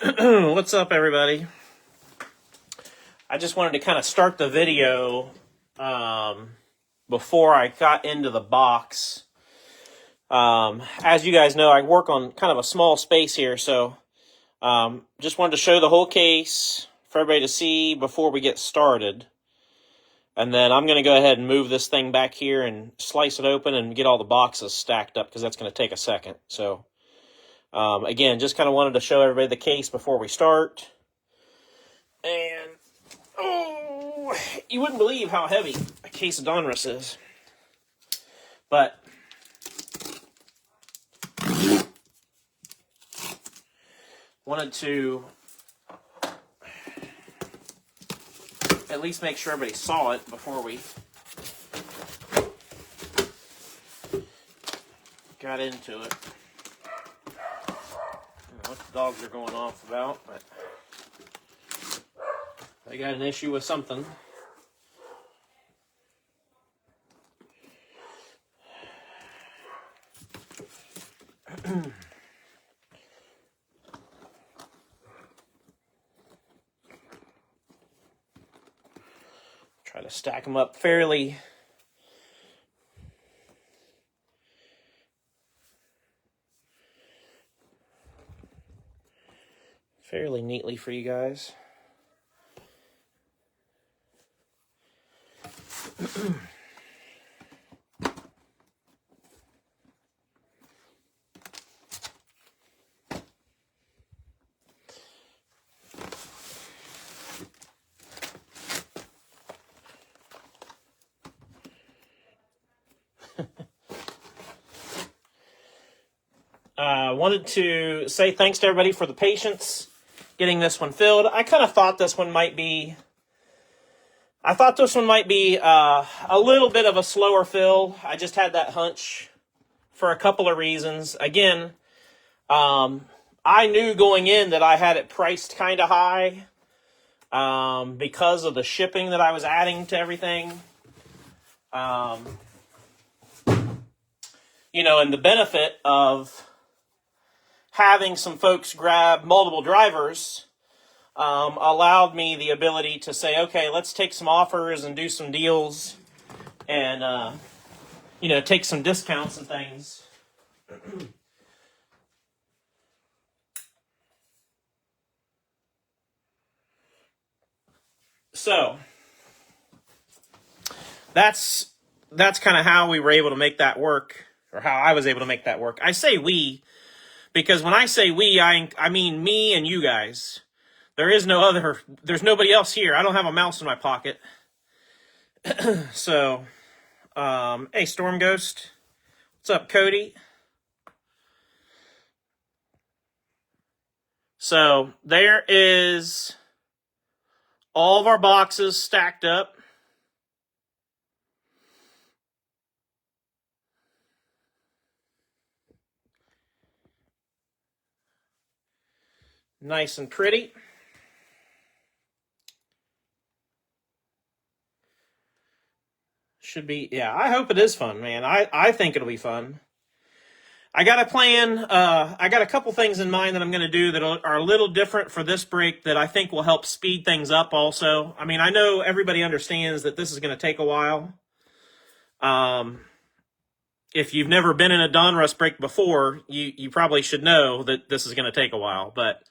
What's up, everybody? I just wanted to kind of start the video before I got into the box. As you guys know, I work on kind of a small space here, so just wanted to show the whole case for everybody to see before we get started. And then I'm going to go ahead and move this thing back here and slice it open and get all the boxes stacked up because that's going to take a second. So again, just kind of wanted to show everybody the case before we start. And, oh, you wouldn't believe how heavy a case of Donruss is. But wanted to at least make sure everybody saw it before we got into it. I don't know what the dogs are going off about, but they got an issue with something. Try to stack them up fairly neatly for you guys. Wanted to say thanks to everybody for the patience getting this one filled. I kind of thought this one might be a little bit of a slower fill. I just had that hunch for a couple of reasons. Again, I knew going in that I had it priced kind of high because of the shipping that I was adding to everything. And the benefit of having some folks grab multiple drivers allowed me the ability to say, okay, let's take some offers and do some deals and, take some discounts and things. So that's kind of how we were able to make that work, or how I was able to make that work. I say we because when I say we, I mean me and you guys. There's nobody else here. I don't have a mouse in my pocket. So, hey, Storm Ghost. What's up, Cody? So, there is all of our boxes stacked up. Nice and pretty. Should be, yeah, I hope it is fun, man. I think it'll be fun. I got a plan. I got a couple things in mind that I'm going to do that are a little different for this break that I think will help speed things up also. I mean, I know everybody understands that this is going to take a while. If you've never been in a Donruss break before, you probably should know that this is going to take a while. But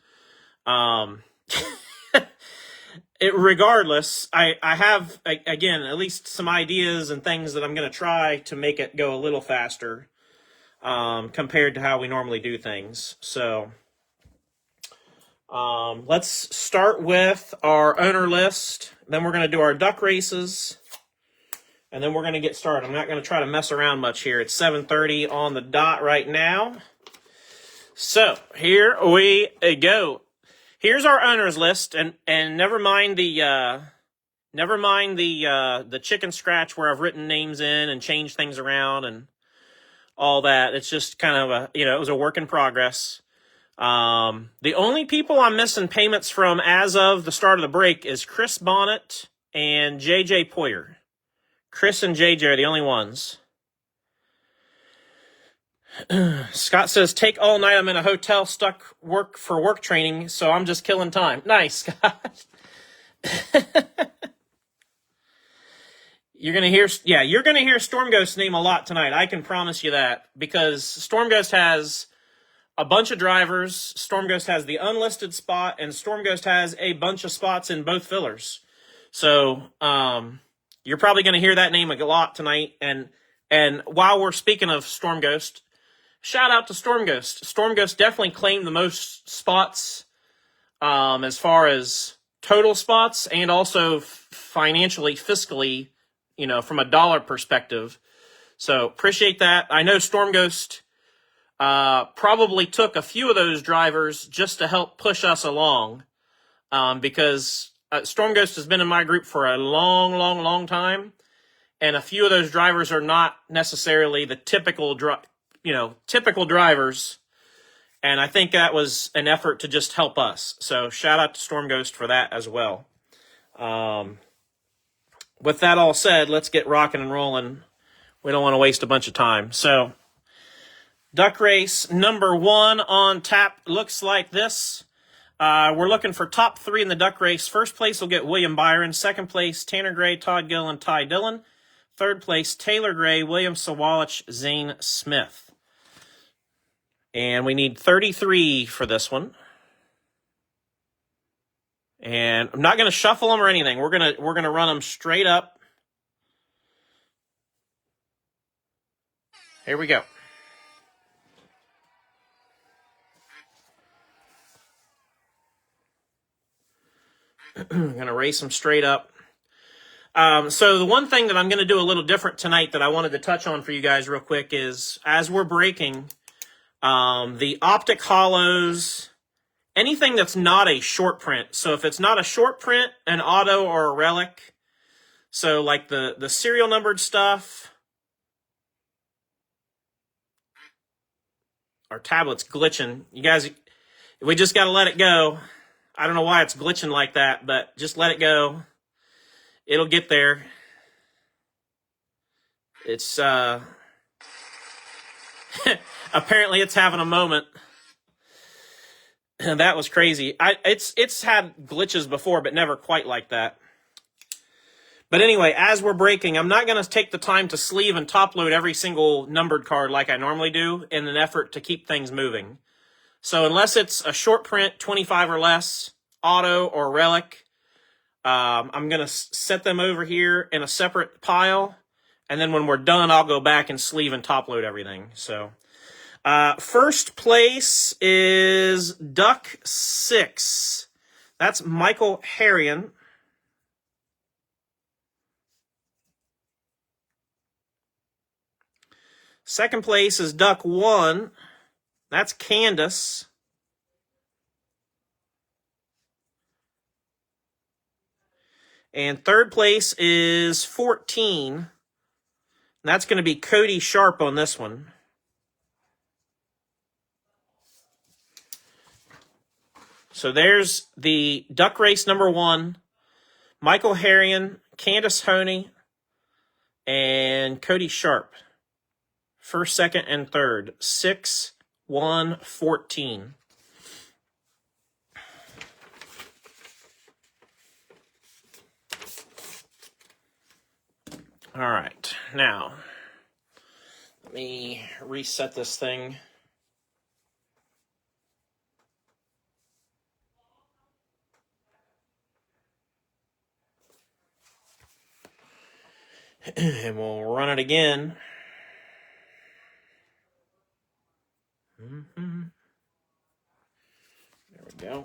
regardless, I have, again, at least some ideas and things that I'm going to try to make it go a little faster compared to how we normally do things. So let's start with our owner list. Then we're going to do our duck races. And then we're going to get started. I'm not going to try to mess around much here. It's 7:30 on the dot right now. So here we go. Here's our owners list, and never mind the chicken scratch where I've written names in and changed things around and all that. It's just kind of it was a work in progress. The only people I'm missing payments from as of the start of the break is Chris Bonnet and JJ Poyer. Chris and JJ are the only ones. Scott says, take all night. I'm in a hotel stuck for work training, so I'm just killing time. Nice, Scott. You're going to hear Storm Ghost's name a lot tonight. I can promise you that, because Storm Ghost has a bunch of drivers. Storm Ghost has the unlisted spot, and Storm Ghost has a bunch of spots in both fillers. So, you're probably going to hear that name a lot tonight. And while we're speaking of Storm Ghost, shout out to Storm Ghost. Storm Ghost definitely claimed the most spots, as far as total spots, and also financially, fiscally, from a dollar perspective. So appreciate that. I know Storm Ghost probably took a few of those drivers just to help push us along, because Storm Ghost has been in my group for a long, long, long time, and a few of those drivers are not necessarily the typical drivers, and I think that was an effort to just help us. So shout out to Storm Ghost for that as well. With that all said, let's get rocking and rolling. We don't want to waste a bunch of time. So, duck race number 1 on tap looks like this. We're looking for top 3 in the duck race. First place will get William Byron. Second place, Tanner Gray, Todd Gill, and Ty Dillon. Third place, Taylor Gray, William Sawalich, Zane Smith. And we need 33 for this one. And I'm not going to shuffle them or anything. We're going to run them straight up. Here we go. I'm going to race them straight up. So the one thing that I'm going to do a little different tonight that I wanted to touch on for you guys real quick is, as we're breaking, the optic hollows, anything that's not a short print. So if it's not a short print, an auto or a relic, so like the serial numbered stuff, our tablet's glitching. You guys, we just got to let it go. I don't know why it's glitching like that, but just let it go. It'll get there. It's, apparently it's having a moment. That was crazy. It's had glitches before, but never quite like that. But anyway, as we're breaking, I'm not going to take the time to sleeve and top load every single numbered card like I normally do in an effort to keep things moving. So unless it's a short print, 25 or less, auto or relic, I'm going to set them over here in a separate pile. And then when we're done, I'll go back and sleeve and top load everything. So first place is Duck 6. That's Michael Harrion. Second place is Duck 1. That's Candace. And third place is 14. That's going to be Cody Sharp on this one. So there's the duck race number 1. Michael Harrion, Candace Honey, and Cody Sharp. First, second, and third. 6, 1, 14. All right. Now, let me reset this thing. And we'll run it again. There we go.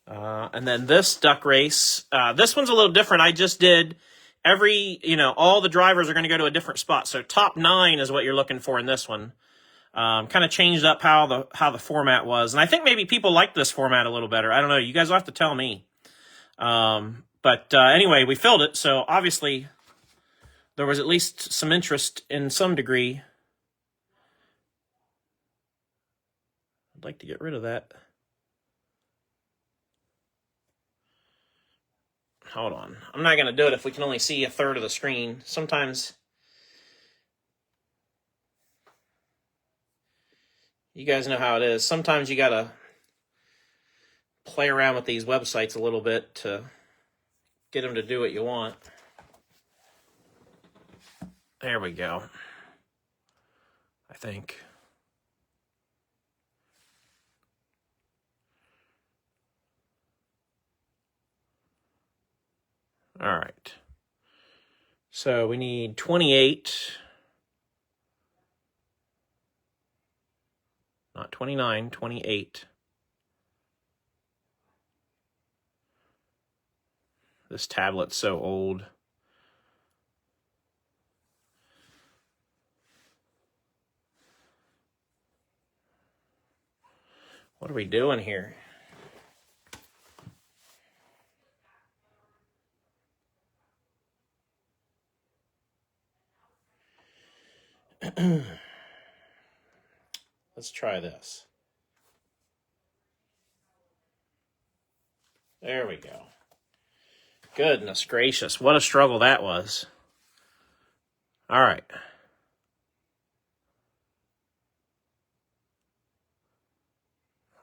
And then this duck race, this one's a little different. I just did all the drivers are going to go to a different spot. So top 9 is what you're looking for in this one. Kind of changed up how the format was. And I think maybe people like this format a little better. I don't know. You guys will have to tell me. But anyway, we filled it. So obviously there was at least some interest in some degree. I'd like to get rid of that. hold on. I'm not going to do it if we can only see a third of the screen. Sometimes you guys know how it is. Sometimes you got to play around with these websites a little bit to get them to do what you want. There we go. I think. All right. So we need 28. Not 29, 28. This tablet's so old. What are we doing here? Let's try this. There we go. Goodness gracious, what a struggle that was. All right.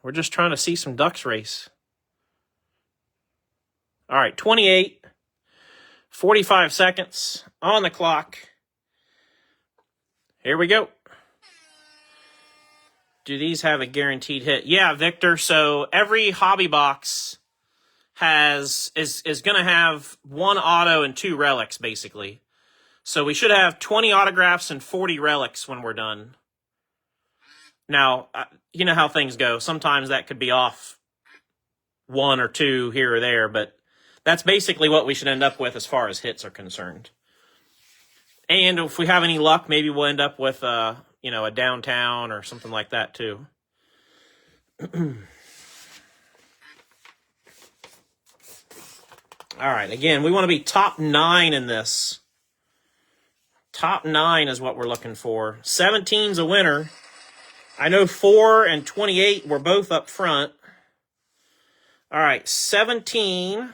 We're just trying to see some ducks race. All right, 28, 45 seconds on the clock. Here we go. Do these have a guaranteed hit? Yeah, Victor. So every hobby box is going to have 1 auto and 2 relics, basically. So we should have 20 autographs and 40 relics when we're done. Now, you know how things go. Sometimes that could be off 1 or 2 here or there, but that's basically what we should end up with as far as hits are concerned. And if we have any luck, maybe we'll end up with a downtown or something like that too. All right, again, we want to be top 9 in this. Top 9 is what we're looking for. 17's a winner. I know 4 and 28 were both up front. All right, 17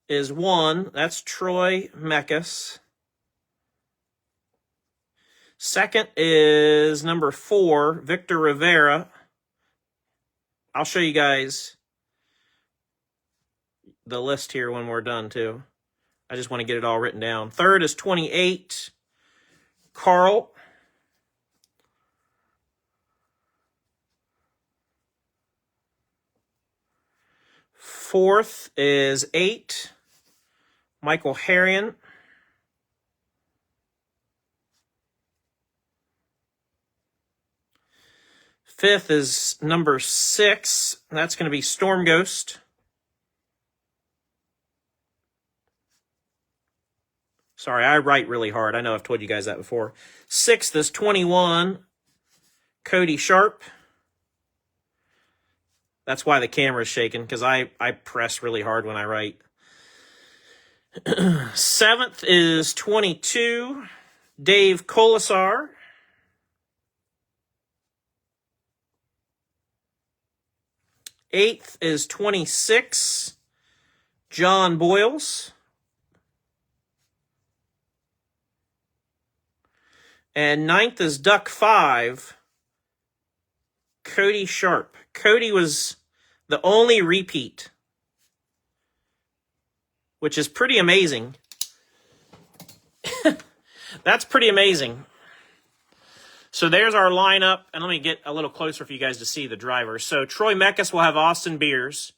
is 1. That's Troy Mekis. Second is number 4, Victor Rivera. I'll show you guys the list here when we're done, too. I just want to get it all written down. Third is 28, Carl. Fourth is 8, Michael Harrion. Fifth is number 6. That's going to be Storm Ghost. Sorry, I write really hard. I know I've told you guys that before. 6th is 21, Cody Sharp. That's why the camera's shaking, because I press really hard when I write. 7th is 22, Dave Colasar. 8th is 26, John Boyles. And 9th is Duck 5, Cody Sharp. Cody was the only repeat, which is pretty amazing. That's pretty amazing. So there's our lineup, and let me get a little closer for you guys to see the drivers. So Troy Mekis will have Austin Beers.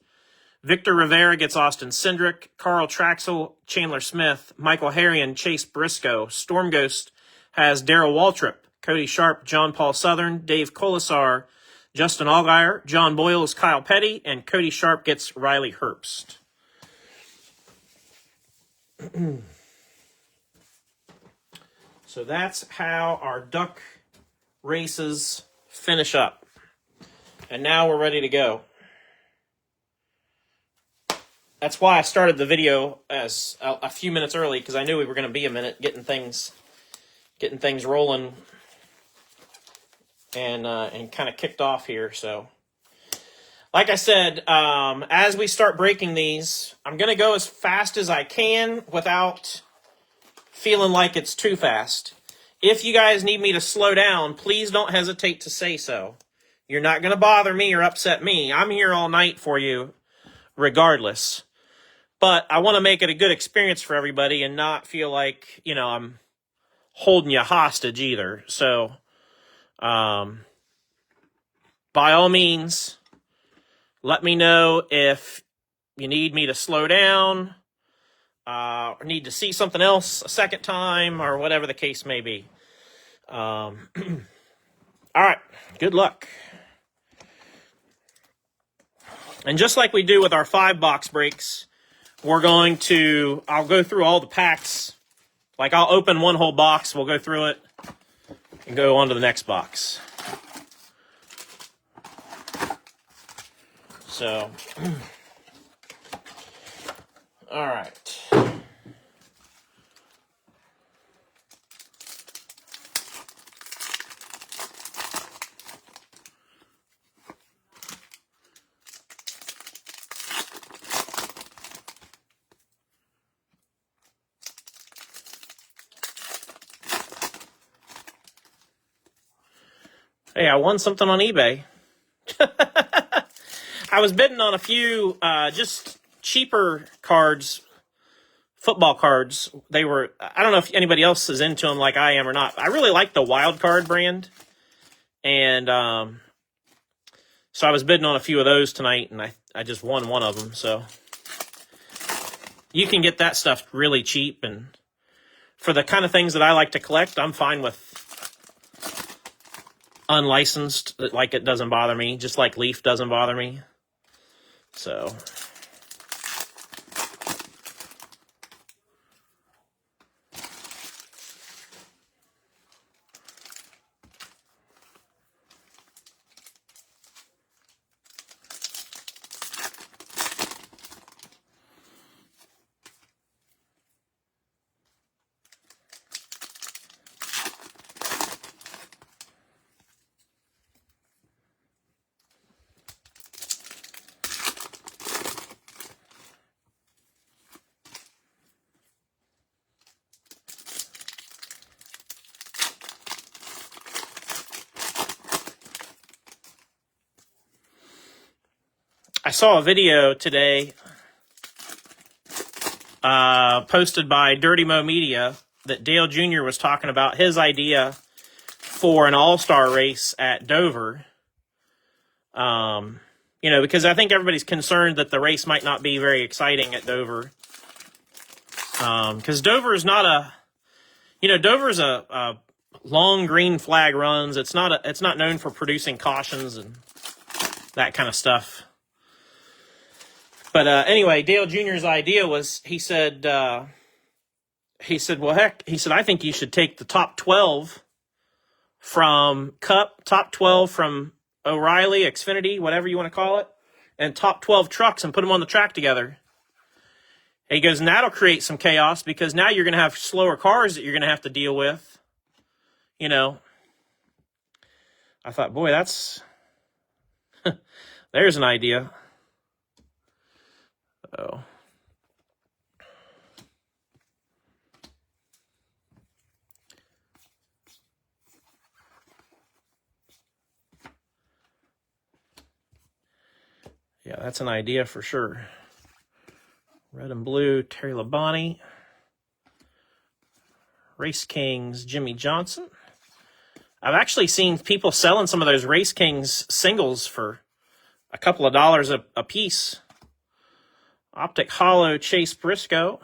Victor Rivera gets Austin Cindric. Carl Traxel, Chandler Smith. Michael Harrion, Chase Briscoe. Storm Ghost has Darrell Waltrip. Cody Sharp, John Paul Southern. Dave Colasar, Justin Allgaier. John Boyles, Kyle Petty. And Cody Sharp gets Riley Herbst. So that's how our duck races finish up. And now we're ready to go. That's why I started the video as a few minutes early, because I knew we were going to be a minute getting things rolling and kind of kicked off here. So like I said, as we start breaking these, I'm going to go as fast as I can without feeling like it's too fast. If you guys need me to slow down, please don't hesitate to say so. You're not going to bother me or upset me. I'm here all night for you regardless. But I want to make it a good experience for everybody and not feel like, I'm holding you hostage either. So, by all means, let me know if you need me to slow down, or need to see something else a second time, or whatever the case may be. All right, good luck. And just like we do with our 5-box breaks, I'll go through all the packs. Like, I'll open one whole box, we'll go through it, and go on to the next box. So, all right. Hey, I won something on eBay. I was bidding on a few just cheaper cards, football cards. I don't know if anybody else is into them like I am or not. I really like the Wild Card brand. And so I was bidding on a few of those tonight, and I just won one of them. So you can get that stuff really cheap. And for the kind of things that I like to collect, I'm fine with unlicensed. Like, it doesn't bother me, just like Leaf doesn't bother me. So I saw a video today posted by Dirty Mo Media that Dale Jr. was talking about his idea for an all-star race at Dover. Because I think everybody's concerned that the race might not be very exciting at Dover. Because Dover is not Dover's a long green flag runs. It's not known for producing cautions and that kind of stuff. But anyway, Dale Jr.'s idea was, he said, well, heck, he said, I think you should take the top 12 from Cup, top 12 from O'Reilly, Xfinity, whatever you want to call it, and top 12 trucks and put them on the track together. He goes, and that'll create some chaos because now you're going to have slower cars that you're going to have to deal with. I thought, boy, there's an idea. Oh. Yeah, that's an idea for sure. Red and blue, Terry Labonte. Race Kings, Jimmy Johnson. I've actually seen people selling some of those Race Kings singles for a couple of dollars a piece. Optic Hollow, Chase Briscoe.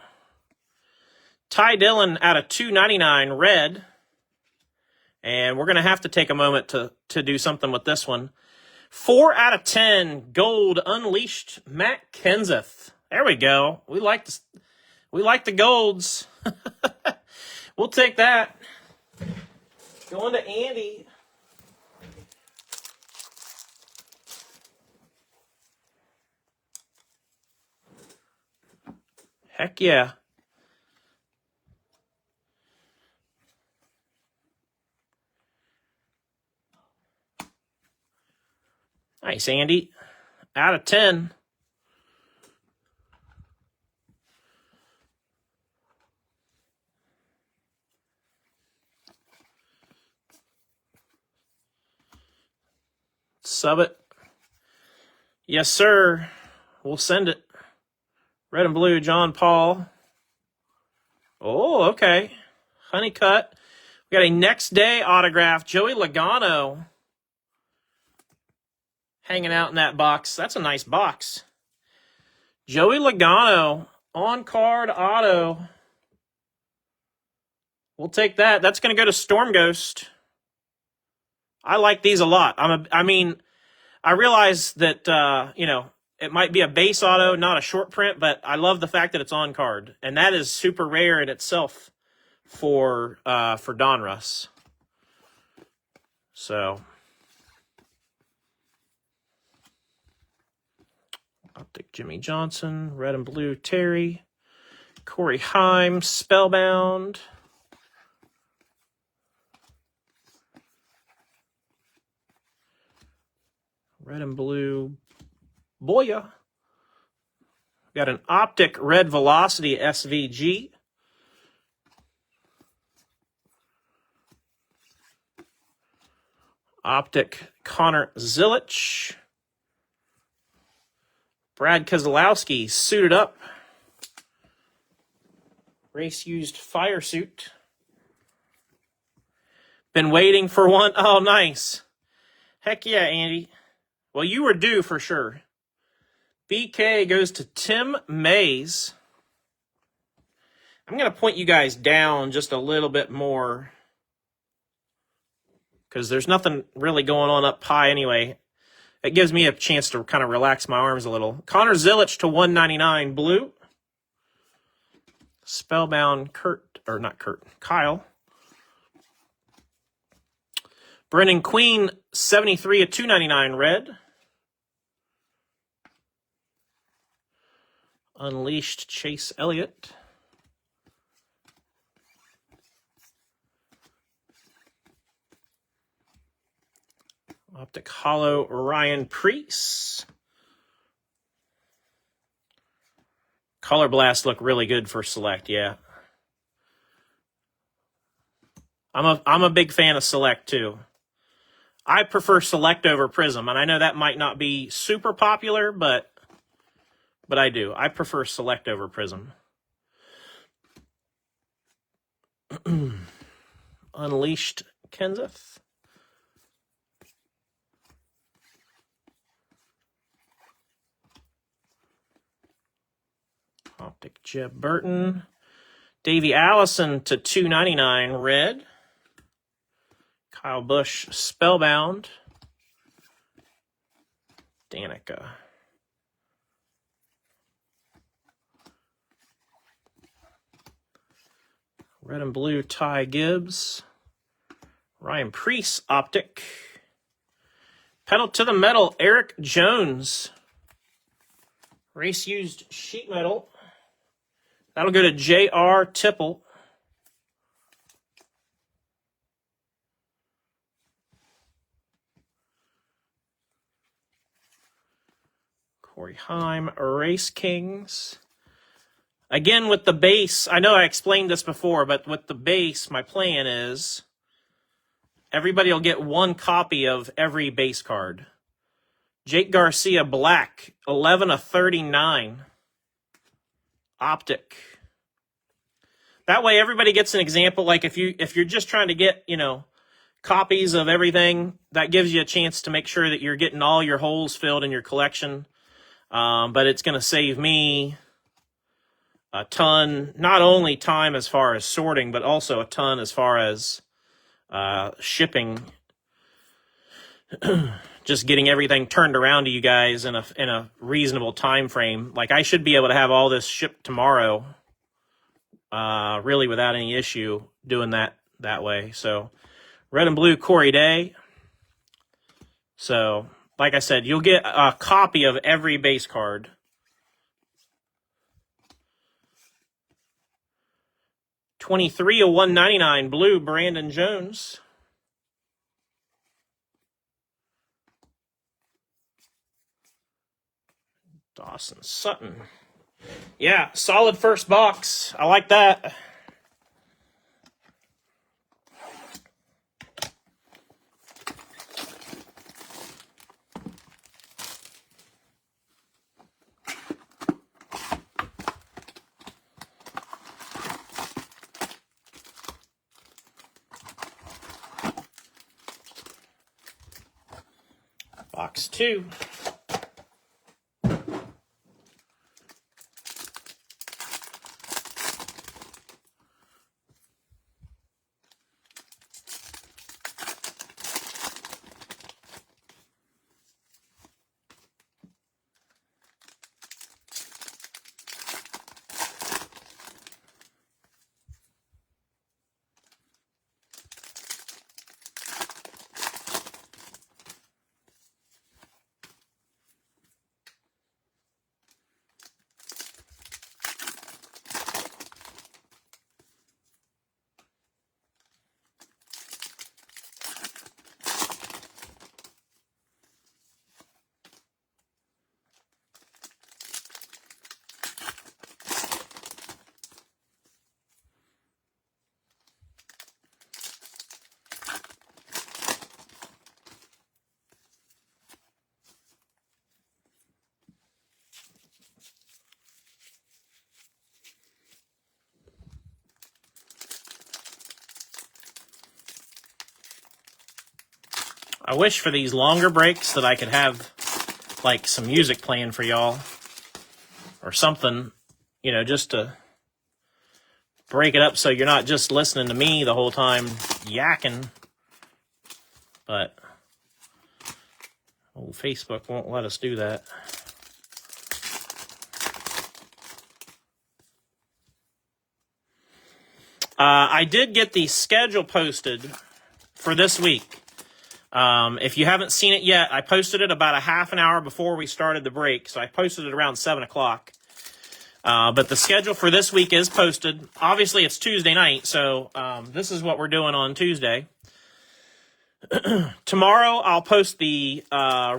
Ty Dillon out of $2.99 red. And we're going to have to take a moment to do something with this one. 4 out of 10 gold Unleashed Matt Kenseth. There we go. We like the golds. We'll take that. Going to Andy. Heck yeah. Nice, Andy. out of 10. Sub it. Yes, sir. We'll send it. Red and blue, John Paul. Oh, okay. Honeycut. We got a next day autograph, Joey Logano. Hanging out in that box. That's a nice box. Joey Logano, on-card auto. We'll take that. That's going to go to Storm Ghost. I like these a lot. I mean, I realize that, you know, it might be a base auto, not a short print, but I love the fact that it's on card. And that is super rare in itself for Donruss. So, Optic Jimmy Johnson, red and blue Terry, Corey Heim, Spellbound. Red and blue Boya. Got an Optic Red Velocity SVG. Optic Connor Zilich. Brad Keselowski suited up. Race used fire suit. Been waiting for one. Oh, nice. Heck yeah, Andy. Well, you were due for sure. BK goes to Tim Mays. I'm going to point you guys down just a little bit more because there's nothing really going on up high anyway. It gives me a chance to kind of relax my arms a little. Connor Zilich to 199 blue. Spellbound Kyle. Brennan Queen 73 of 299 red. Unleashed Chase Elliott. Optic Hollow Ryan Preece. Color Blast look really good for Select, yeah. I'm a big fan of Select too. I prefer Select over Prism, and I know that might not be super popular, but I do. I prefer Select over Prism. Unleashed Kenseth. Optic Jeb Burton. Davey Allison to 299 red. Kyle Busch Spellbound. Danica. Red and blue Ty Gibbs. Ryan Preece Optic. Pedal to the metal Eric Jones. Race used sheet metal. That'll go to J.R. Tipple. Corey Heim, Race Kings. Again, with the base, I know I explained this before, but with the base, my plan is everybody will get one copy of every base card. Jake Garcia Black, 11 of 39. Optic. That way everybody gets an example. Like if you're just trying to get, you know, copies of everything, that gives you a chance to make sure that you're getting all your holes filled in your collection. But it's going to save me a ton, not only time as far as sorting, but also a ton as far as shipping. Just getting everything turned around to you guys in a reasonable time frame. Like I should be able to have all this shipped tomorrow, really without any issue doing that way. So red and blue Corey Day. So like I said, you'll get a copy of every base card. $23 of $199 blue Brandon Jones. Dawson Sutton. Yeah, solid first box. I like that. Box 2. I wish for these longer breaks that I could have like some music playing for y'all or something, you know, just to break it up so you're not just listening to me the whole time yakking. But old Facebook won't let us do that. I did get the schedule posted for this week. If you haven't seen it yet, I posted it about a half an hour before we started the break. So I posted it around 7 o'clock. But the schedule for this week is posted. Obviously, it's Tuesday night, so this is what we're doing on Tuesday. Tomorrow, I'll post the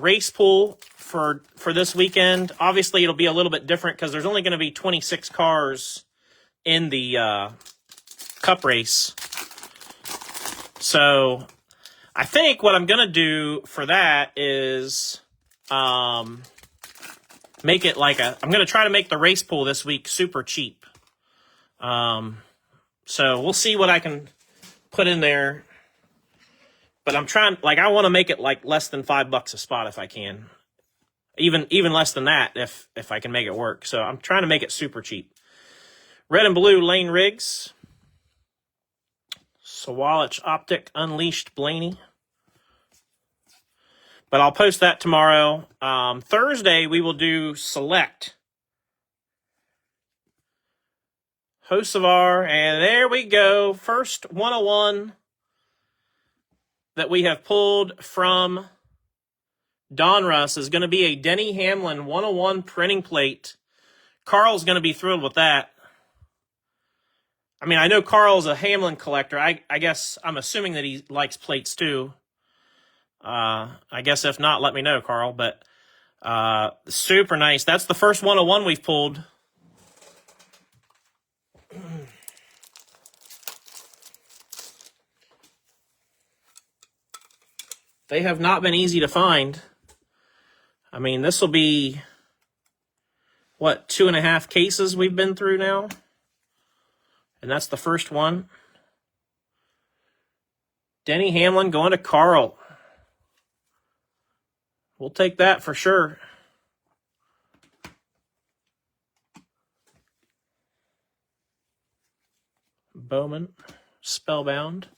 race pool for this weekend. Obviously, it'll be a little bit different because there's only going to be 26 cars in the Cup race. So I think what I'm going to do for that is make it like I'm going to try to make the race pool this week super cheap. So we'll see what I can put in there. But I'm trying, like, I want to make it like less than $5 a spot if I can. Even less than that if I can make it work. So I'm trying to make it super cheap. Red and blue Lane Riggs. Sawalich Optic Unleashed Blaney. But I'll post that tomorrow. Thursday, we will do Select. Hocevar, and there we go. First 101 that we have pulled from Donruss is going to be a Denny Hamlin 101 printing plate. Carl's going to be thrilled with that. I mean, I know Carl's a Hamlin collector. I guess I'm assuming that he likes plates too. I guess if not, let me know, Carl. But super nice. That's the first 101 we've pulled. They have not been easy to find. I mean, this will be, what, 2.5 cases we've been through now? And that's the first one. Denny Hamlin going to Carl. We'll take that for sure. Bowman, Spellbound.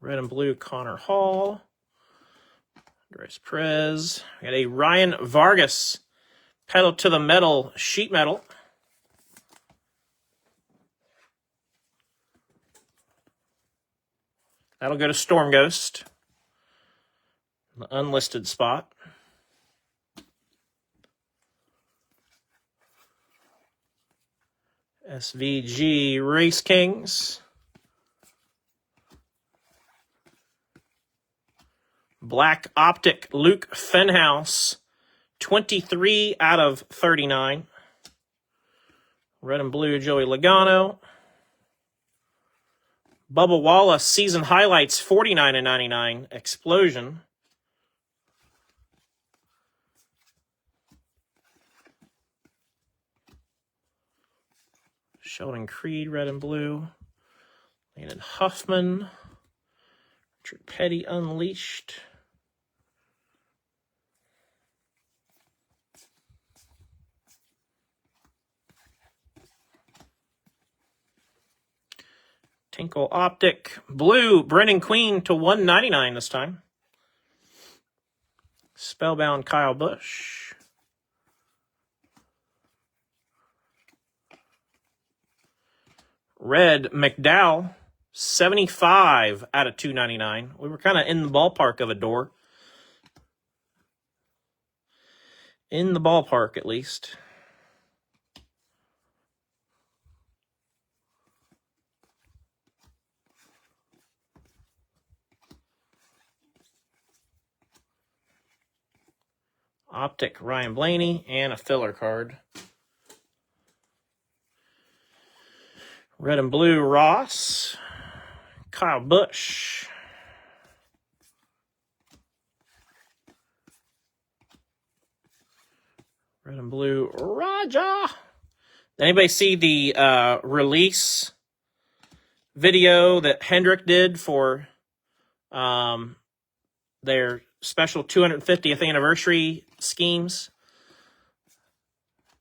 Red and blue Connor Hall. Andres Perez. We got a Ryan Vargas pedal to the metal sheet metal. That'll go to Storm Ghost. The unlisted spot. SVG Race Kings. Black Optic Luke Fenhouse, 23 out of 39. Red and blue Joey Logano. Bubba Wallace season highlights, 49 and 99. Explosion. Sheldon Creed, red and blue. Landon Huffman. Richard Petty, unleashed. Tinkle Optic, blue, Brennan Queen to 199 this time. Spellbound Kyle Busch. Red McDowell, 75 out of 299. We were kind of in the ballpark of a door. In the ballpark, at least. Optic Ryan Blaney, and a filler card. Red and blue Ross. Kyle Busch. Red and blue Raja. Anybody see the release video that Hendrick did for their special 250th anniversary schemes?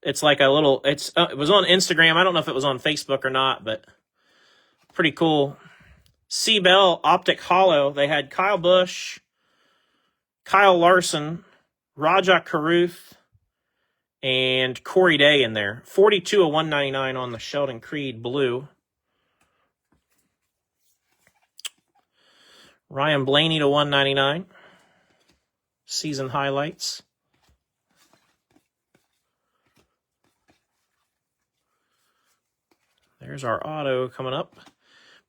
It's like a little, it was on Instagram. I don't know if it was on Facebook or not, but pretty cool. C-Bell Optic Hollow. They had Kyle Busch, Kyle Larson, Raja Caruth, and Corey Day in there. 42 of 199 on the Sheldon Creed blue. Ryan Blaney to 199. Season highlights. There's our auto coming up.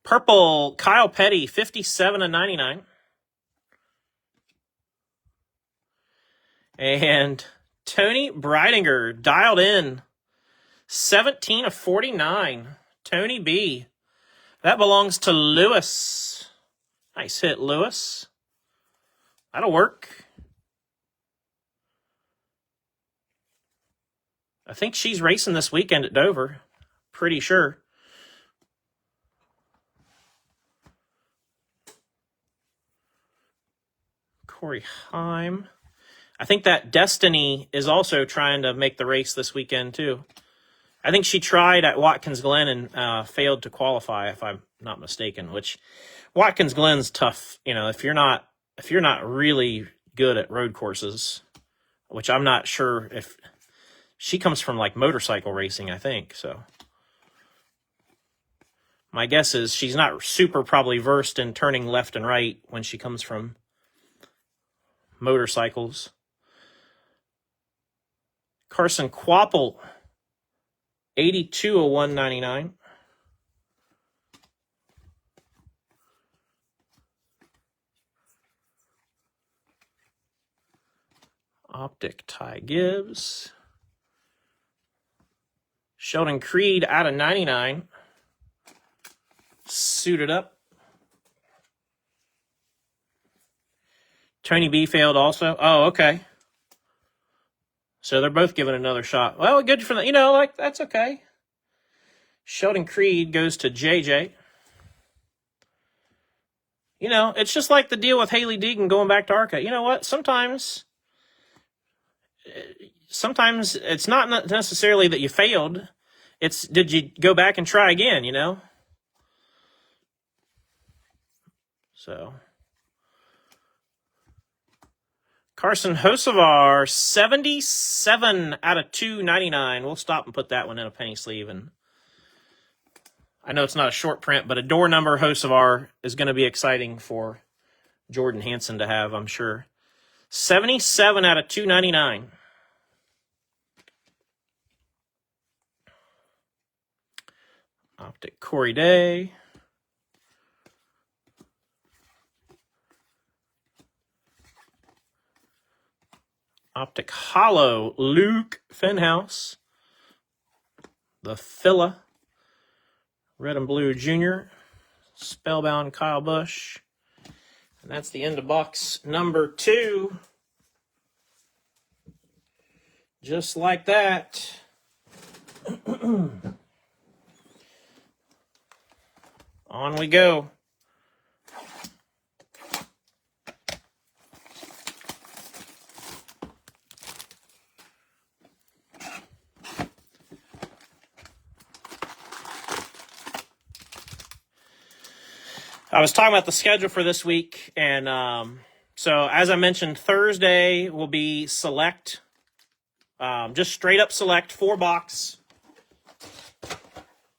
Purple Kyle Petty, 57 of 99. And Tony Breidinger dialed in, 17 of 49. Tony B. That belongs to Lewis. Nice hit, Lewis. That'll work. I think she's racing this weekend at Dover. Pretty sure. Corey Heim. I think that Destiny is also trying to make the race this weekend, too. I think she tried at Watkins Glen and failed to qualify, if I'm not mistaken, which Watkins Glen's tough. You know, if you're not really good at road courses, which I'm not sure if she comes from like motorcycle racing, I think. So my guess is she's not super probably versed in turning left and right when she comes from motorcycles. Carson Quapple, 82 of 199. Optic Ty Gibbs. Sheldon Creed out of 99. Suited up. Tony B failed also. Oh, okay. So they're both giving another shot. Well, good for them. You know, like, that's okay. Sheldon Creed goes to JJ. You know, it's just like the deal with Haley Deegan going back to ARCA. You know what? Sometimes it's not necessarily that you failed. It's, did you go back and try again, you know? So Carson Hocevar, 77 out of 299. We'll stop and put that one in a penny sleeve. And I know it's not a short print, but a door number Hocevar is going to be exciting for Jordan Hansen to have, I'm sure. 77 out of 299. Optic Corey Day. Optic Hollow, Luke Fenhouse. The Phila, Red and Blue Junior. Spellbound Kyle Busch. And that's the end of box number 2. Just like that. On we go. I was talking about the schedule for this week, and so as I mentioned, Thursday will be select, just straight up select, 4-box.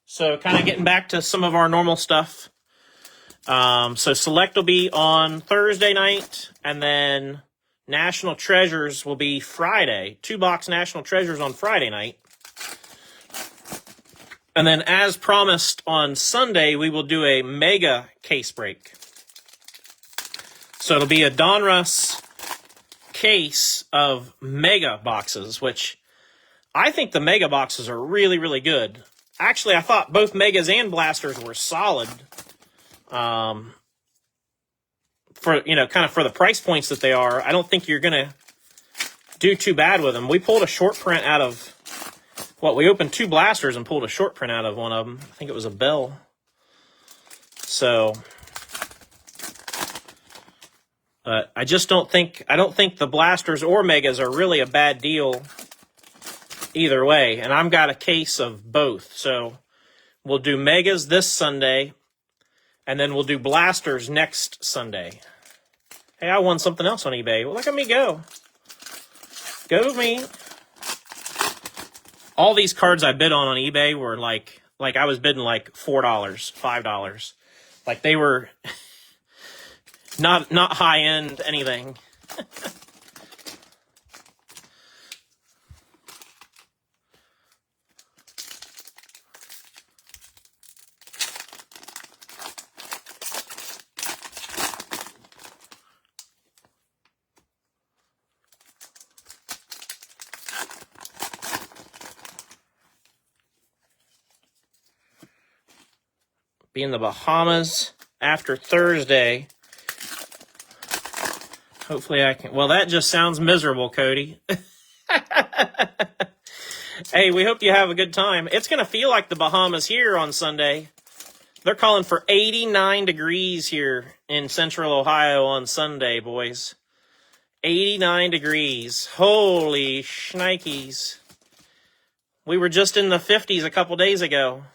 So kind of getting back to some of our normal stuff. So select will be on Thursday night, and then National Treasures will be Friday. 2-box National Treasures on Friday night. And then, as promised, on Sunday, we will do a mega case break. So it'll be a Donruss case of mega boxes, which I think the mega boxes are really, really good. Actually, I thought both megas and blasters were solid. For, kind of for the price points that they are, I don't think you're going to do too bad with them. We pulled a short print out of... we opened 2 blasters and pulled a short print out of one of them. I think it was a Bell. So, but I don't think the blasters or megas are really a bad deal either way. And I've got a case of both. So we'll do megas this Sunday, and then we'll do blasters next Sunday. Hey, I won something else on eBay. Well, look at me go. Go me. All these cards I bid on eBay were like I was bidding like $4, $5. Like they were not high end anything. Be in the Bahamas after Thursday. Hopefully I can... Well, that just sounds miserable, Cody. Hey, we hope you have a good time. It's going to feel like the Bahamas here on Sunday. They're calling for 89 degrees here in central Ohio on Sunday, boys. 89 degrees. Holy shnikes. We were just in the 50s a couple days ago.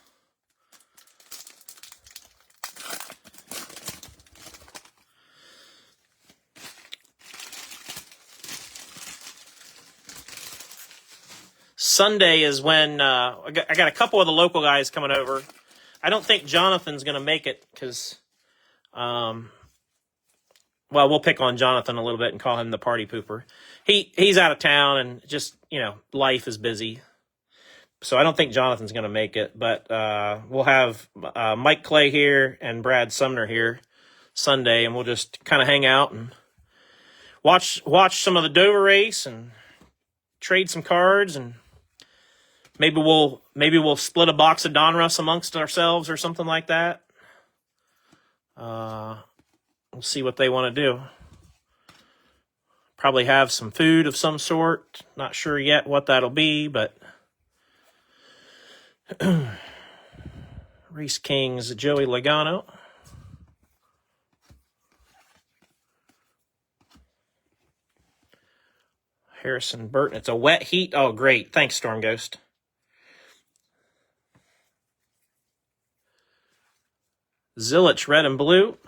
Sunday is when I got a couple of the local guys coming over. I don't think Jonathan's going to make it because, we'll pick on Jonathan a little bit and call him the party pooper. He's out of town and just, life is busy. So I don't think Jonathan's going to make it. But we'll have Mike Clay here and Brad Sumner here Sunday, and we'll just kind of hang out and watch some of the Dover race and trade some cards, and maybe we'll split a box of Donruss amongst ourselves or something like that. We'll see what they want to do. Probably have some food of some sort. Not sure yet what that'll be, but Race Kings, Joey Logano. Harrison Burton. It's a wet heat. Oh, great. Thanks, Storm Ghost. Zilich, red and blue.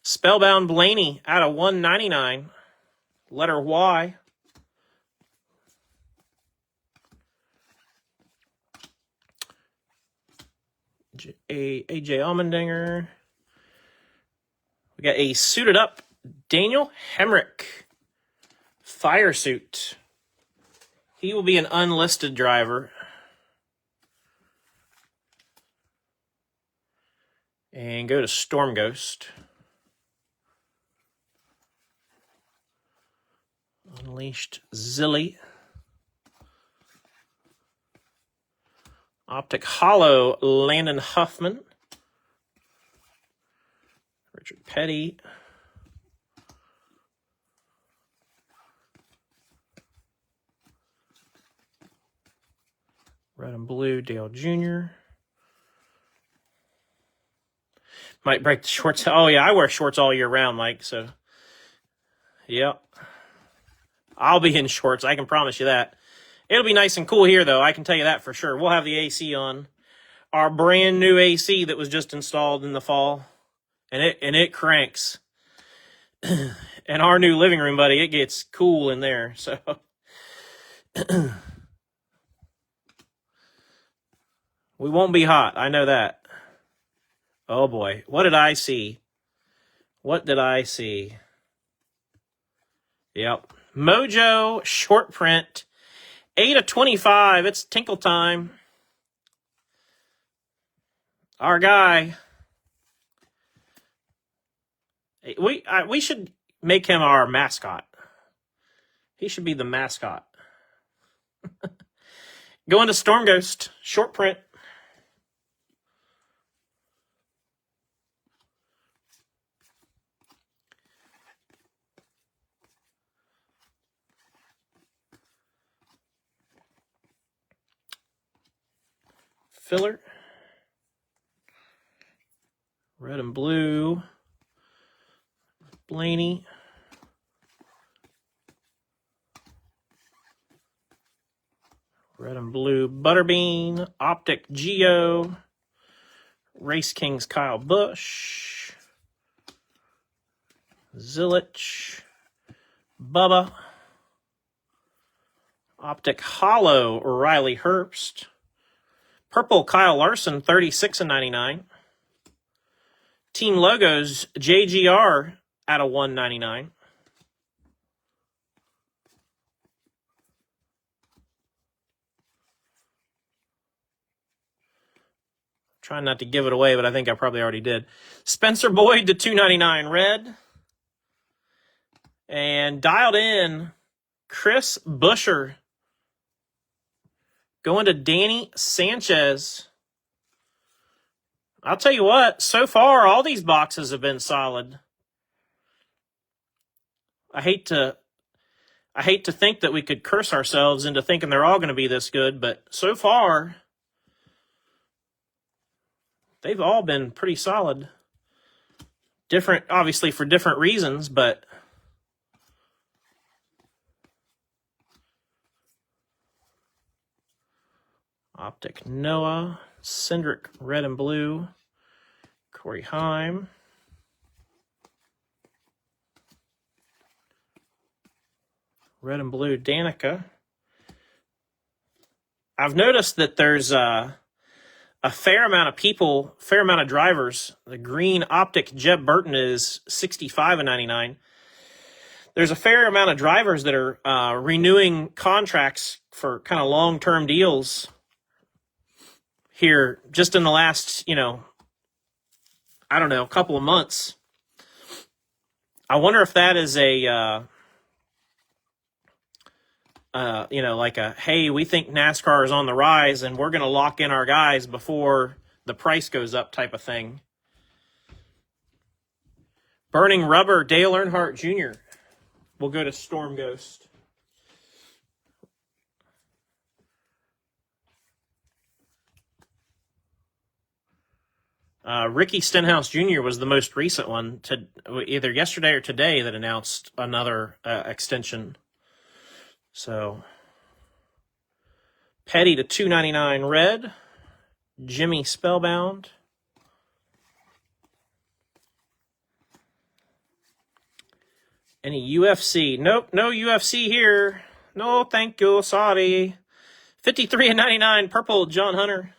Spellbound Blaney out of 199. Letter Y. AJ Allmendinger. We got a suited up Daniel Hemrick. Fire suit. He will be an unlisted driver. And go to Storm Ghost. Unleashed Zilly. Optic Hollow, Landon Huffman. Richard Petty. Red and blue, Dale Jr. Might break the shorts. Oh, yeah, I wear shorts all year round, Mike, so. Yep. I'll be in shorts, I can promise you that. It'll be nice and cool here, though, I can tell you that for sure. We'll have the AC on. Our brand new AC that was just installed in the fall. And it cranks. And our new living room, buddy, it gets cool in there, so. We won't be hot, I know that. Oh boy, what did I see? What did I see? Yep. Mojo short print. 8/25. It's tinkle time. Our guy. We should make him our mascot. He should be the mascot. Going to Storm Ghost. Short print. Filler. Red and blue. Blaney. Red and blue Butterbean. Optic Geo. Race Kings Kyle Busch. Zilich. Bubba. Optic Hollow Riley Herbst. Purple Kyle Larson, 36/99. Team Logos JGR out of 199. Trying not to give it away, but I think I probably already did. Spencer Boyd to 299 red. And dialed in Chris Buescher. Going to Danny Sanchez. I'll tell you what, so far all these boxes have been solid. I hate to think that we could curse ourselves into thinking they're all going to be this good, but so far they've all been pretty solid. Different, obviously for different reasons, but Optic Noah, Cindric red and blue, Corey Heim, red and blue Danica. I've noticed that there's a fair amount of people, fair amount of drivers. The green Optic Jeb Burton is 65/99. There's a fair amount of drivers that are renewing contracts for kind of long-term deals here just in the last, I don't know, a couple of months. I wonder if that is like a, hey, we think NASCAR is on the rise and we're going to lock in our guys before the price goes up type of thing. Burning Rubber, Dale Earnhardt Jr. We'll go to Storm Ghost. Ricky Stenhouse Jr. was the most recent one, either yesterday or today, that announced another extension. So, Petty to 299 red. Jimmy Spellbound. Any UFC? Nope, no UFC here. No, thank you, sorry. 53/99 purple John Hunter.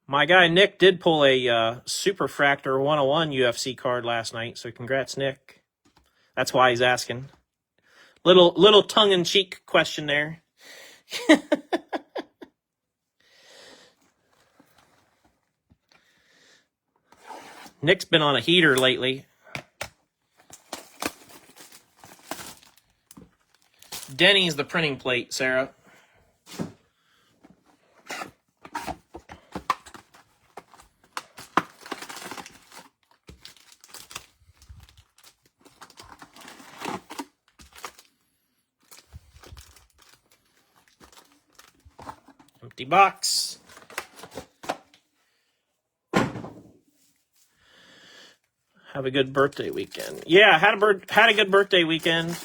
My guy Nick did pull a Super Fractor 101 UFC card last night, so congrats, Nick. That's why he's asking. Little tongue-in-cheek question there. Nick's been on a heater lately. Denny's the printing plate, Sarah. Empty box. Have a good birthday weekend. Yeah, had a good birthday weekend.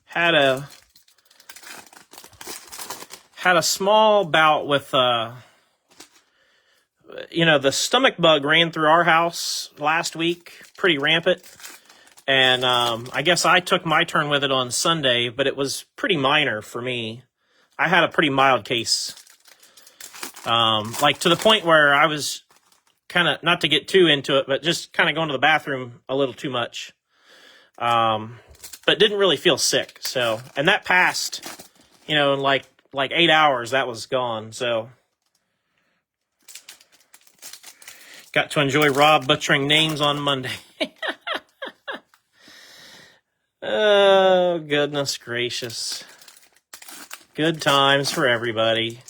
Had a small bout with the stomach bug ran through our house last week, pretty rampant. And I guess I took my turn with it on Sunday, but it was pretty minor for me. I had a pretty mild case. Like to the point where I was kind of, not to get too into it, but just kind of going to the bathroom a little too much. But didn't really feel sick. So, and that passed, in like 8 hours, that was gone. So got to enjoy Rob butchering names on Monday. Oh, goodness gracious. Good times for everybody.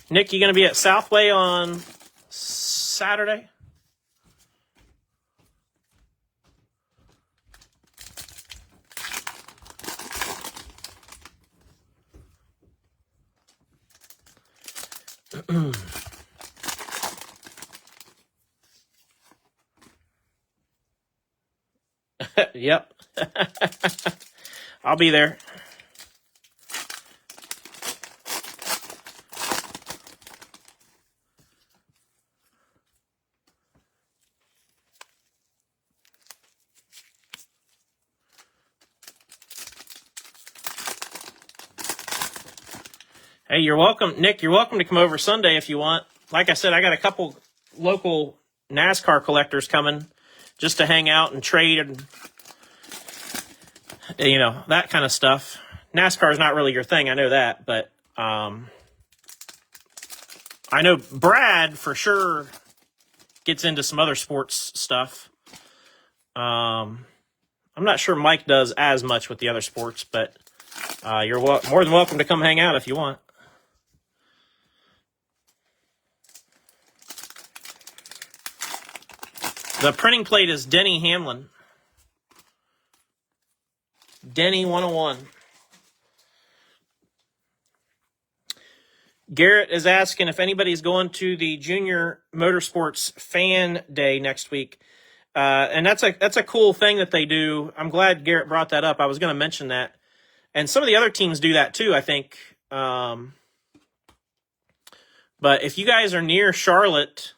Nick, you going to be at Southway on Saturday? Yep. I'll be there. Hey, you're welcome, Nick. You're welcome to come over Sunday if you want. Like I said, I got a couple local NASCAR collectors coming just to hang out and trade and, that kind of stuff. NASCAR is not really your thing. I know that, but I know Brad for sure gets into some other sports stuff. I'm not sure Mike does as much with the other sports, but you're more than welcome to come hang out if you want. The printing plate is Denny Hamlin. Denny 101. Garrett is asking if anybody's going to the Junior Motorsports Fan Day next week. And that's a cool thing that they do. I'm glad Garrett brought that up. I was going to mention that. And some of the other teams do that too, I think. But if you guys are near Charlotte,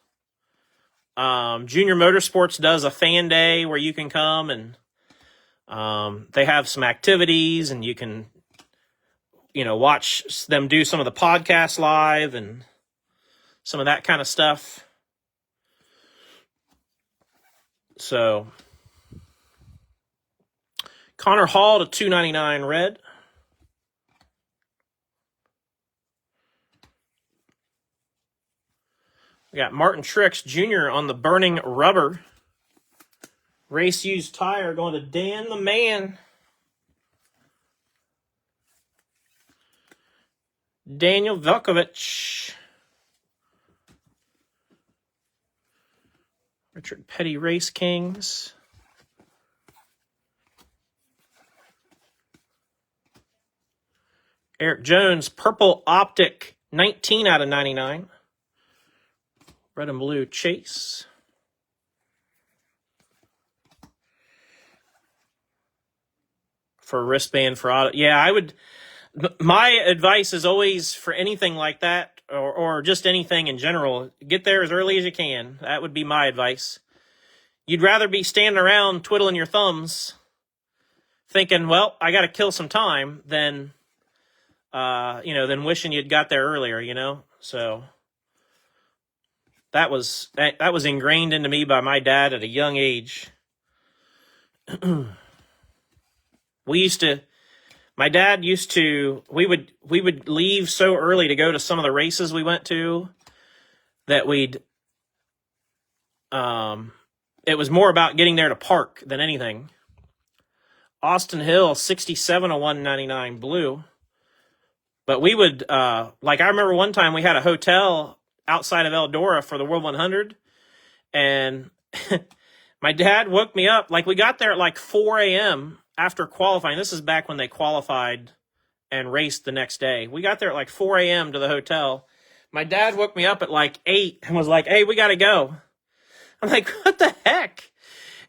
Junior Motorsports does a fan day where you can come and they have some activities and you can, watch them do some of the podcasts live and some of that kind of stuff. So Connor Hall to 299 red. We got Martin Truex Jr. on the burning rubber. Race used tire going to Dan the Man. Daniel Velkovich. Richard Petty Race Kings. Eric Jones, Purple Optic, 19 out of 99. Red and blue Chase. For wristband for auto. Yeah, I would. My advice is always for anything like that, or just anything in general, get there as early as you can. That would be my advice. You'd rather be standing around twiddling your thumbs, thinking, well, I got to kill some time, than wishing you'd got there earlier, So that was ingrained into me by my dad at a young age. My dad used to, we would leave so early to go to some of the races we went to that it was more about getting there to park than anything. Austin Hill, 67 of 199 blue. But we would, like I remember one time we had a hotel outside of Eldora for the World 100. And my dad woke me up. Like we got there at like 4 a.m. after qualifying. This is back when they qualified and raced the next day. We got there at like 4 a.m. to the hotel. My dad woke me up at like 8 and was like, hey, we got to go. I'm like, what the heck?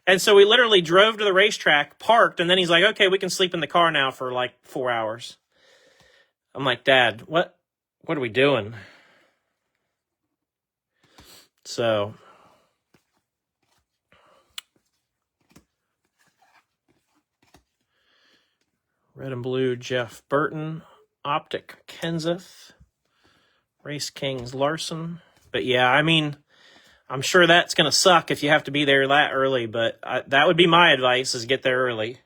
And so we literally drove to the racetrack, parked, and then he's like, okay, we can sleep in the car now for like 4 hours. I'm like, Dad, what are we doing? So red and blue, Jeff Burton. Optic, Kenseth. Race Kings, Larson. But yeah, I mean, I'm sure that's going to suck if you have to be there that early, but that would be my advice, is get there early.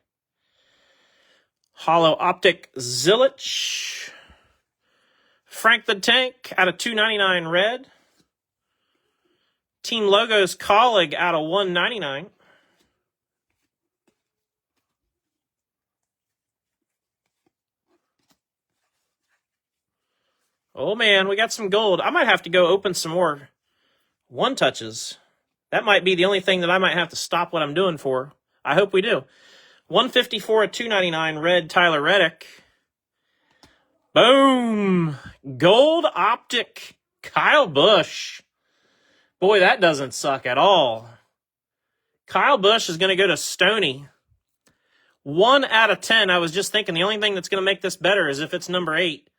Hollow Optic, Zilich. Frank the Tank out of 299 red. Team Logos Colleague out of 199. Oh man, we got some gold. I might have to go open some more one touches. That might be the only thing that I might have to stop what I'm doing for. I hope we do. 154 of 299 red, Tyler Reddick. Boom! Gold Optic, Kyle Busch. Boy, that doesn't suck at all. Kyle Busch is going to go to Stoney. 1 out of 10. I was just thinking the only thing that's going to make this better is if it's number 8.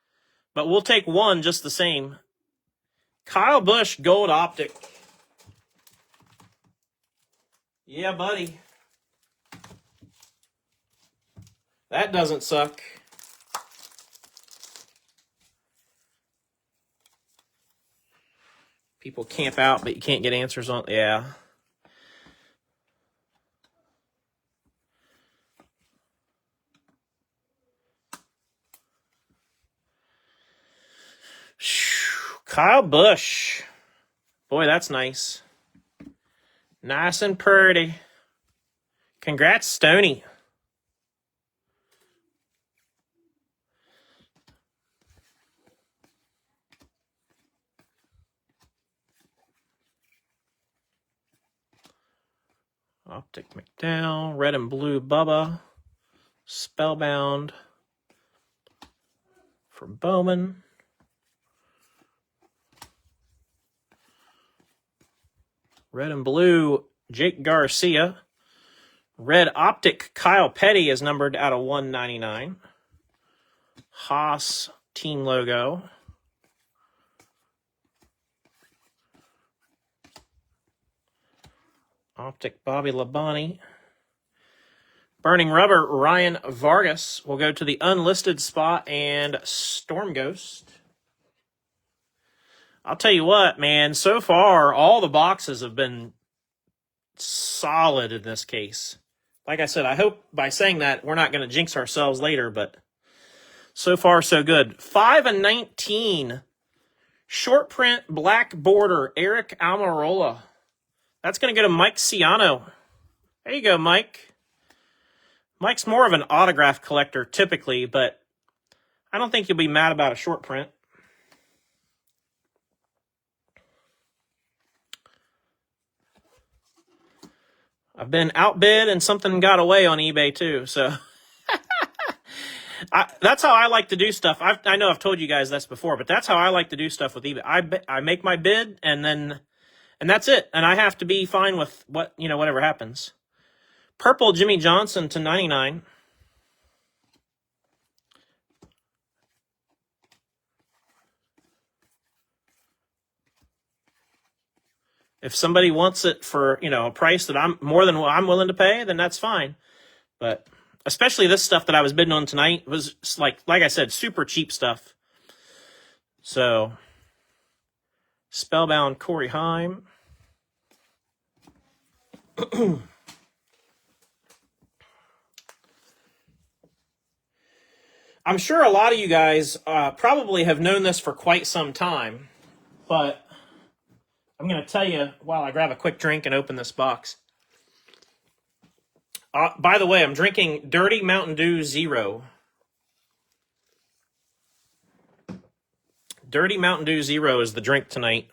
But we'll take 1 just the same. Kyle Busch, Gold Optic. Yeah, buddy. That doesn't suck. People camp out, but you can't get answers on. Yeah. Kyle Busch. Boy, that's nice. Nice and pretty. Congrats, Stoney. Optic McDowell, red and blue Bubba, Spellbound for Bowman. Red and blue Jake Garcia. Red Optic Kyle Petty is numbered out of 199. Haas team logo. Optic Bobby Labonte. Burning Rubber Ryan Vargas will go to the unlisted spot, and Storm Ghost. I'll tell you what, man, so far all the boxes have been solid in this case. Like I said, I hope by saying that we're not going to jinx ourselves later, but so far so good. 5 of 19. Short print black border Eric Almirola. That's going to go to Mike Ciano. There you go, Mike. Mike's more of an autograph collector typically, but I don't think you'll be mad about a short print. I've been outbid and something got away on eBay too, so that's how I like to do stuff. I know I've told you guys this before, but that's how I like to do stuff with eBay. I make my bid and that's it, and I have to be fine with whatever happens. Purple Jimmy Johnson to 99. If somebody wants it for, a price that I'm more than what I'm willing to pay, then that's fine. But especially this stuff that I was bidding on tonight was like I said, super cheap stuff. So, Spellbound Corey Heim. I'm sure a lot of you guys probably have known this for quite some time, but I'm going to tell you while I grab a quick drink and open this box. By the way, I'm drinking Dirty Mountain Dew Zero. Dirty Mountain Dew Zero is the drink tonight.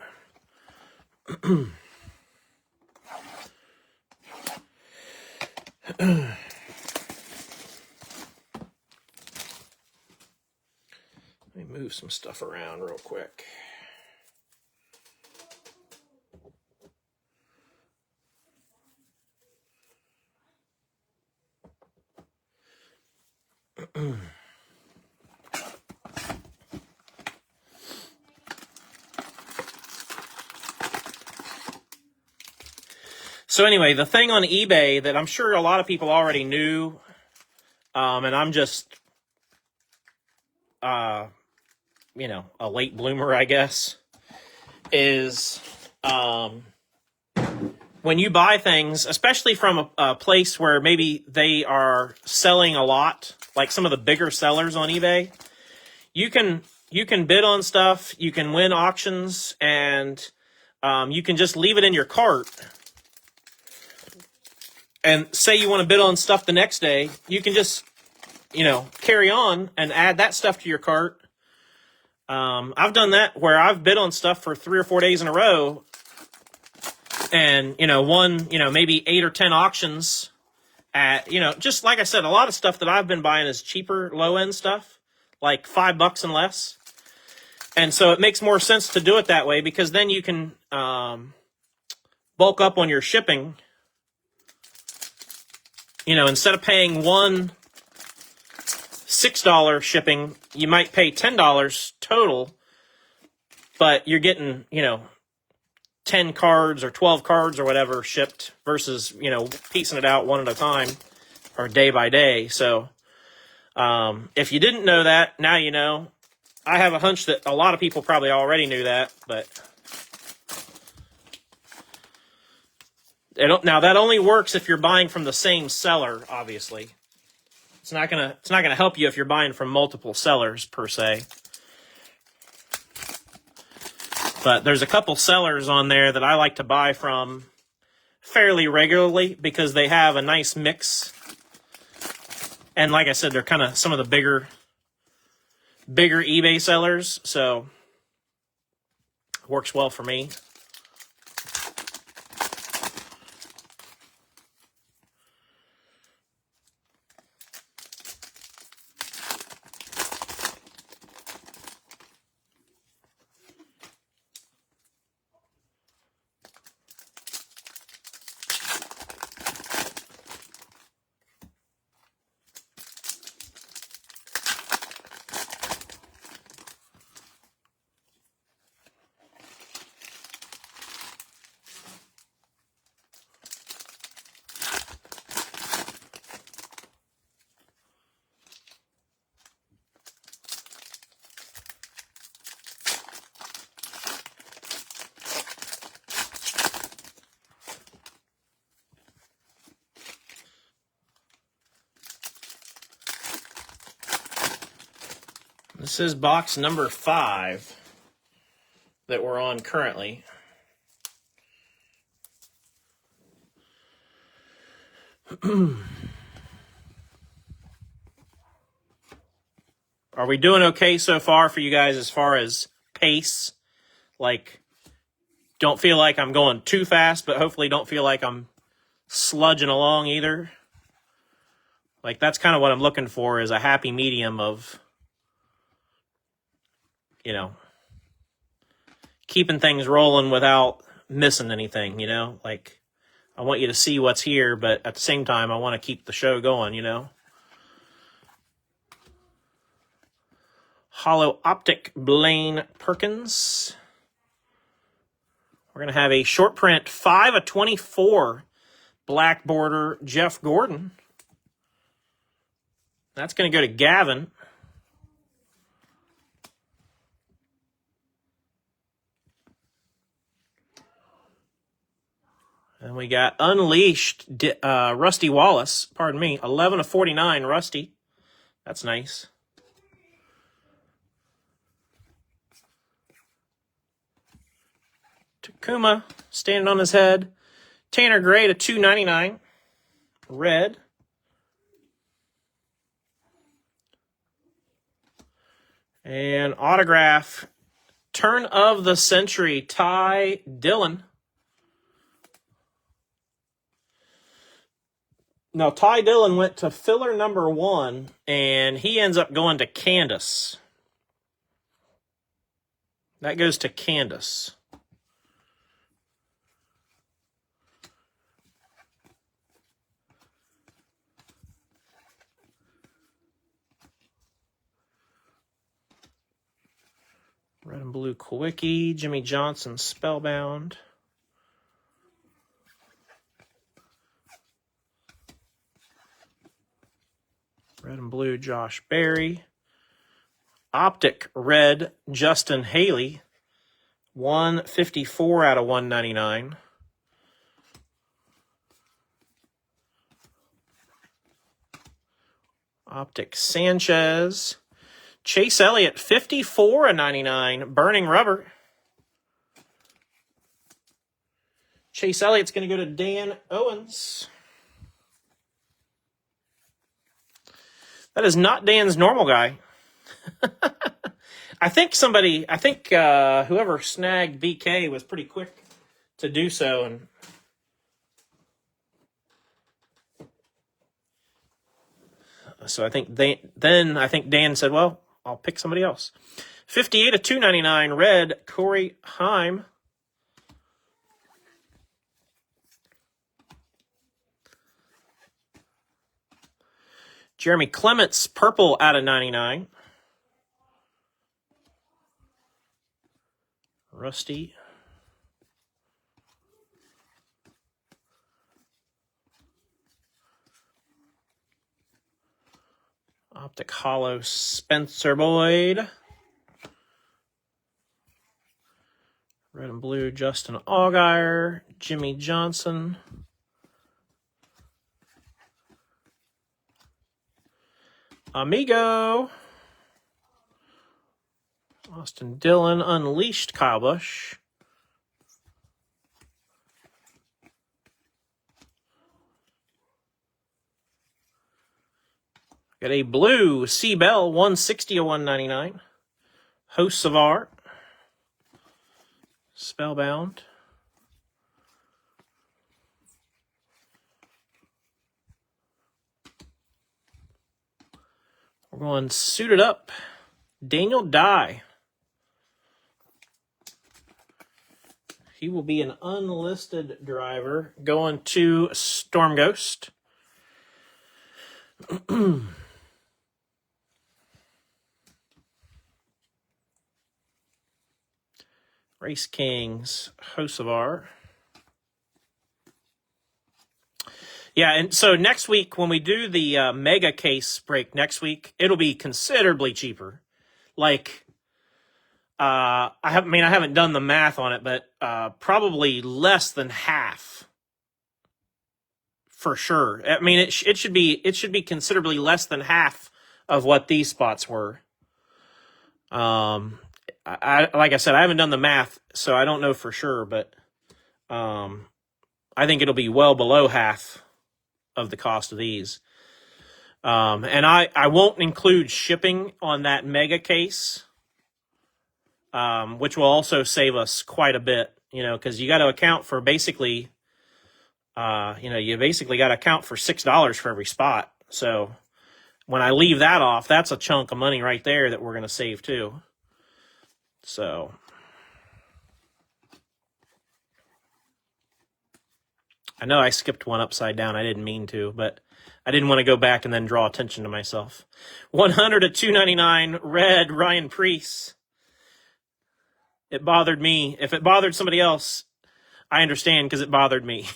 Let me move some stuff around real quick. So anyway, the thing on eBay that I'm sure a lot of people already knew, and I'm just, a late bloomer, I guess, is when you buy things, especially from a place where maybe they are selling a lot, like some of the bigger sellers on eBay, you can bid on stuff, you can win auctions, and you can just leave it in your cart. And say you want to bid on stuff the next day, you can just, carry on and add that stuff to your cart. I've done that where I've bid on stuff for 3 or 4 days in a row and, won, maybe 8 or 10 auctions at, just like I said, a lot of stuff that I've been buying is cheaper, low-end stuff, like $5 and less. And so it makes more sense to do it that way because then you can bulk up on your shipping. Instead of paying one $6 shipping, you might pay $10 total, but you're getting, 10 cards or 12 cards or whatever shipped versus, piecing it out one at a time or day by day. So if you didn't know that, now you know. I have a hunch that a lot of people probably already knew that, but now that only works if you're buying from the same seller, obviously. It's not gonna help you if you're buying from multiple sellers per se. But there's a couple sellers on there that I like to buy from fairly regularly because they have a nice mix. And like I said, they're kind of some of the bigger eBay sellers, so it works well for me. This is box number 5 that we're on currently. Are we doing okay so far for you guys as far as pace? Like, don't feel like I'm going too fast, but hopefully don't feel like I'm sludging along either. Like, that's kind of what I'm looking for, is a happy medium of, keeping things rolling without missing anything, Like, I want you to see what's here, but at the same time, I want to keep the show going, Hollow Optic Blaine Perkins. We're going to have a short print 5 of 24 black border Jeff Gordon. That's going to go to Gavin. And we got Unleashed Rusty Wallace. Pardon me. 11 of 49 Rusty. That's nice. Takuma standing on his head. Tanner Gray to 299. Red. And autograph. Turn of the century. Ty Dillon. Now, Ty Dillon went to filler number 1, and he ends up going to Candace. That goes to Candace. Red and blue Kawicki, Jimmy Johnson, Spellbound. Red and blue Josh Berry. Optic red Justin Haley. 154 out of 199. Optic Sanchez. Chase Elliott, 54 of 99. Burning rubber. Chase Elliott's going to go to Dan Owens. That is not Dan's normal guy. I think whoever snagged BK was pretty quick to do so. And so I think Dan said, well, I'll pick somebody else. 58 of 299, red, Corey Heim. Jeremy Clements, purple out of 99. Rusty. Optic Hollow, Spencer Boyd. Red and blue, Justin Allgaier. Jimmy Johnson. Amigo. Austin Dillon, Unleashed, Kyle Busch. Got a blue C Bell, 160 of 199. Hosts of Art. Spellbound. We're going suited up. Daniel Dye. He will be an unlisted driver going to Storm Ghost. Race Kings, Hocevar. Yeah, and so next week when we do the mega case break next week, it'll be considerably cheaper. Like, I haven't done the math on it, but probably less than half for sure. I mean, it should be considerably less than half of what these spots were. Like I said, I haven't done the math, so I don't know for sure, but I think it'll be well below half of the cost of these. And I won't include shipping on that mega case, which will also save us quite a bit, because you got to account for basically, you basically got to account for $6 for every spot. So when I leave that off, that's a chunk of money right there that we're going to save too. So I know I skipped one upside down. I didn't mean to, but I didn't want to go back and then draw attention to myself. 100 at 299, red, Ryan Preece. It bothered me. If it bothered somebody else, I understand because it bothered me.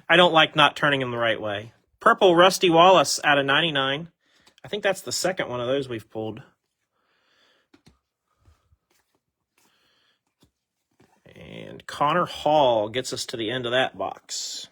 I don't like not turning him the right way. Purple, Rusty Wallace out of 99. I think that's the second one of those we've pulled. And Connor Hall gets us to the end of that box.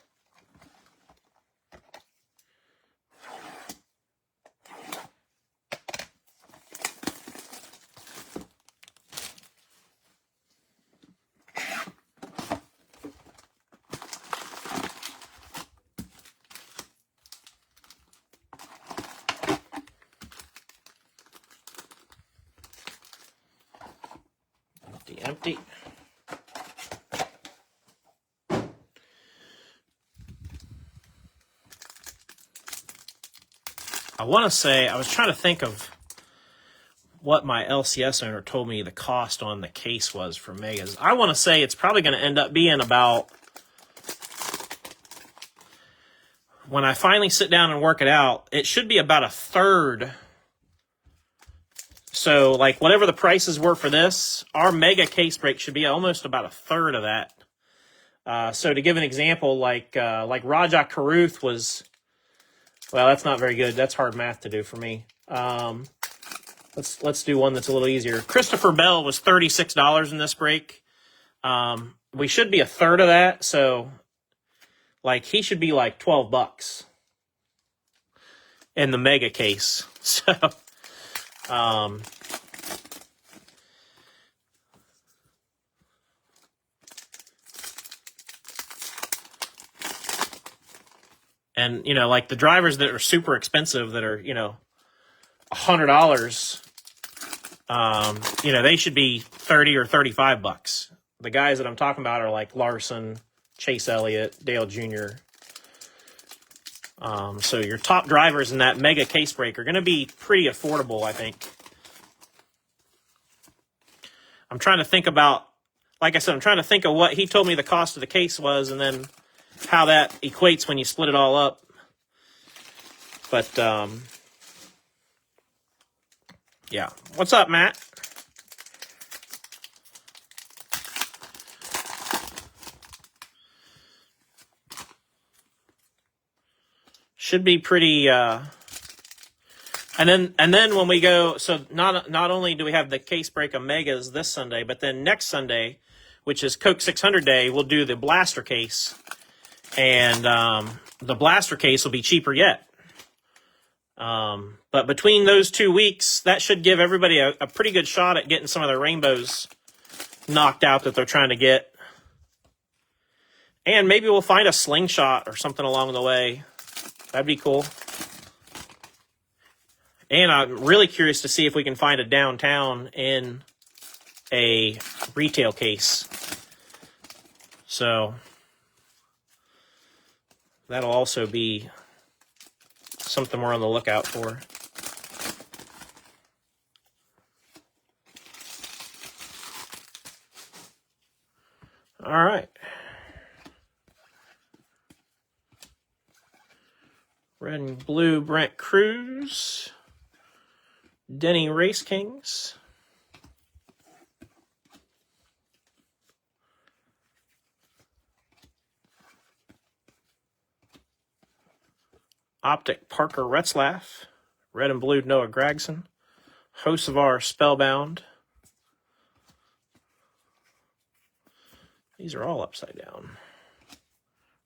empty. I want to say, I was trying to think of what my LCS owner told me the cost on the case was for Megas. I want to say it's probably going to end up being about, when I finally sit down and work it out, it should be about a third. So, like, whatever the prices were for this, our Mega case break should be almost about a third of that. So to give an example, like Raja Karuth was, well, that's not very good. That's hard math to do for me. Let's do one that's a little easier. Christopher Bell was $36 in this break. We should be a third of that, so like he should be like $12 in the Mega case. So, and you know, like the drivers that are super expensive, that are, you know, $100, you know, they should be 30 or $35. The guys that I'm talking about are like Larson, Chase Elliott, Dale Jr. So your top drivers in that Mega case break are going to be pretty affordable, I think. I'm trying to think about, like I said, I'm trying to think of what he told me the cost of the case was, and then how that equates when you split it all up. But, yeah. What's up, Matt? Should be pretty, and then when we go, so not only do we have the case break of Megas this Sunday, but then next Sunday, which is Coke 600 Day, we'll do the Blaster case. And the Blaster case will be cheaper yet. But between those 2 weeks, that should give everybody a pretty good shot at getting some of their rainbows knocked out that they're trying to get. And maybe we'll find a slingshot or something along the way. That'd be cool. And I'm really curious to see if we can find a downtown in a retail case. So that'll also be something we're on the lookout for. All right. Red and blue Brent Cruz. Denny Race Kings. Optic Parker Retzlaff. Red and blue Noah Gragson. Hocevar Spellbound. These are all upside down.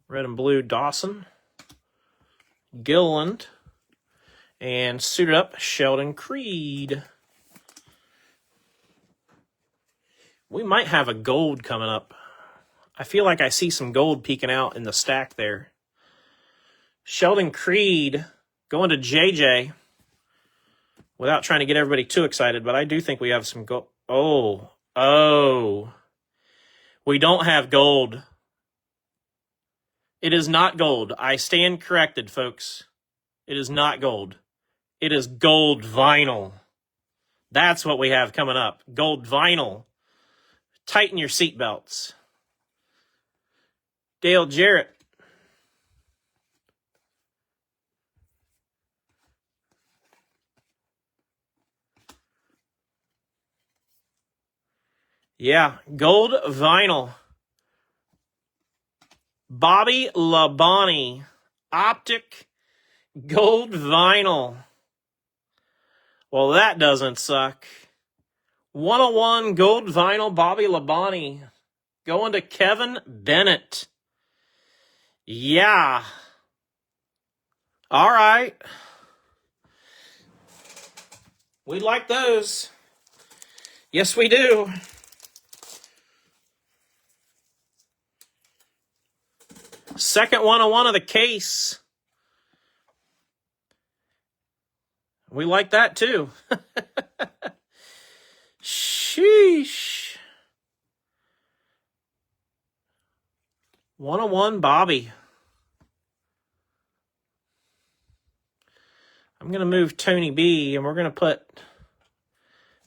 Red and blue Dawson. Gilliland. And suited up Sheldon Creed. We might have a gold coming up. I feel like I see some gold peeking out in the stack there. Sheldon Creed going to JJ without trying to get everybody too excited, but I do think we have some gold. Oh. We don't have gold. It is not gold. I stand corrected, folks. It is not gold. It is gold vinyl. That's what we have coming up. Gold vinyl. Tighten your seatbelts. Dale Jarrett. Yeah, gold vinyl. Bobby Labonte. Optic gold vinyl. Well, that doesn't suck. 101 gold vinyl Bobby Labonte. Going to Kevin Bennett. Yeah. All right. We like those. Yes, we do. Second 101 of the case. We like that too. Sheesh. 101 Bobby. I'm going to move Tony B, and we're going to put...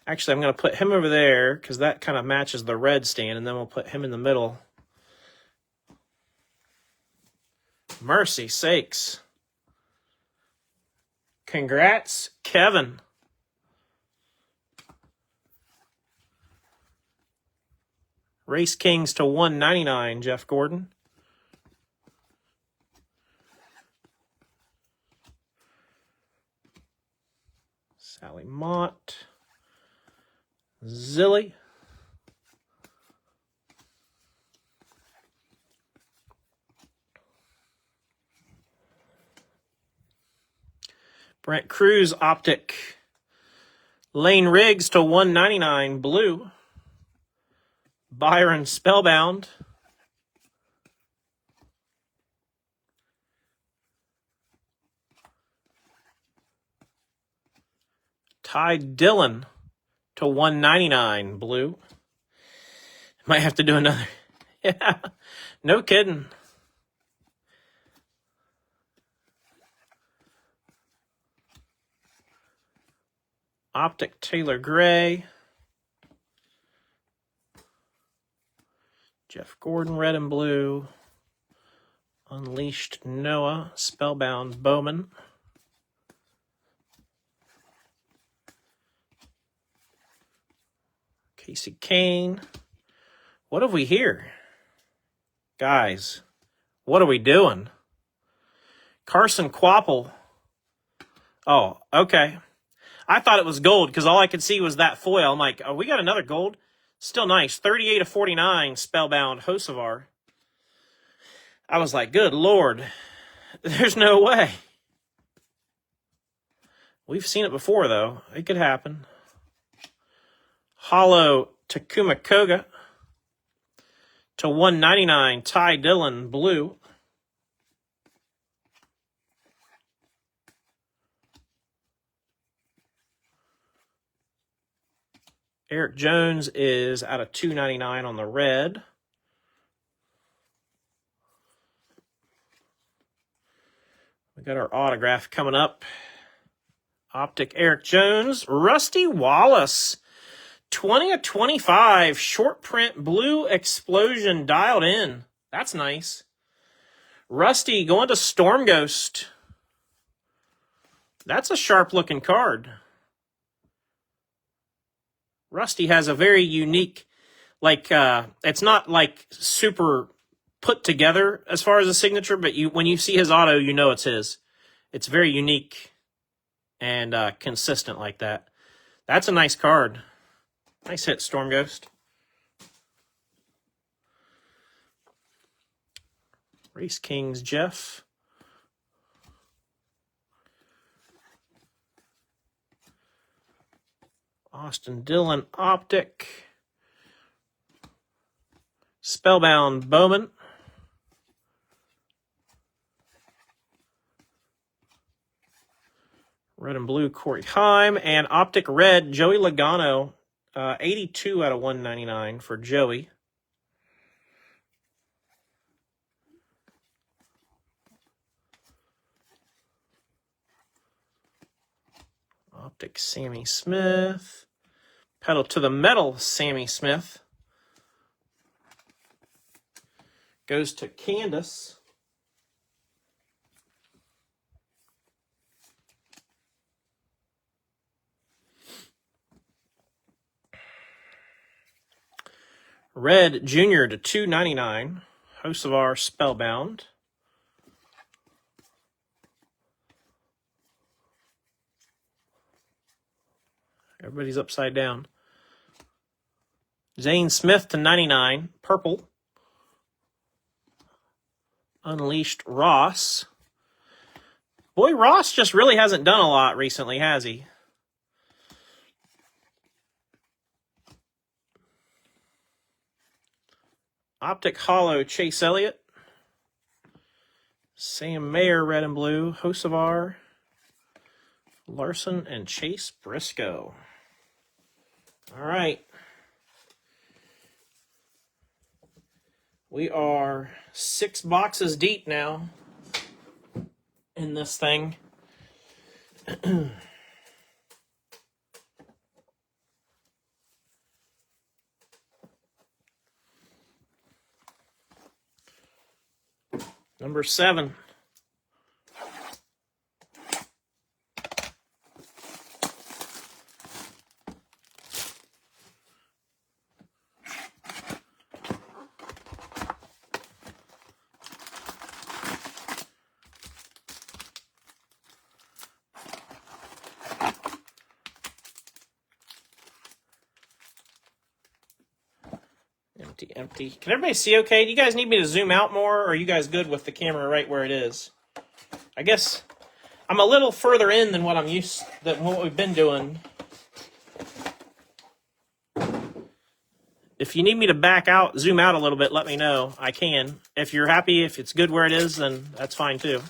Actually, I'm going to put him over there because that kind of matches the red stand, and then we'll put him in the middle. Mercy sakes. Congrats, Kevin. Race Kings to 199, Jeff Gordon. Sally Mott. Zilly. Brent Cruz Optic. Lane Riggs to 199 blue. Byron Spellbound. Ty Dillon to 199 blue. Might have to do another. Yeah, no kidding. Optic Taylor Gray. Jeff Gordon, red and blue. Unleashed Noah, Spellbound Bowman. Casey Kane. What have we here? Guys, what are we doing? Carson Quapple. Oh, okay. I thought it was gold because all I could see was that foil. I'm like, oh, we got another gold? Still nice. 38 of 49, Spellbound Hocevar. I was like, good Lord. There's no way. We've seen it before, though. It could happen. Hollow Takuma Koga to 199, Ty Dillon blue. Eric Jones is out of 299 on the red. We got our autograph coming up. Optic Eric Jones. Rusty Wallace. 20 of 25. Short print blue explosion dialed in. That's nice. Rusty going to Storm Ghost. That's a sharp looking card. Rusty has a very unique, it's not like super put together as far as a signature, but when you see his auto, you know it's his. It's very unique and consistent like that. That's a nice card. Nice hit, Storm Ghost. Race Kings, Jeff. Austin Dillon Optic. Spellbound Bowman. Red and blue Corey Heim. And Optic Red Joey Logano. 82 out of 199 for Joey. Optic Sammy Smith. Pedal to the metal Sammy Smith. Goes to Candace. Red Junior to 299. Hocevar Spellbound. Everybody's upside down. Zane Smith to 99. Purple. Unleashed Ross. Boy, Ross just really hasn't done a lot recently, has he? Optic Hollow Chase Elliott. Sam Mayer, red and blue. Hocevar. Larson and Chase Briscoe. All right. We are 6 boxes deep now in this thing. Number 7. Empty. Can everybody see okay? Do you guys need me to zoom out more, or are you guys good with the camera right where it is? I guess I'm a little further in than what what we've been doing. If you need me to back out, zoom out a little bit, let me know. I can. If you're happy, if it's good where it is, then that's fine too.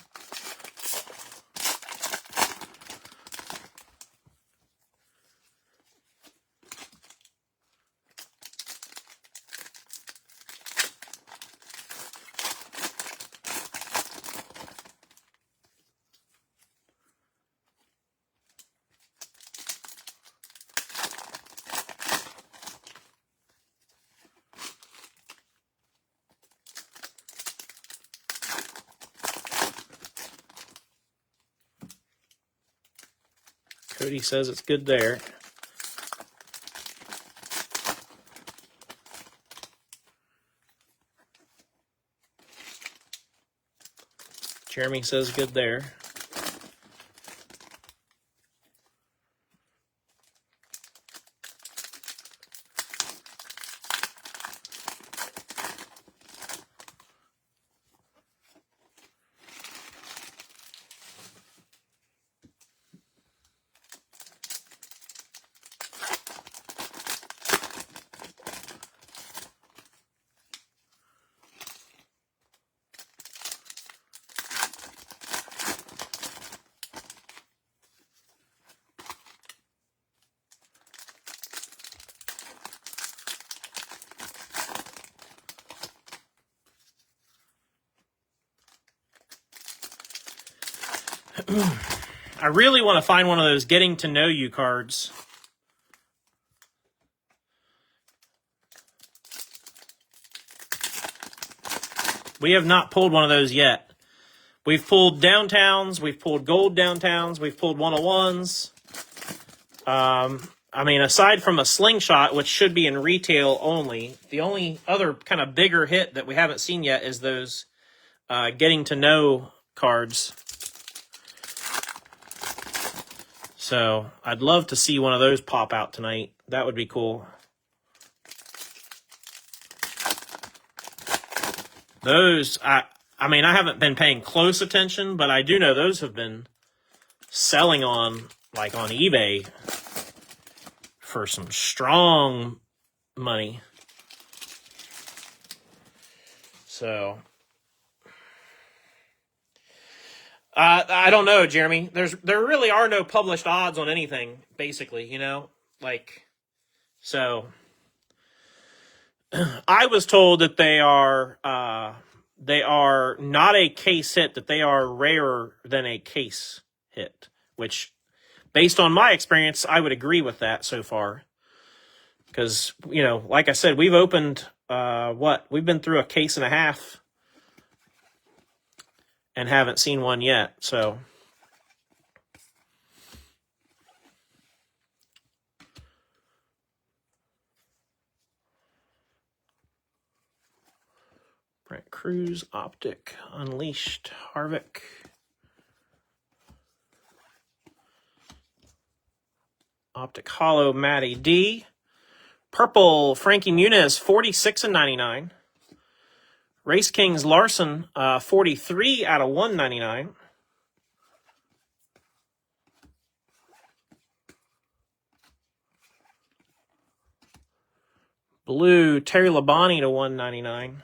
Cody says it's good there. Jeremy says good there. I really want to find one of those getting to know you cards. We have not pulled one of those yet. We've pulled downtowns, we've pulled gold downtowns, we've pulled 101s. I mean, aside from a slingshot, which should be in retail only, the only other kind of bigger hit that we haven't seen yet is those getting to know cards. So I'd love to see one of those pop out tonight. That would be cool. Those, I mean, I haven't been paying close attention, but I do know those have been selling on eBay for some strong money. So I don't know, Jeremy. There really are no published odds on anything, basically, you know? So I was told that they are not a case hit, that they are rarer than a case hit, which, based on my experience, I would agree with that so far. Because, you know, like I said, we've opened, we've been through a case and a half and haven't seen one yet, so. Brent Cruz, Optic, Unleashed, Harvick. Optic Hollow, Matty D. Purple, Frankie Muniz, 46/99. Race Kings Larson, 43 out of 199. Blue, Terry Labonte to 199.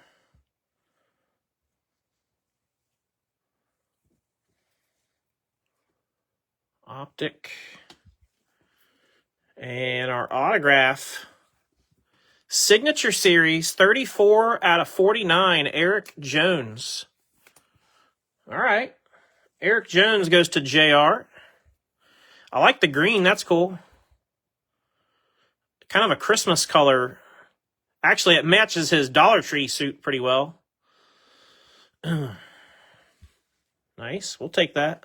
Optic. And our autograph, Signature Series, 34 out of 49, Eric Jones. All right. Eric Jones goes to JR. I like the green. That's cool. Kind of a Christmas color. Actually, it matches his Dollar Tree suit pretty well. Nice. We'll take that.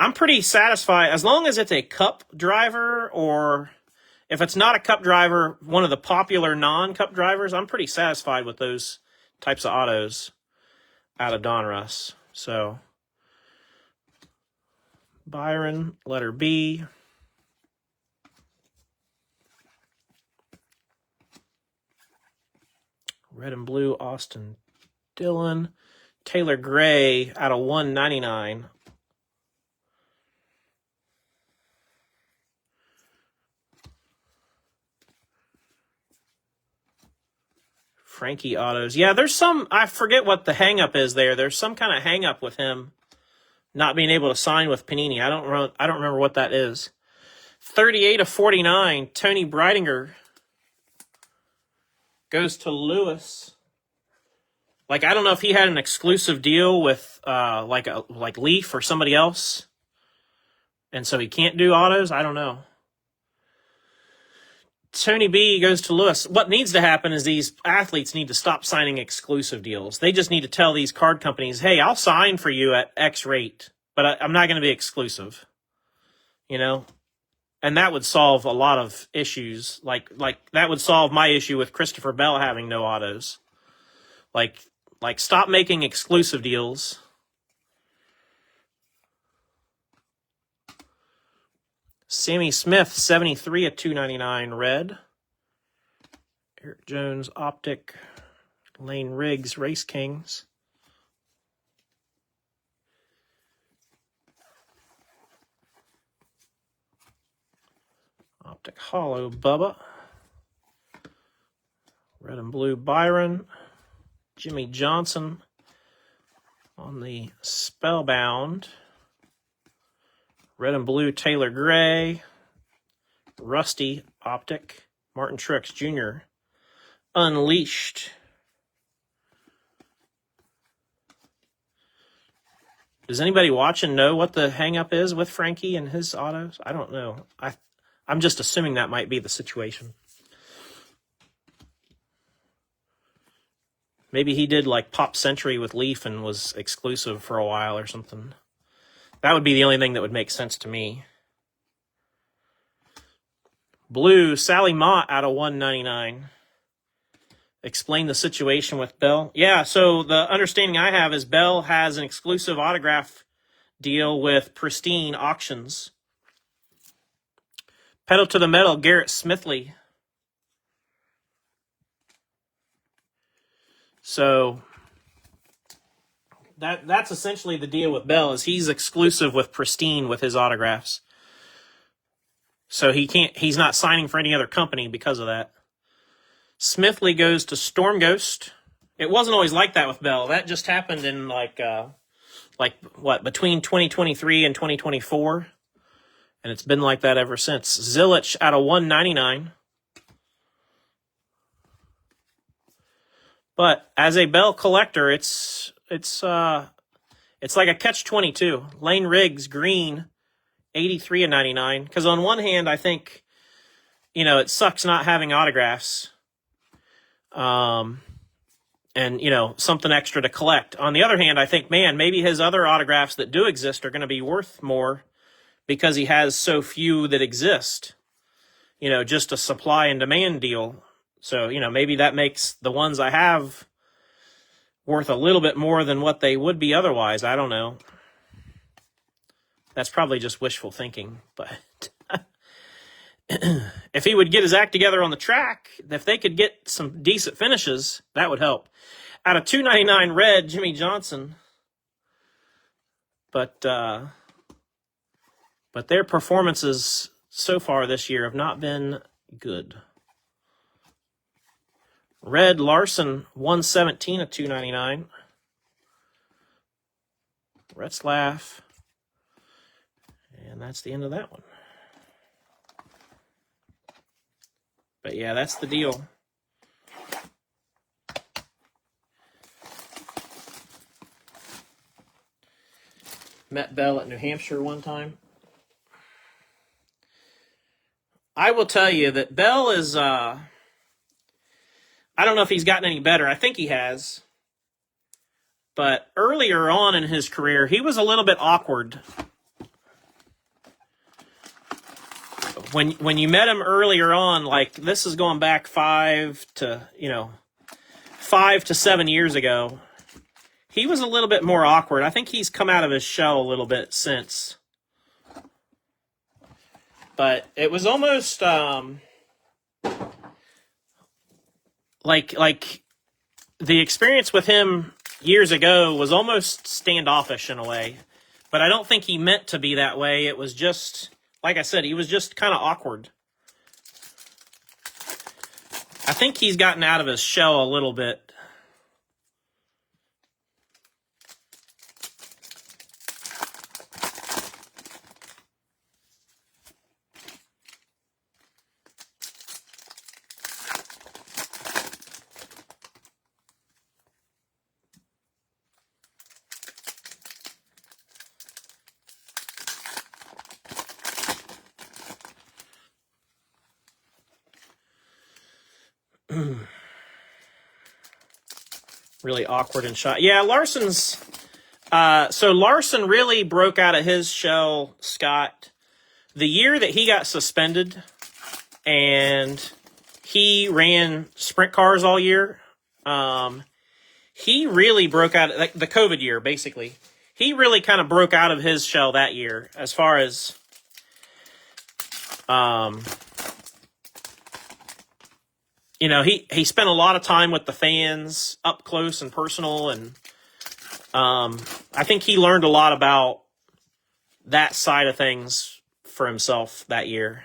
I'm pretty satisfied. As long as it's a Cup driver, or if it's not a Cup driver, one of the popular non-Cup drivers, I'm pretty satisfied with those types of autos out of Donruss. So, Byron, letter B. Red and blue, Austin Dillon. Taylor Gray out of 199. Frankie autos. Yeah, there's some, I forget what the hang-up is there. There's some kind of hang-up with him not being able to sign with Panini. I don't remember what that is. 38 of 49, Tony Breidinger goes to Lewis. Like, I don't know if he had an exclusive deal with like Leaf or somebody else, and so he can't do autos. I don't know. Tony B goes to Lewis. What needs to happen is these athletes need to stop signing exclusive deals. They just need to tell these card companies, hey, I'll sign for you at X rate, but I'm not going to be exclusive. You know? And that would solve a lot of issues. Like that would solve my issue with Christopher Bell having no autos. Like stop making exclusive deals. Sammy Smith, 73 at 299, red. Eric Jones, optic. Lane Riggs, Race Kings. Optic Hollow, Bubba. Red and blue, Byron. Jimmy Johnson on the Spellbound. Red and blue, Taylor Gray. Rusty, optic. Martin Truex Jr. Unleashed. Does anybody watching know what the hang-up is with Frankie and his autos? I don't know. I'm just assuming that might be the situation. Maybe he did like Pop Century with Leaf and was exclusive for a while or something. That would be the only thing that would make sense to me. Blue, Sally Mott out of 199. Explain the situation with Bell. Yeah, so the understanding I have is Bell has an exclusive autograph deal with Pristine Auctions. Pedal to the metal, Garrett Smithley. So that's essentially the deal with Bell, is he's exclusive with Pristine with his autographs. So he's not signing for any other company because of that. Smithley goes to Storm Ghost. It wasn't always like that with Bell. That just happened in between 2023 and 2024. And it's been like that ever since. Zilich out of 199. But as a Bell collector, it's like a catch-22. Lane Riggs, green, 83 of 99. Because on one hand, I think, it sucks not having autographs. And, something extra to collect. On the other hand, I think, man, maybe his other autographs that do exist are going to be worth more because he has so few that exist. Just a supply and demand deal. So, maybe that makes the ones I have worth a little bit more than what they would be otherwise. I don't know. That's probably just wishful thinking. But if he would get his act together on the track, if they could get some decent finishes, that would help. Out of 299 red, Jimmy Johnson. But their performances so far this year have not been good. Red Larson, 117 of 299. Retzlaff. And that's the end of that one. But yeah, that's the deal. Met Bell at New Hampshire one time. I will tell you that Bell is, I don't know if he's gotten any better. I think he has. But earlier on in his career, he was a little bit awkward. When you met him earlier on, like this is going back 5 to 7 years ago, he was a little bit more awkward. I think he's come out of his shell a little bit since. But it was almost like the experience with him years ago was almost standoffish in a way. But I don't think he meant to be that way. It was just, like I said, he was just kind of awkward. I think he's gotten out of his shell a little bit. Really awkward and shy. Yeah, Larson's... so Larson really broke out of his shell, Scott, the year that he got suspended and he ran sprint cars all year. He really broke out, like the COVID year, basically. He really kind of broke out of his shell that year as far as... he spent a lot of time with the fans up close and personal, and I think he learned a lot about that side of things for himself that year.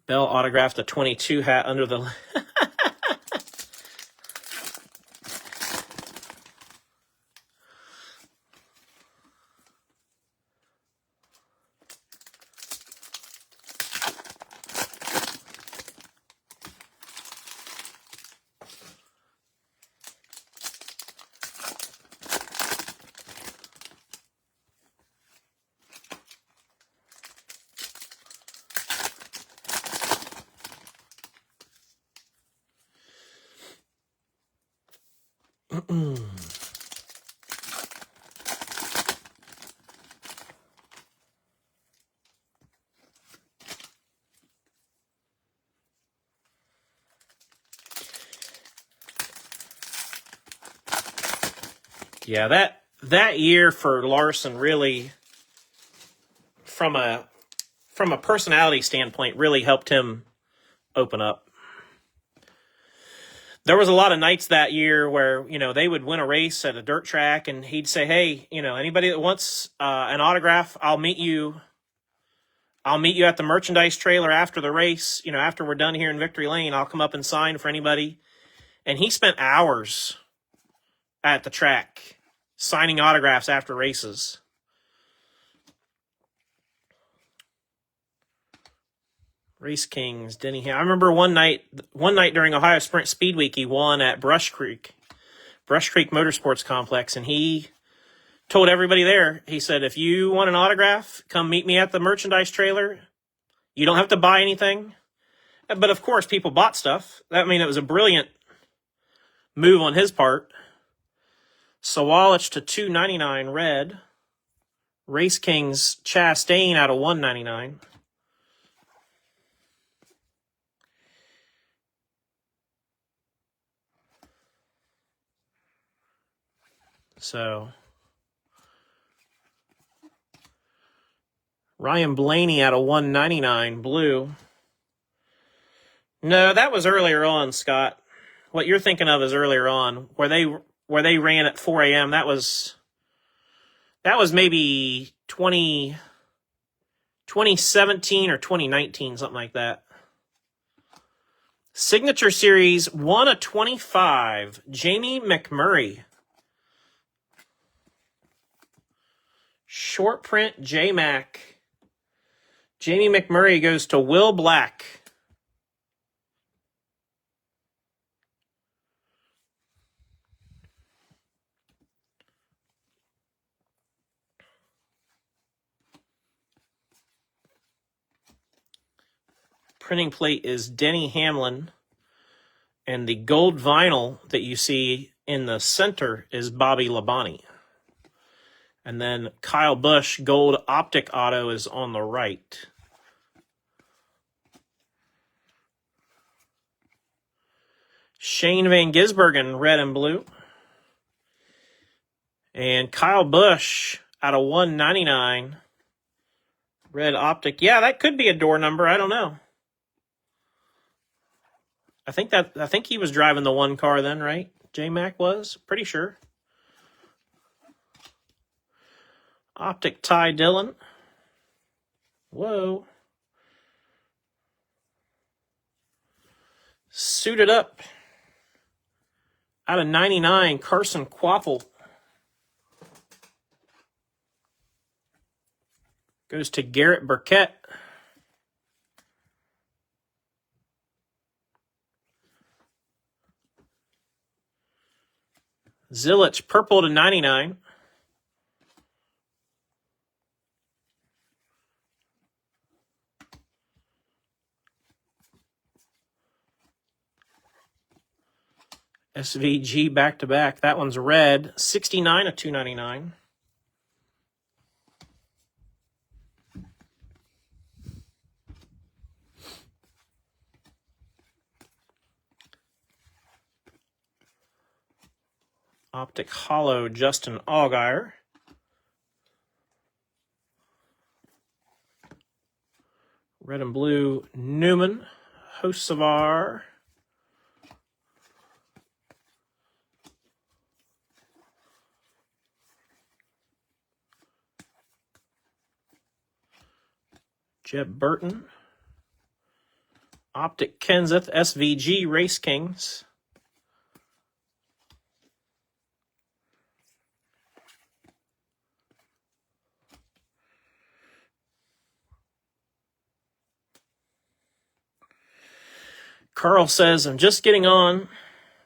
Bell autographed a 22 hat under the... Yeah, that year for Larson really, from a personality standpoint, really helped him open up. There was a lot of nights that year where, they would win a race at a dirt track and he'd say, hey, anybody that wants an autograph, I'll meet you at the merchandise trailer after the race. After we're done here in Victory Lane, I'll come up and sign for anybody. And he spent hours at the track signing autographs after races. Race Kings, Denny. I remember one night during Ohio Sprint Speed Week, he won at Brush Creek Motorsports Complex, and he told everybody there, he said, if you want an autograph, come meet me at the merchandise trailer. You don't have to buy anything. But of course, people bought stuff. It was a brilliant move on his part. Sawalich to $2.99 red. Race Kings Chastain out of $1.99. So Ryan Blaney out of $1.99 blue. No, that was earlier on, Scott. What you're thinking of is earlier on, where they ran at 4 a.m. That was maybe 2017 or 2019, something like that. Signature Series 1 of 25, Jamie McMurray. Short print J-Mac. Jamie McMurray goes to Will Black. Printing plate is Denny Hamlin. And the gold vinyl that you see in the center is Bobby Labonte. And then Kyle Busch gold optic auto is on the right. Shane Van Gisbergen, red and blue. And Kyle Busch out of 199. Red optic. Yeah, that could be a door number. I don't know. I think he was driving the one car then, right? J-Mac was. Pretty sure. Optic Ty Dillon. Whoa. Suited up. Out of 99, Carson Quaffle. Goes to Garrett Burkett. Zilich, purple to 99. SVG back-to-back. That one's red. 69 of 299. Optic Hollow, Justin Allgaier. Red and blue, Newman. Hocevar. Jeb Burton. Optic Kenseth, SVG, Race Kings. Carl says, I'm just getting on.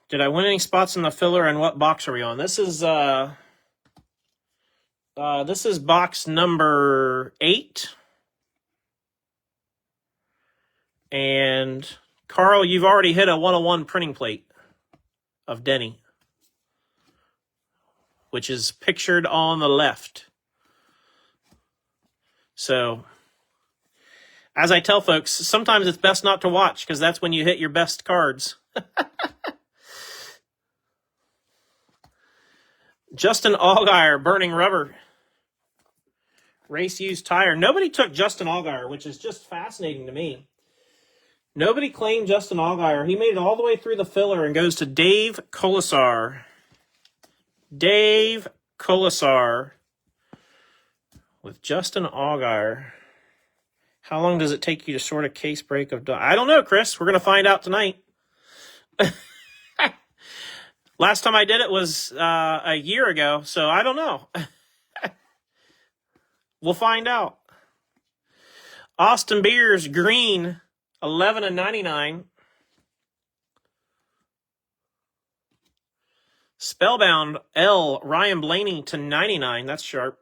Did I win any spots in the filler, and what box are we on? This is box number 8. And Carl, you've already hit a 101 printing plate of Denny, which is pictured on the left. So, as I tell folks, sometimes it's best not to watch because that's when you hit your best cards. Justin Allgaier, burning rubber. Race used tire. Nobody took Justin Allgaier, which is just fascinating to me. Nobody claimed Justin Allgaier. He made it all the way through the filler and goes to Dave Colasar. Dave Colasar with Justin Allgaier. How long does it take you to sort a case break of... I don't know, Chris. We're going to find out tonight. Last time I did it was a year ago, so I don't know. We'll find out. Austin Beers, green, 11 of 99. Spellbound, L, Ryan Blaney to 99. That's sharp.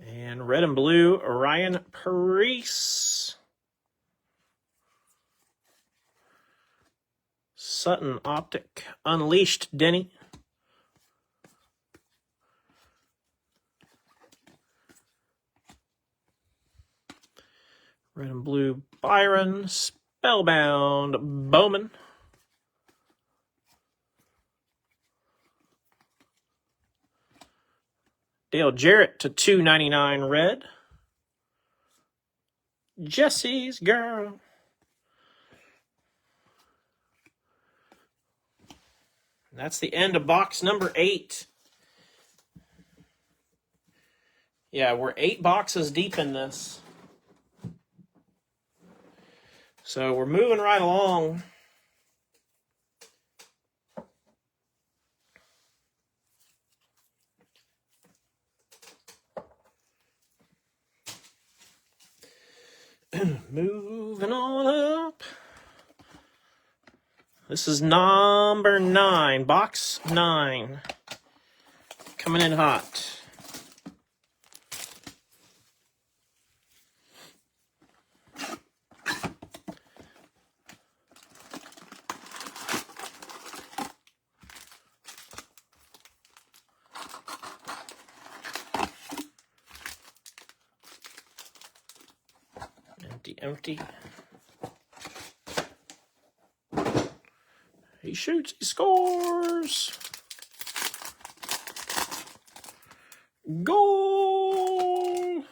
And red and blue, Ryan Parise. Sutton Optic, Unleashed, Denny. Red and blue, Byron. Spellbound, Bowman. Dale Jarrett to 299 red. Jesse's girl. That's the end of box number 8. Yeah, we're 8 boxes deep in this. So we're moving right along. Moving on up. This is number 9, box 9. Coming in hot. Empty. He shoots, he scores. Goal.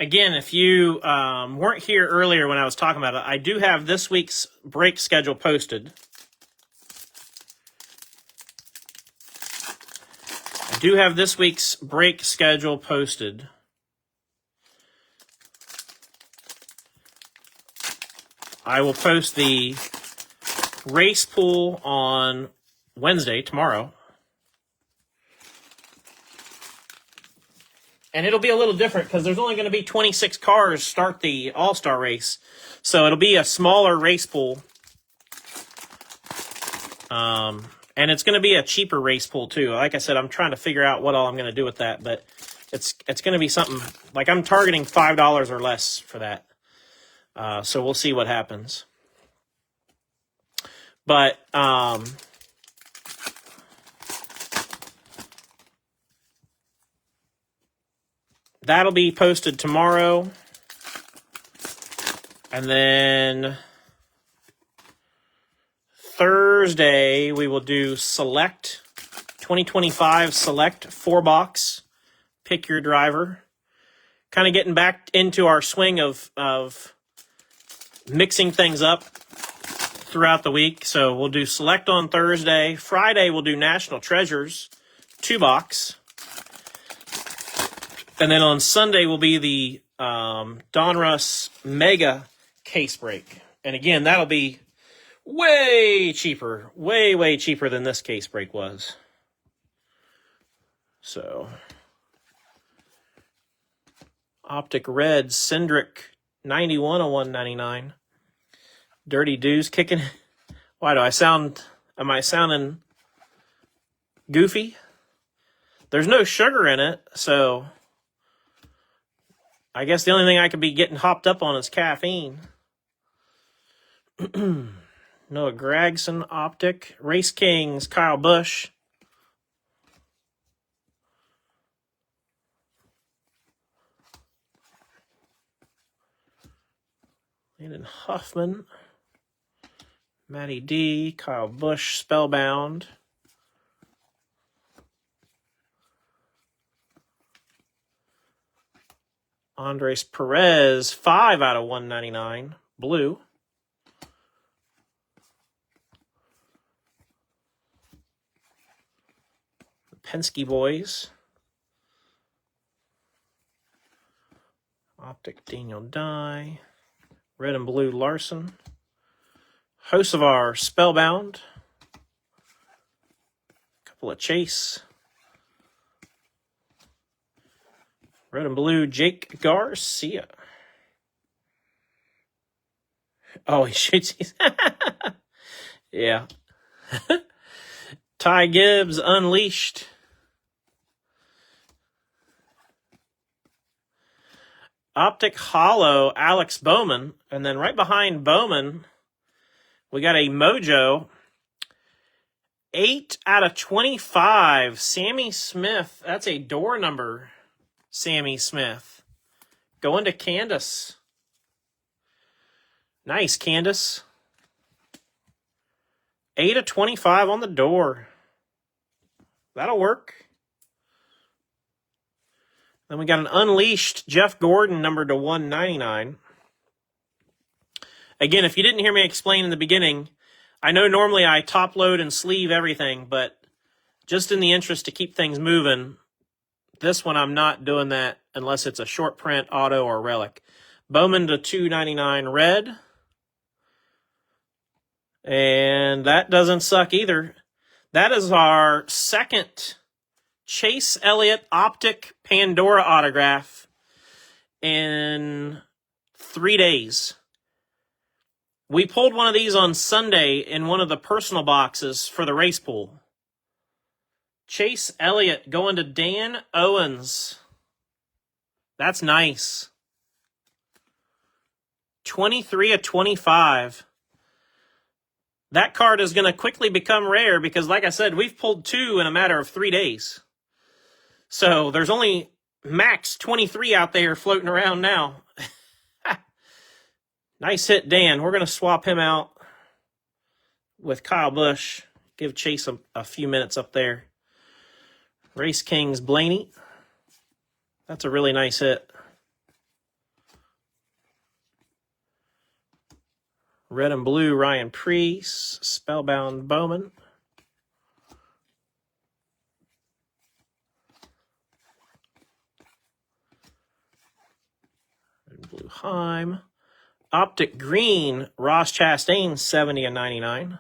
Again, if you weren't here earlier when I was talking about it, I do have this week's break schedule posted. I will post the race pool on Wednesday, tomorrow. And it'll be a little different because there's only going to be 26 cars start the All-Star race. So it'll be a smaller race pool. And it's going to be a cheaper race pool too. Like I said, I'm trying to figure out what all I'm going to do with that. But it's going to be something, like I'm targeting $5 or less for that. So we'll see what happens. But that'll be posted tomorrow. And then Thursday, we will do Select 2025 Select 4-box. Pick your driver. Kind of getting back into our swing of mixing things up throughout the week. So we'll do Select on Thursday. Friday, we'll do National Treasures 2-box. And then on Sunday will be the Donruss Mega case break. And again, that'll be way cheaper. Way cheaper than this case break was. So, Optic Red Cindric 91 on 199. Dirty Dews kicking. Why do I sound... Am I sounding goofy? There's no sugar in it, so... I guess the only thing I could be getting hopped up on is caffeine. Noah Gragson, Optic. Race Kings, Kyle Busch. Landon Huffman. Matty D, Kyle Busch, Spellbound. Andres Perez, 5 out of 199, blue. The Penske Boys. Optic Daniel Dye. Red and blue Larson. Hocevar Spellbound. Couple of Chase. Red and blue, Jake Garcia. Oh, he shoots. Yeah. Ty Gibbs, Unleashed. Optic Hollow, Alex Bowman. And then right behind Bowman, we got a Mojo. 8 out of 25, Sammy Smith. That's a door number. Sammy Smith. going to Candace. Nice, Candace. 8 of 25 on the door. That'll work. Then we got an unleashed Jeff Gordon numbered to 199. Again, if you didn't hear me explain in the beginning, I know normally I top load and sleeve everything, but just in the interest to keep things moving, this one I'm not doing that unless it's a short print, auto, or relic. Bowman to 299 red. And that doesn't suck either. That is our second Chase Elliott Optic Pandora autograph in 3 days. We pulled one of these on Sunday in one of the personal boxes for the race pool. Chase Elliott going to Dan Owens. That's nice. 23 of 25. That card is going to quickly become rare because, like I said, we've pulled 2 in a matter of 3 days. So there's only max 23 out there floating around now. Nice hit, Dan. We're going to swap him out with Kyle Busch. Give Chase a few minutes up there. Race Kings Blaney. That's a really nice hit. Red and blue Ryan Preece. Spellbound Bowman. Red and blue Heim. Optic green Ross Chastain 70 and 99.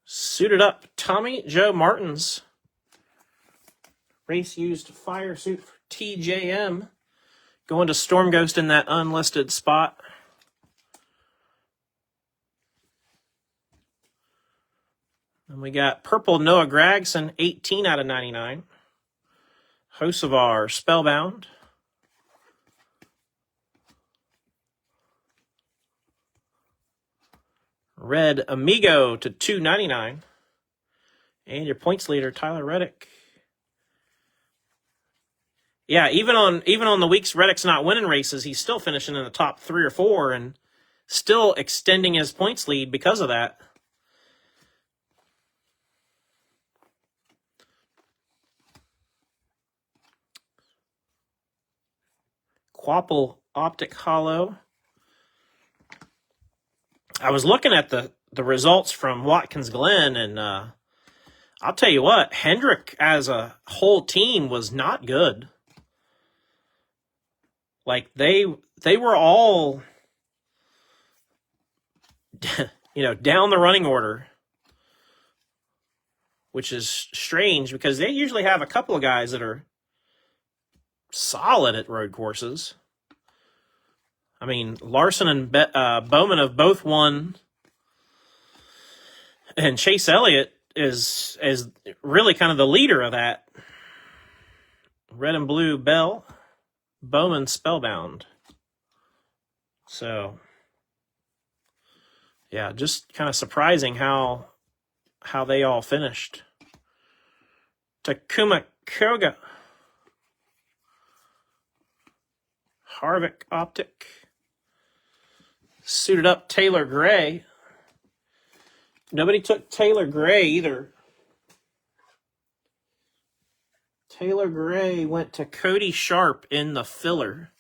Suited up Tommy Joe Martins. Race used fire suit for TJM. Going to Storm Ghost in that unlisted spot. And we got purple Noah Gragson, 18 out of 99. Hocevar Spellbound. Red Amigo to 299. And your points leader, Tyler Reddick. Yeah, even on the weeks Reddick's not winning races, he's still finishing in the top 3 or 4 and still extending his points lead because of that. Quapple Optic Hollow. I was looking at the results from Watkins Glen, and I'll tell you what, Hendrick as a whole team was not good. Like they were all down the running order, which is strange because they usually have a couple of guys that are solid at road courses. I mean, Larson and Bowman have both won, and Chase Elliott is really kind of the leader of that. Red and blue Bell, Bowman Spellbound. So, yeah, just kind of surprising how they all finished. Takuma Koga. Harvick Optic. Suited up Taylor Gray. Nobody took Taylor Gray either. Taylor Gray went to Cody Sharp in the filler.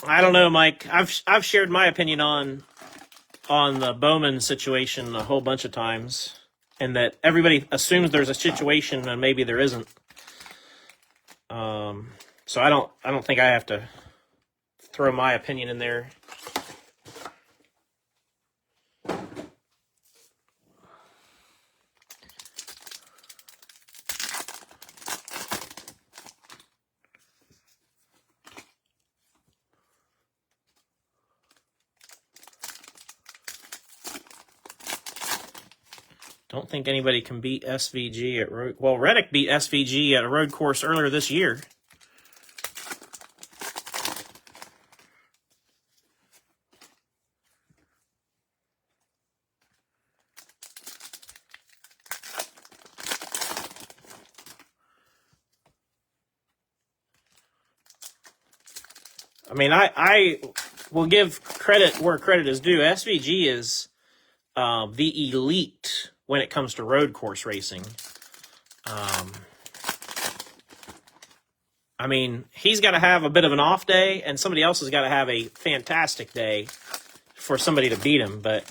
I don't know, Mike. I've shared my opinion on on the Bowman situation a whole bunch of times, and that everybody assumes there's a situation and maybe there isn't. So I don't think I have to throw my opinion in there. Don't think anybody can beat SVG at road. Well, Reddick beat SVG at a road course earlier this year. I mean, I will give credit where credit is due. SVG is the elite when it comes to road course racing. I mean, he's got to have a bit of an off day, and somebody else has got to have a fantastic day for somebody to beat him. But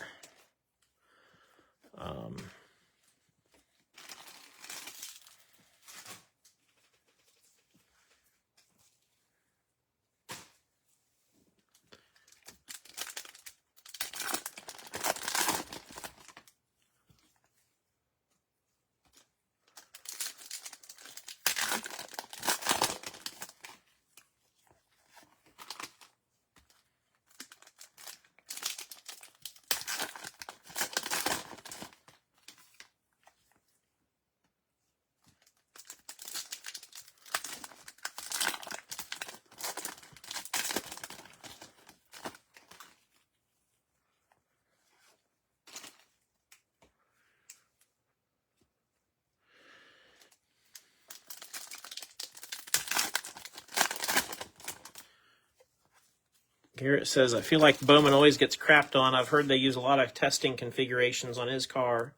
Garrett says, I feel like Bowman always gets crapped on. I've heard they use a lot of testing configurations on his car.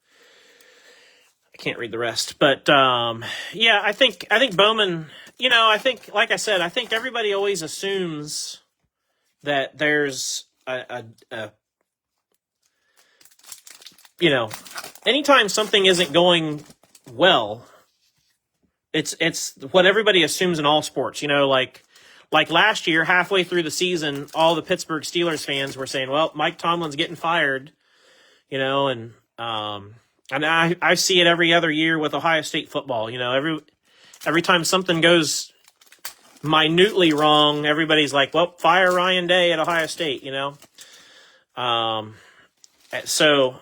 I can't read the rest. But, yeah, I think Bowman, I think, like I said, I think everybody always assumes that there's anytime something isn't going well, it's what everybody assumes in all sports, like last year, halfway through the season, all the Pittsburgh Steelers fans were saying, well, Mike Tomlin's getting fired, and I see it every other year with Ohio State football. Every time something goes minutely wrong, everybody's like, well, fire Ryan Day at Ohio State, So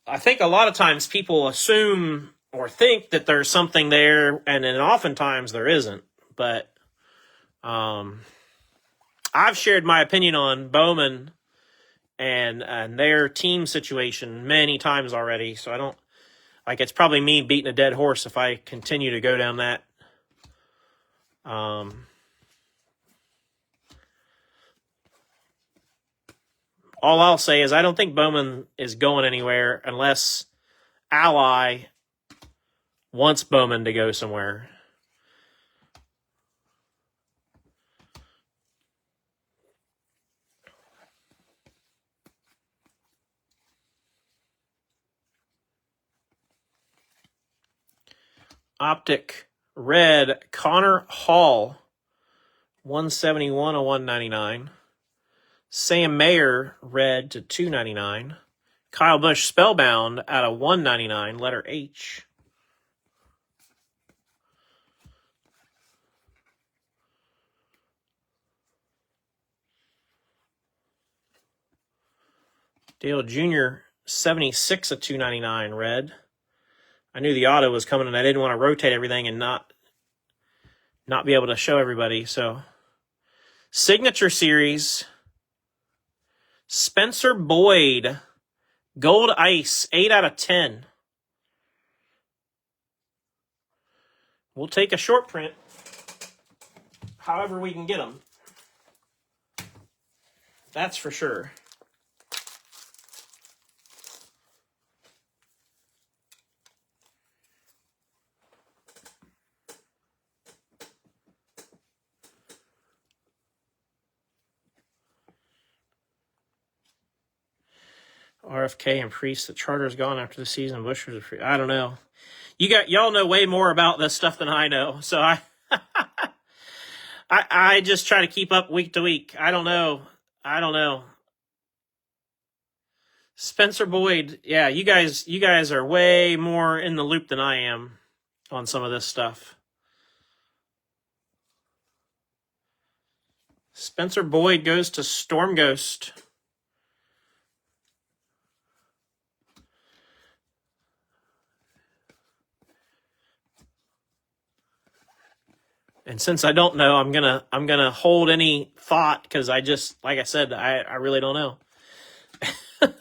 I think a lot of times people assume or think that there's something there, and then oftentimes there isn't. But I've shared my opinion on Bowman and their team situation many times already, so I don't it's probably me beating a dead horse if I continue to go down that. All I'll say is I don't think Bowman is going anywhere unless Ally wants Bowman to go somewhere. Optic red, Connor Hall, 171 of 199. Sam Mayer red to 299. Kyle Busch Spellbound out of 199, letter H. Dale Jr., 76 of 299, red. I knew the auto was coming, and I didn't want to rotate everything and not be able to show everybody. So, Signature Series, Spencer Boyd, Gold Ice, 8 out of 10. We'll take a short print, however we can get them. That's for sure. RFK and Priest, the charter's gone after the season. Bushers are free. I don't know. Y'all know way more about this stuff than I know. So I just try to keep up week to week. I don't know. Spencer Boyd, yeah, you guys are way more in the loop than I am on some of this stuff. Spencer Boyd goes to Storm Ghost. And since I don't know, I'm gonna hold any thought because I just, like I said, I really don't know.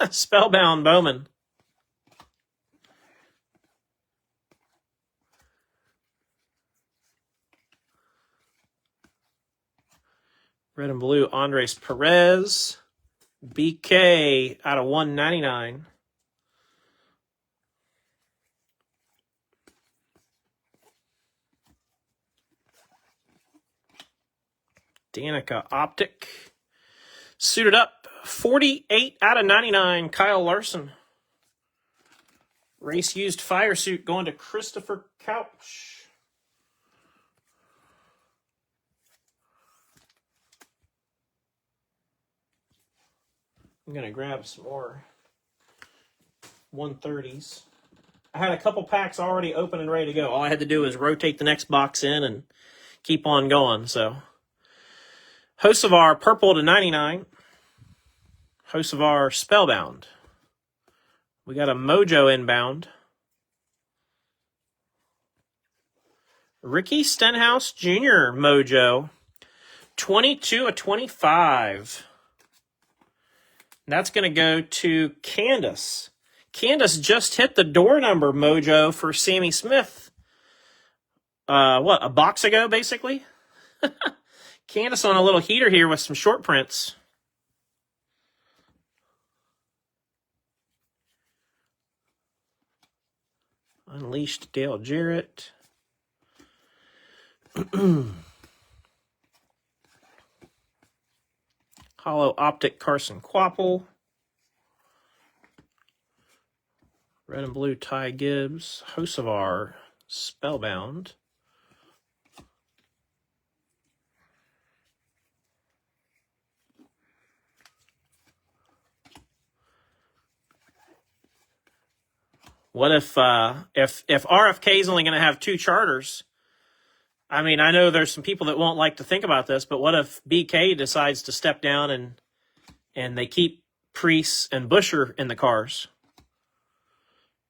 Spellbound Bowman. Red and blue, Andres Perez. BK out of 199. Danica Optic. Suited up, 48 out of 99, Kyle Larson. Race used fire suit going to Christopher Couch. I'm going to grab some more 130s. I had a couple packs already open and ready to go. All I had to do was rotate the next box in and keep on going. So, Hocevar purple to 99. Hocevar Spellbound. We got a Mojo inbound. Ricky Stenhouse Jr. Mojo. 22 of 25. That's going to go to Candace. Candace just hit the door number mojo for Sammy Smith. A box ago, basically? Candace on a little heater here with some short prints. Unleashed Dale Jarrett. Hollow Optic Carson Quapple. Red and blue Ty Gibbs. Hocevar Spellbound. What if RFK is only going to have 2 charters? I mean, I know there's some people that won't like to think about this, but what if BK decides to step down and they keep Priest and Busher in the cars?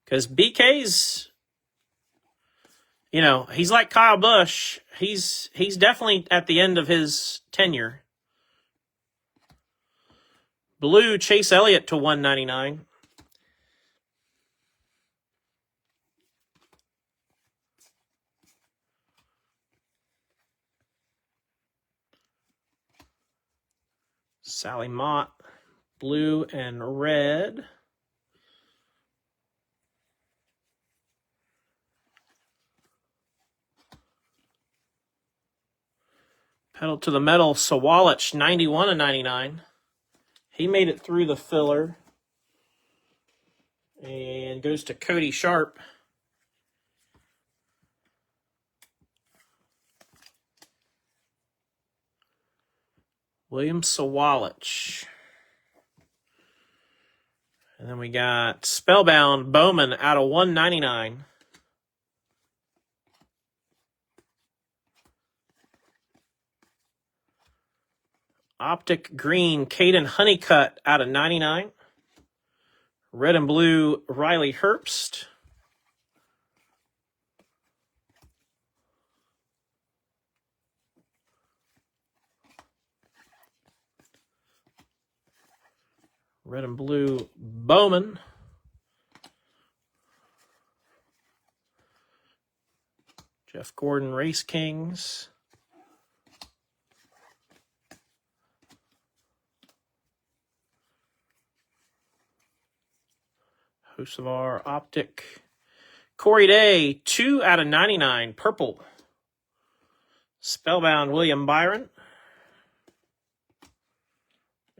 Because BK's, he's like Kyle Busch. He's definitely at the end of his tenure. Blue Chase Elliott to 199. Sally Mott, blue and red. Pedal to the metal, Sawalich, 91 of 99. He made it through the filler. And goes to Cody Sharp. William Sawalich. And then we got Spellbound Bowman out of 199. Optic Green Caden Honeycutt out of 99. Red and blue Riley Herbst. Red and blue Bowman. Jeff Gordon Race Kings. Hocevar Optic. Corey Day, 2 out of 99, purple. Spellbound William Byron.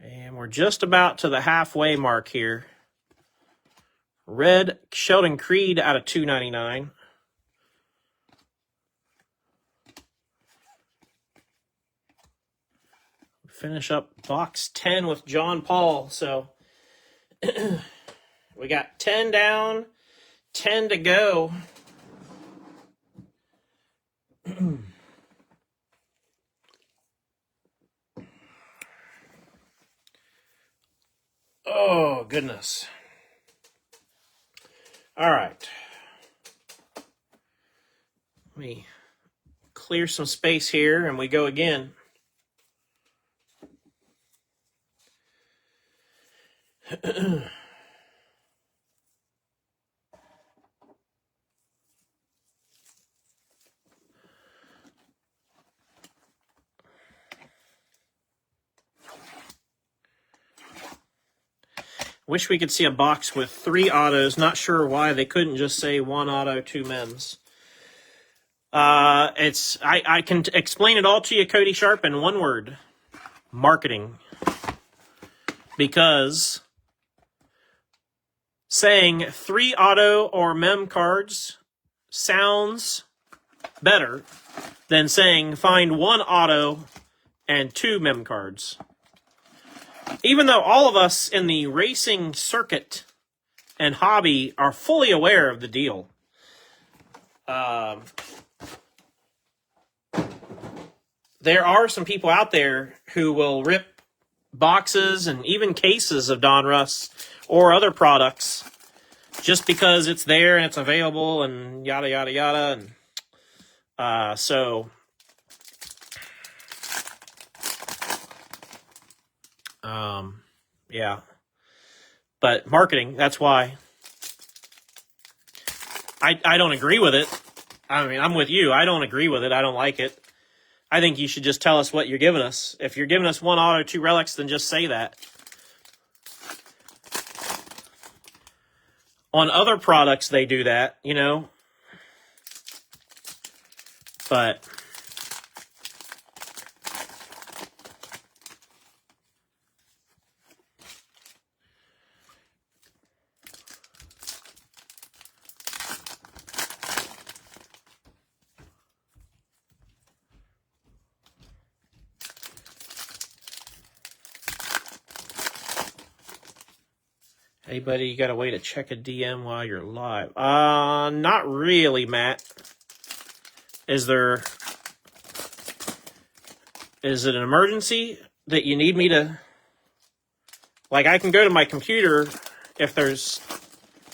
And we're just about to the halfway mark here. Red Sheldon Creed out of $2.99. Finish up box 10 with John Paul. So we got 10 down, 10 to go. Oh, goodness. All right. Let me clear some space here, and we go again. Wish we could see a box with 3 autos. Not sure why they couldn't just say 1 auto, 2 mems. I can explain it all to you, Cody Sharp, in one word: marketing. Because saying 3 auto or mem cards sounds better than saying find 1 auto and 2 mem cards. Even though all of us in the racing circuit and hobby are fully aware of the deal, there are some people out there who will rip boxes and even cases of Donruss or other products just because it's there and it's available and yada, yada, yada. And yeah. But marketing, that's why. I don't agree with it. I mean, I'm with you. I don't agree with it. I don't like it. I think you should just tell us what you're giving us. If you're giving us 1 auto, 2 relics, then just say that. On other products, they do that, you know. But hey, buddy, you got a way to check a DM while you're live? Not really, Matt. Is it an emergency that you need me to... Like, I can go to my computer if there's,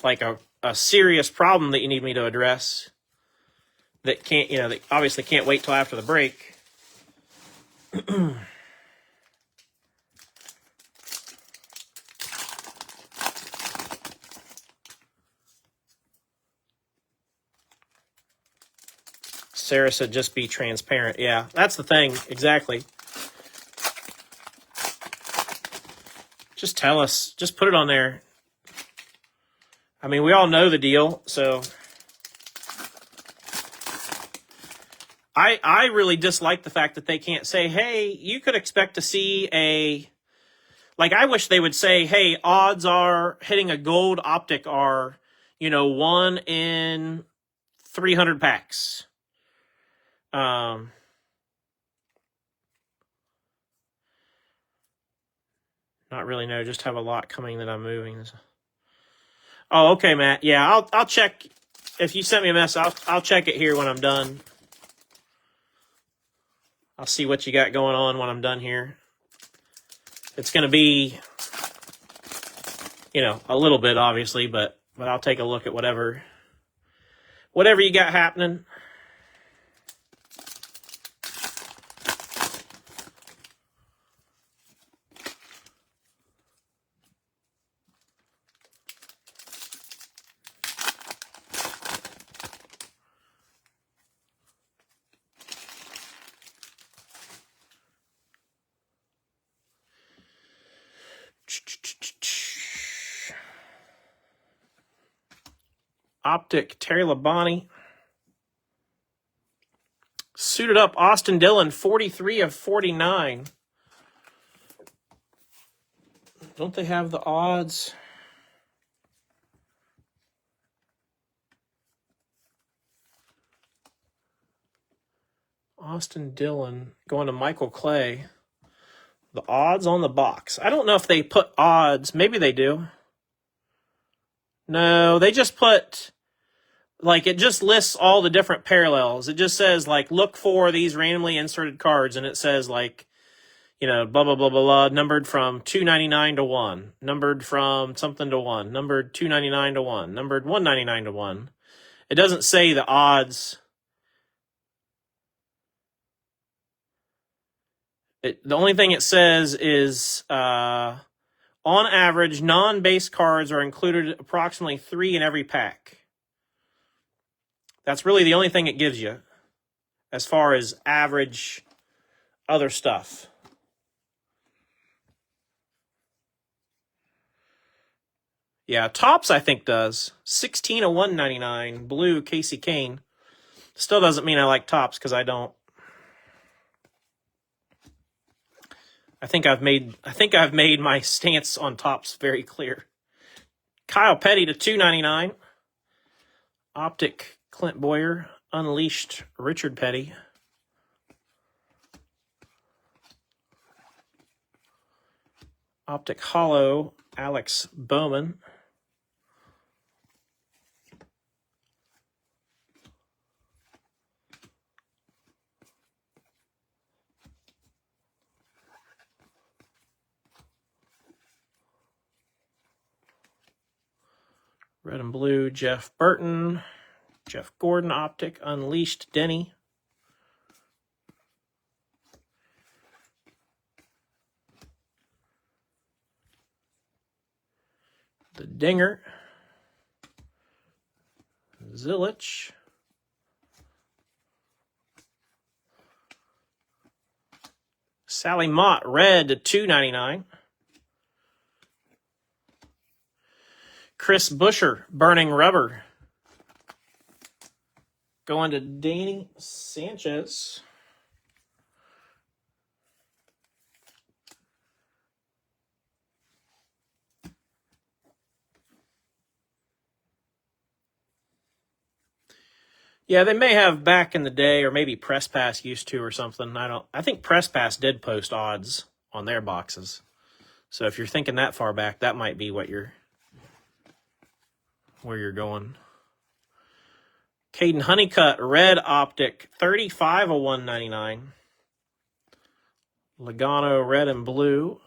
like, a serious problem that you need me to address that can't, you know, that obviously can't wait till after the break. Sarah said just be transparent. Yeah, that's the thing. Exactly. Just tell us. Just put it on there. I mean, we all know the deal, so... I really dislike the fact that they can't say, hey, you could expect to see a... Like, I wish they would say, hey, odds are hitting a gold optic are, you know, 1 in 300 packs. Not really, no, just have a lot coming that I'm moving. Oh, okay, Matt. Yeah, I'll check. If you sent me a message, I'll check it here when I'm done. I'll see what you got going on when I'm done here. It's going to be, you know, a little bit, obviously, but I'll take a look at whatever you got happening. Optic, Terry Labonte. Suited up, Austin Dillon, 43 of 49. Don't they have the odds? Austin Dillon going to Michael Clay. The odds on the box. I don't know if they put odds. Maybe they do. No, they just put, like, it just lists all the different parallels. It just says, like, look for these randomly inserted cards, and it says, like, you know, blah, blah, blah, blah, blah, numbered from 299 to 1, numbered from something to 1, numbered 299 to 1, numbered 199 to 1. It doesn't say the odds. The only thing it says is, on average, non-base cards are included approximately 3 in every pack. That's really the only thing it gives you as far as average other stuff. Yeah, Topps, I think, does. 16 of 199, blue, Casey Kane. Still doesn't mean I like Topps, because I don't. I think I've made my stance on Topps very clear. Kyle Petty to 299. Optic Clint Boyer. Unleashed Richard Petty. Optic Hollow Alex Bowman. Red and blue, Jeff Burton. Jeff Gordon, Optic, Unleashed, Denny. The Dinger. Zilich. Sally Mott, red to 299. Chris Busher, Burning Rubber. Going to Danny Sanchez. Yeah, they may have back in the day, or maybe Press Pass used to or something. I think Press Pass did post odds on their boxes. So if you're thinking that far back, that might be where you're going. Caden Honeycutt, red Optic, 35 of 199. Logano, red and blue.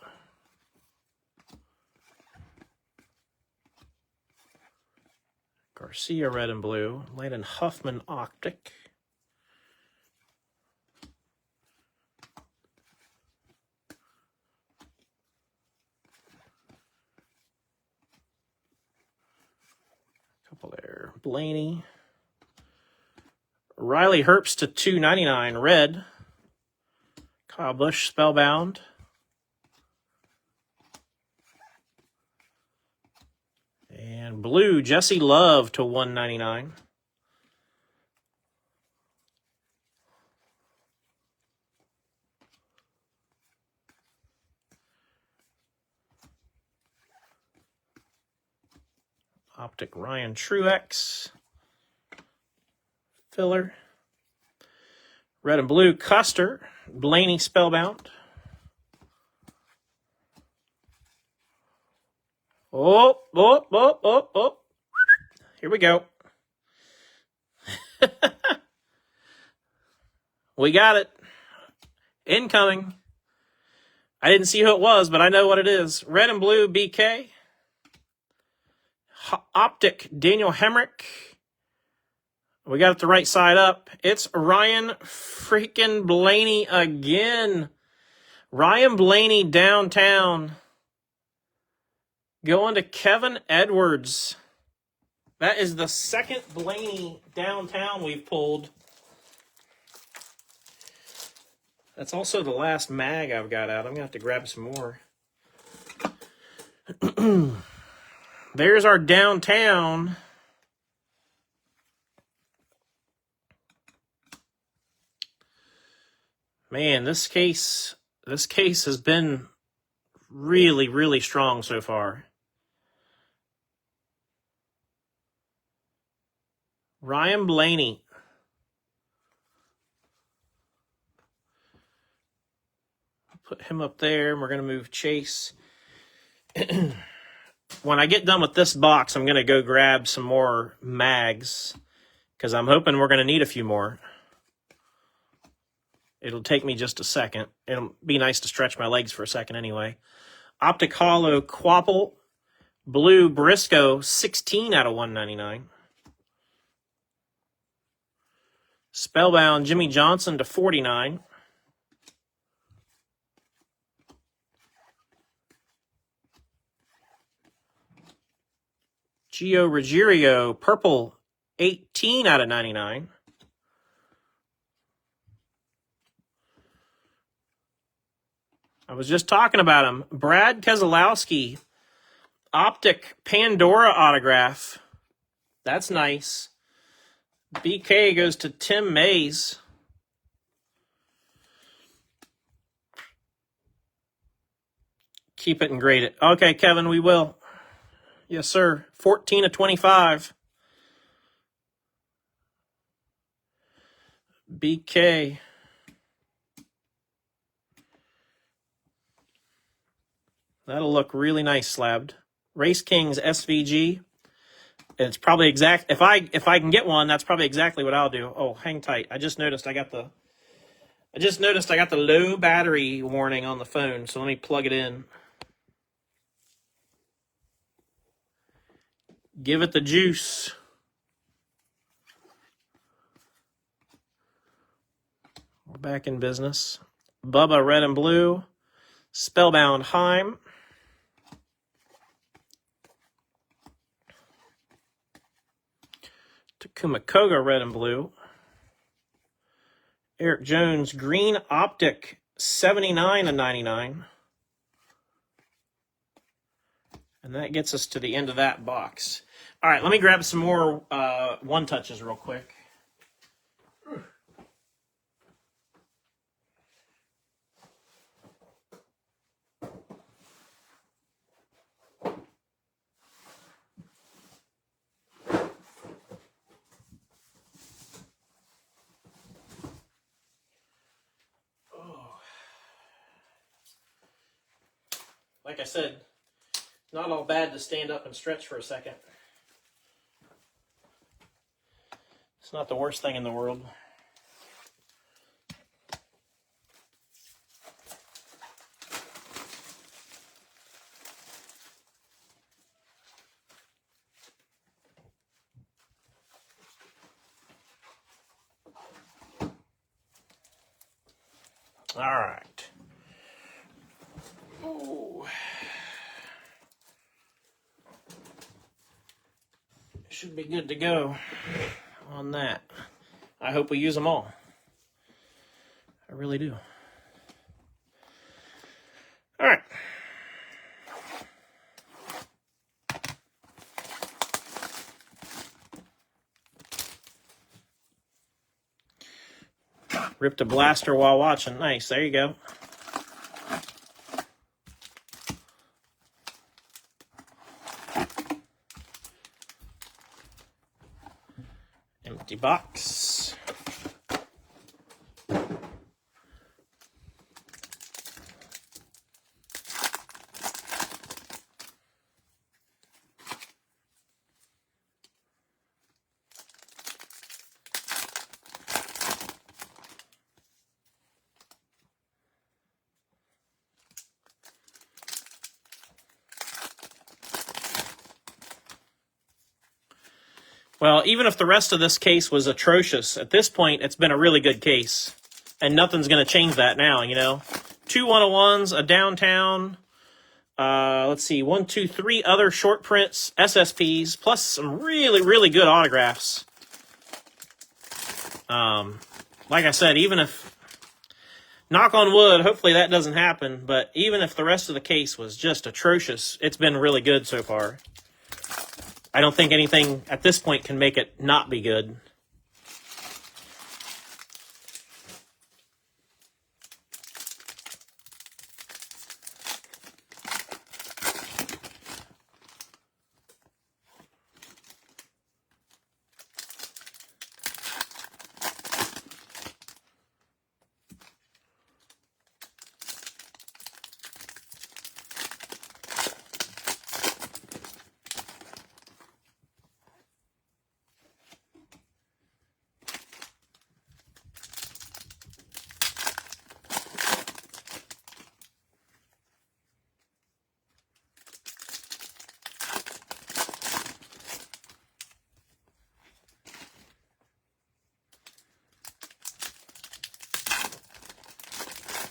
Garcia, red and blue. Landon Huffman, Optic. Couple there. Blaney. Riley Herbst to 299, red. Kyle Busch, Spellbound. And blue, Jesse Love to 199. Optic Ryan Truex. Filler. Red and blue, Custer. Blaney, Spellbound. Oh. Here we go. We got it. Incoming. I didn't see who it was, but I know what it is. Red and blue, BK. Optic, Daniel Hemrick. We got it the right side up. It's Ryan freaking Blaney again. Ryan Blaney downtown. Going to Kevin Edwards. That is the second Blaney downtown we've pulled. That's also the last mag I've got out. I'm going to have to grab some more. There's our downtown. Man, this case has been really, really strong so far. Ryan Blaney. put him up there, and we're going to move Chase. When I get done with this box, I'm going to go grab some more mags, because I'm hoping we're going to need a few more. It'll take me just a second. It'll be nice to stretch my legs for a second anyway. Optic Hollow Quapple Blue Briscoe, 16 out of 199. Spellbound Jimmy Johnson to 49. Gio Ruggiero, purple, 18 out of 99. I was just talking about him. Brad Keselowski, Optic Pandora autograph. That's nice. BK goes to Tim Mays. Keep it and grade it. Okay, Kevin, we will. Yes, sir. 14 of 25. BK. That'll look really nice slabbed. Race Kings SVG. It's probably exact. If I can get one, that's probably exactly what I'll do. Oh, hang tight. I just noticed I got the low battery warning on the phone, so let me plug it in. Give it the juice. We're back in business. Bubba Red and Blue. Spellbound Heim. Takuma Koga Red and Blue. Eric Jones Green Optic 79 of 99. And that gets us to the end of that box. All right, let me grab some more one-touches real quick. Like I said, not all bad to stand up and stretch for a second. It's not the worst thing in the world. All right. Oh. Should be good to go on that. I hope we use them all. I really do. All right. Ripped a blaster while watching. Nice. There you go. Empty box. Well, even if the rest of this case was atrocious, at this point, it's been a really good case. And nothing's going to change that now, you know. 2 101s, a downtown, let's see, 1, 2, 3 other short prints, SSPs, plus some really, really good autographs. Like I said, even if, knock on wood, hopefully that doesn't happen, but even if the rest of the case was just atrocious, it's been really good so far. I don't think anything at this point can make it not be good.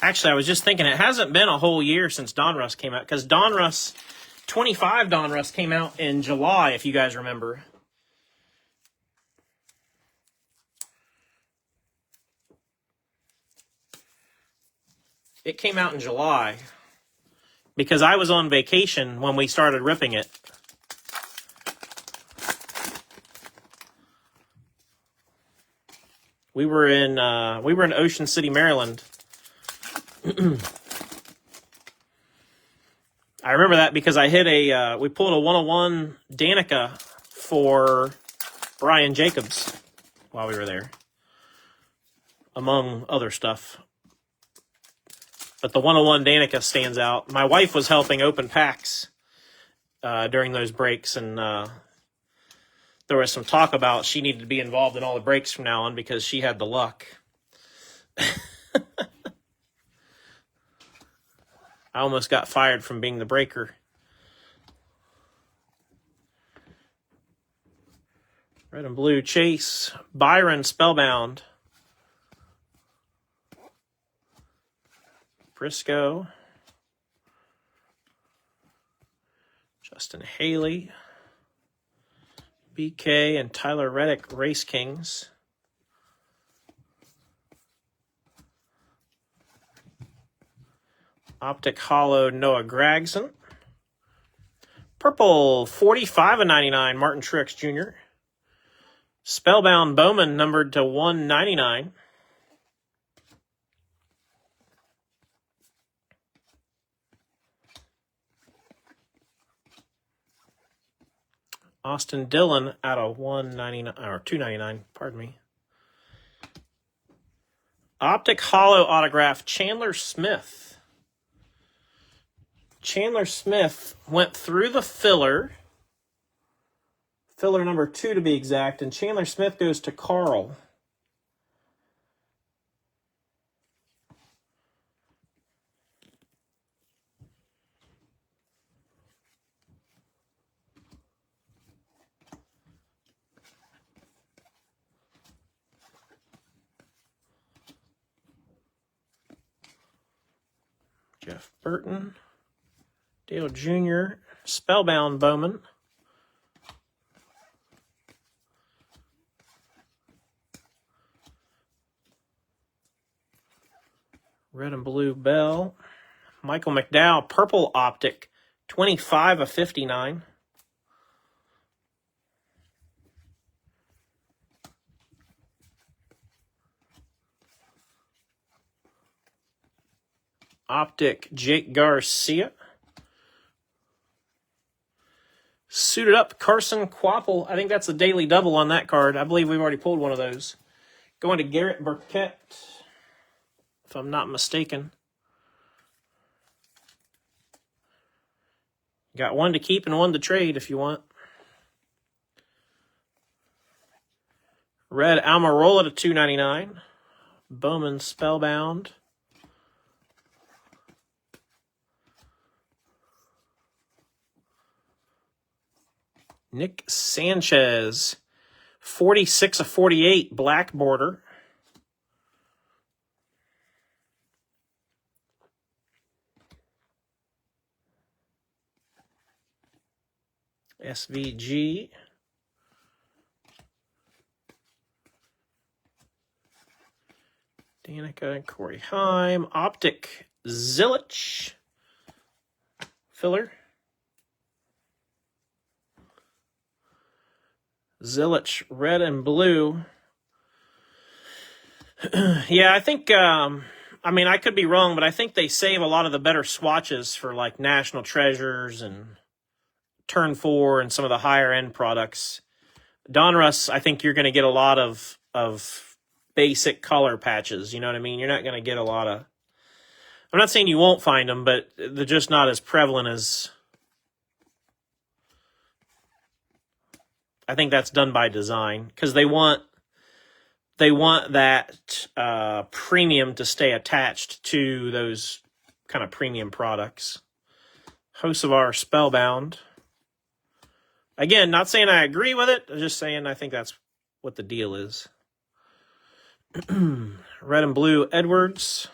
Actually, I was just thinking it hasn't been a whole year since Donruss came out, because Donruss 25 Donruss came out in July, if you guys remember. It came out in July because I was on vacation when we started ripping it. We were in Ocean City, Maryland. I remember that because I hit we pulled a 101 Danica for Brian Jacobs while we were there, among other stuff. But the 101 Danica stands out. My wife was helping open packs during those breaks, and there was some talk about she needed to be involved in all the breaks from now on because she had the luck. I almost got fired from being the breaker. Red and blue Chase. Byron Spellbound. Briscoe. Justin Haley. BK and Tyler Reddick, Race Kings. Optic Hollow, Noah Gragson. Purple, 45/99, Martin Truex Jr. Spellbound Bowman, numbered to 199. Austin Dillon out of 199 or 299, pardon me. Optic Hollow autograph, Chandler Smith. Chandler Smith went through the filler number 2 to be exact, and Chandler Smith goes to Carl. Jeff Burton, Dale Jr., Spellbound Bowman. Red and blue Bell. Michael McDowell, purple optic, 25/59. Optic, Jake Garcia. Suited up, Carson Quapple. I think that's a daily double on that card. I believe we've already pulled one of those. Going to Garrett Burkett, if I'm not mistaken. Got one to keep and one to trade if you want. Red Almirola to 299. Bowman Spellbound. Nick Sanchez, 46/48, black border. SVG. Danica and Corey Heim. Optic, Zilich. Filler. Zilich, red and blue. Yeah, I think, I mean, I could be wrong, but I think they save a lot of the better swatches for like National Treasures and Turn 4 and some of the higher end products. Donruss, I think you're going to get a lot of basic color patches. You know what I mean? You're not going to get a lot of, I'm not saying you won't find them, but they're just not as prevalent as, I think that's done by design because they want that premium to stay attached to those kind of premium products. Hocevar Spellbound. Again, not saying I agree with it. I'm just saying I think that's what the deal is. Red and blue Edwards.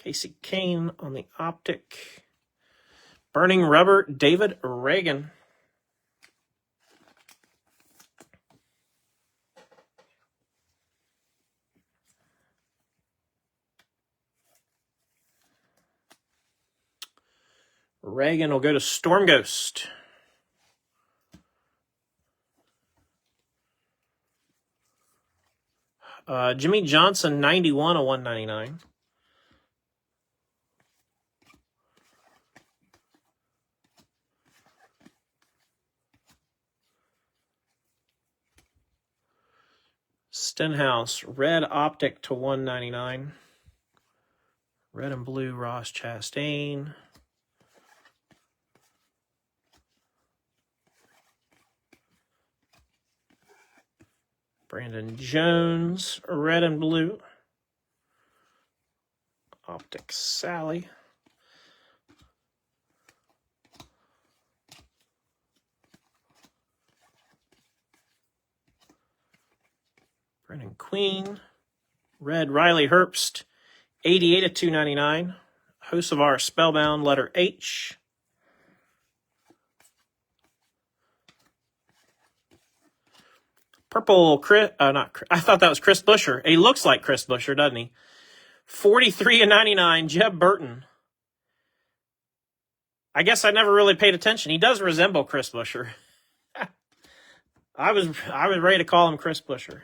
Casey Kane on the Optic. Burning Rubber, David Reagan. Reagan will go to Storm Ghost. Jimmy Johnson, 91 of 199. Stenhouse, red Optic to 199. Red and blue, Ross Chastain. Brandon Jones, red and blue. Optic Sally. Brennan Queen, red Riley Herbst, 88 of 299. Hocevar Spellbound, letter H. Purple, I thought that was Chris Buescher. He looks like Chris Buescher, doesn't he? 43 of 99, Jeb Burton. I guess I never really paid attention. He does resemble Chris Buescher. I was ready to call him Chris Buescher.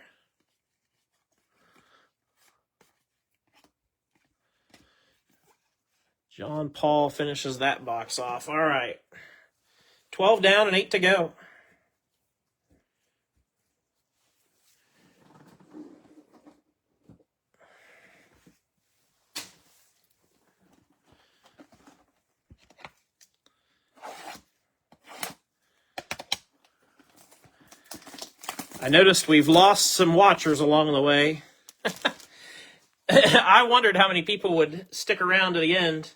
John Paul finishes that box off. All right. 12 down and 8 to go. I noticed we've lost some watchers along the way. I wondered how many people would stick around to the end.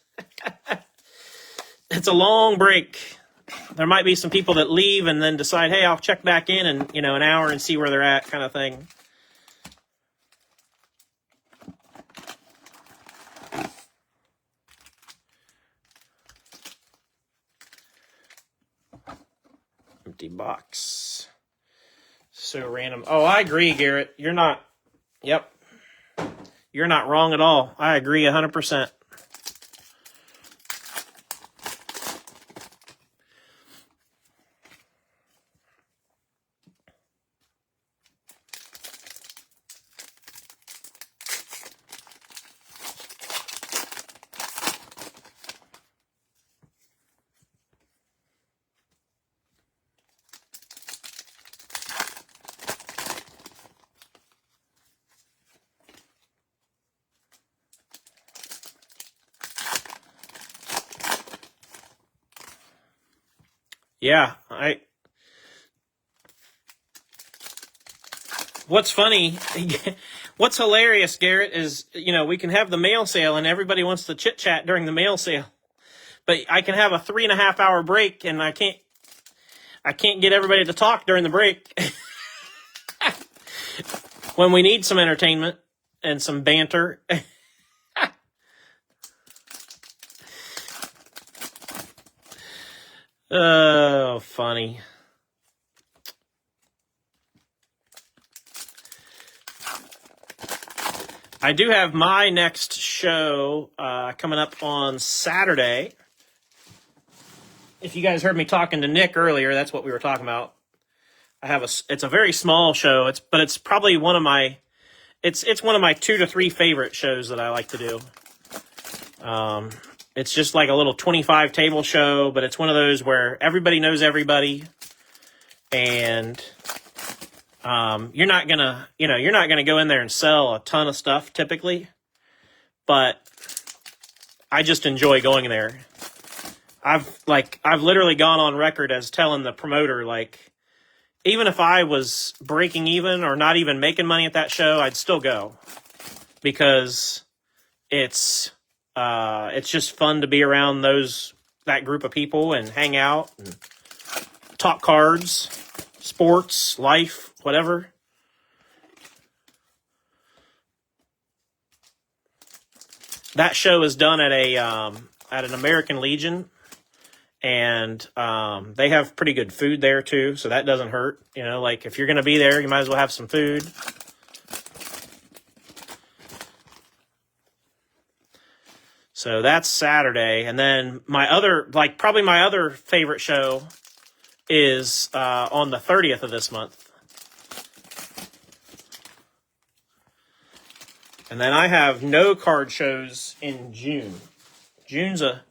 It's a long break. There might be some people that leave and then decide, hey, I'll check back in an hour and see where they're at, kind of thing. Empty box. So random. Oh, I agree, Garrett. You're not wrong at all. I agree 100%. Yeah, what's funny, what's hilarious, Garrett, is, we can have the mail sale and everybody wants to chit chat during the mail sale, but I can have a 3.5 hour break and I can't get everybody to talk during the break when we need some entertainment and some banter. Oh, funny. I do have my next show coming up on Saturday. If you guys heard me talking to Nick earlier, that's what we were talking about. It's a very small show. It's probably one of my 2 to 3 favorite shows that I like to do. It's just like a little 25 table show, but it's one of those where everybody knows everybody, and you're not gonna go in there and sell a ton of stuff typically, but I just enjoy going there. I've literally gone on record as telling the promoter, even if I was breaking even or not even making money at that show, I'd still go, because it's just fun to be around that group of people and hang out and talk cards, sports, life, whatever. that show is done at an American Legion, and they have pretty good food there too, so that doesn't hurt. You know, like if you're going to be there, you might as well have some food. So that's Saturday, and then probably my other favorite show is on the 30th of this month. And then I have no card shows in June. June's a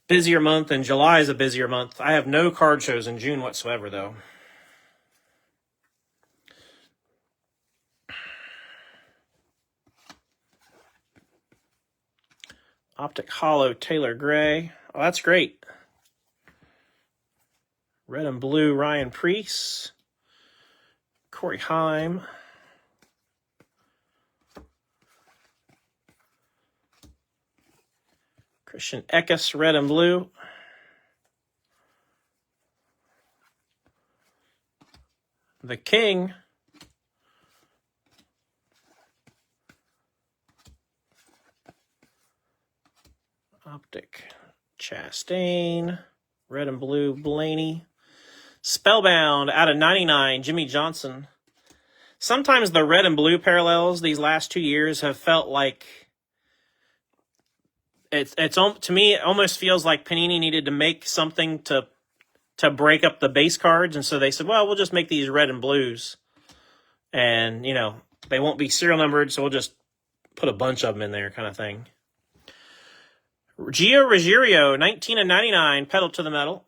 busier month, and July is a busier month. I have no card shows in June whatsoever, though. Optic Hollow Taylor Gray. Oh, that's great. Red and Blue Ryan Preece. Corey Heim. Christian Eckes, Red and Blue. The King. Optic Chastain. Red and Blue Blaney. Spellbound out of 99, Jimmy Johnson. Sometimes the red and blue parallels these last 2 years have felt like to me, it almost feels like Panini needed to make something to break up the base cards, and so they said, well, we'll just make these red and blues, and, you know, they won't be serial numbered, so we'll just put a bunch of them in there, kind of thing. Gio Ruggiero, 19 of 99, pedal to the metal.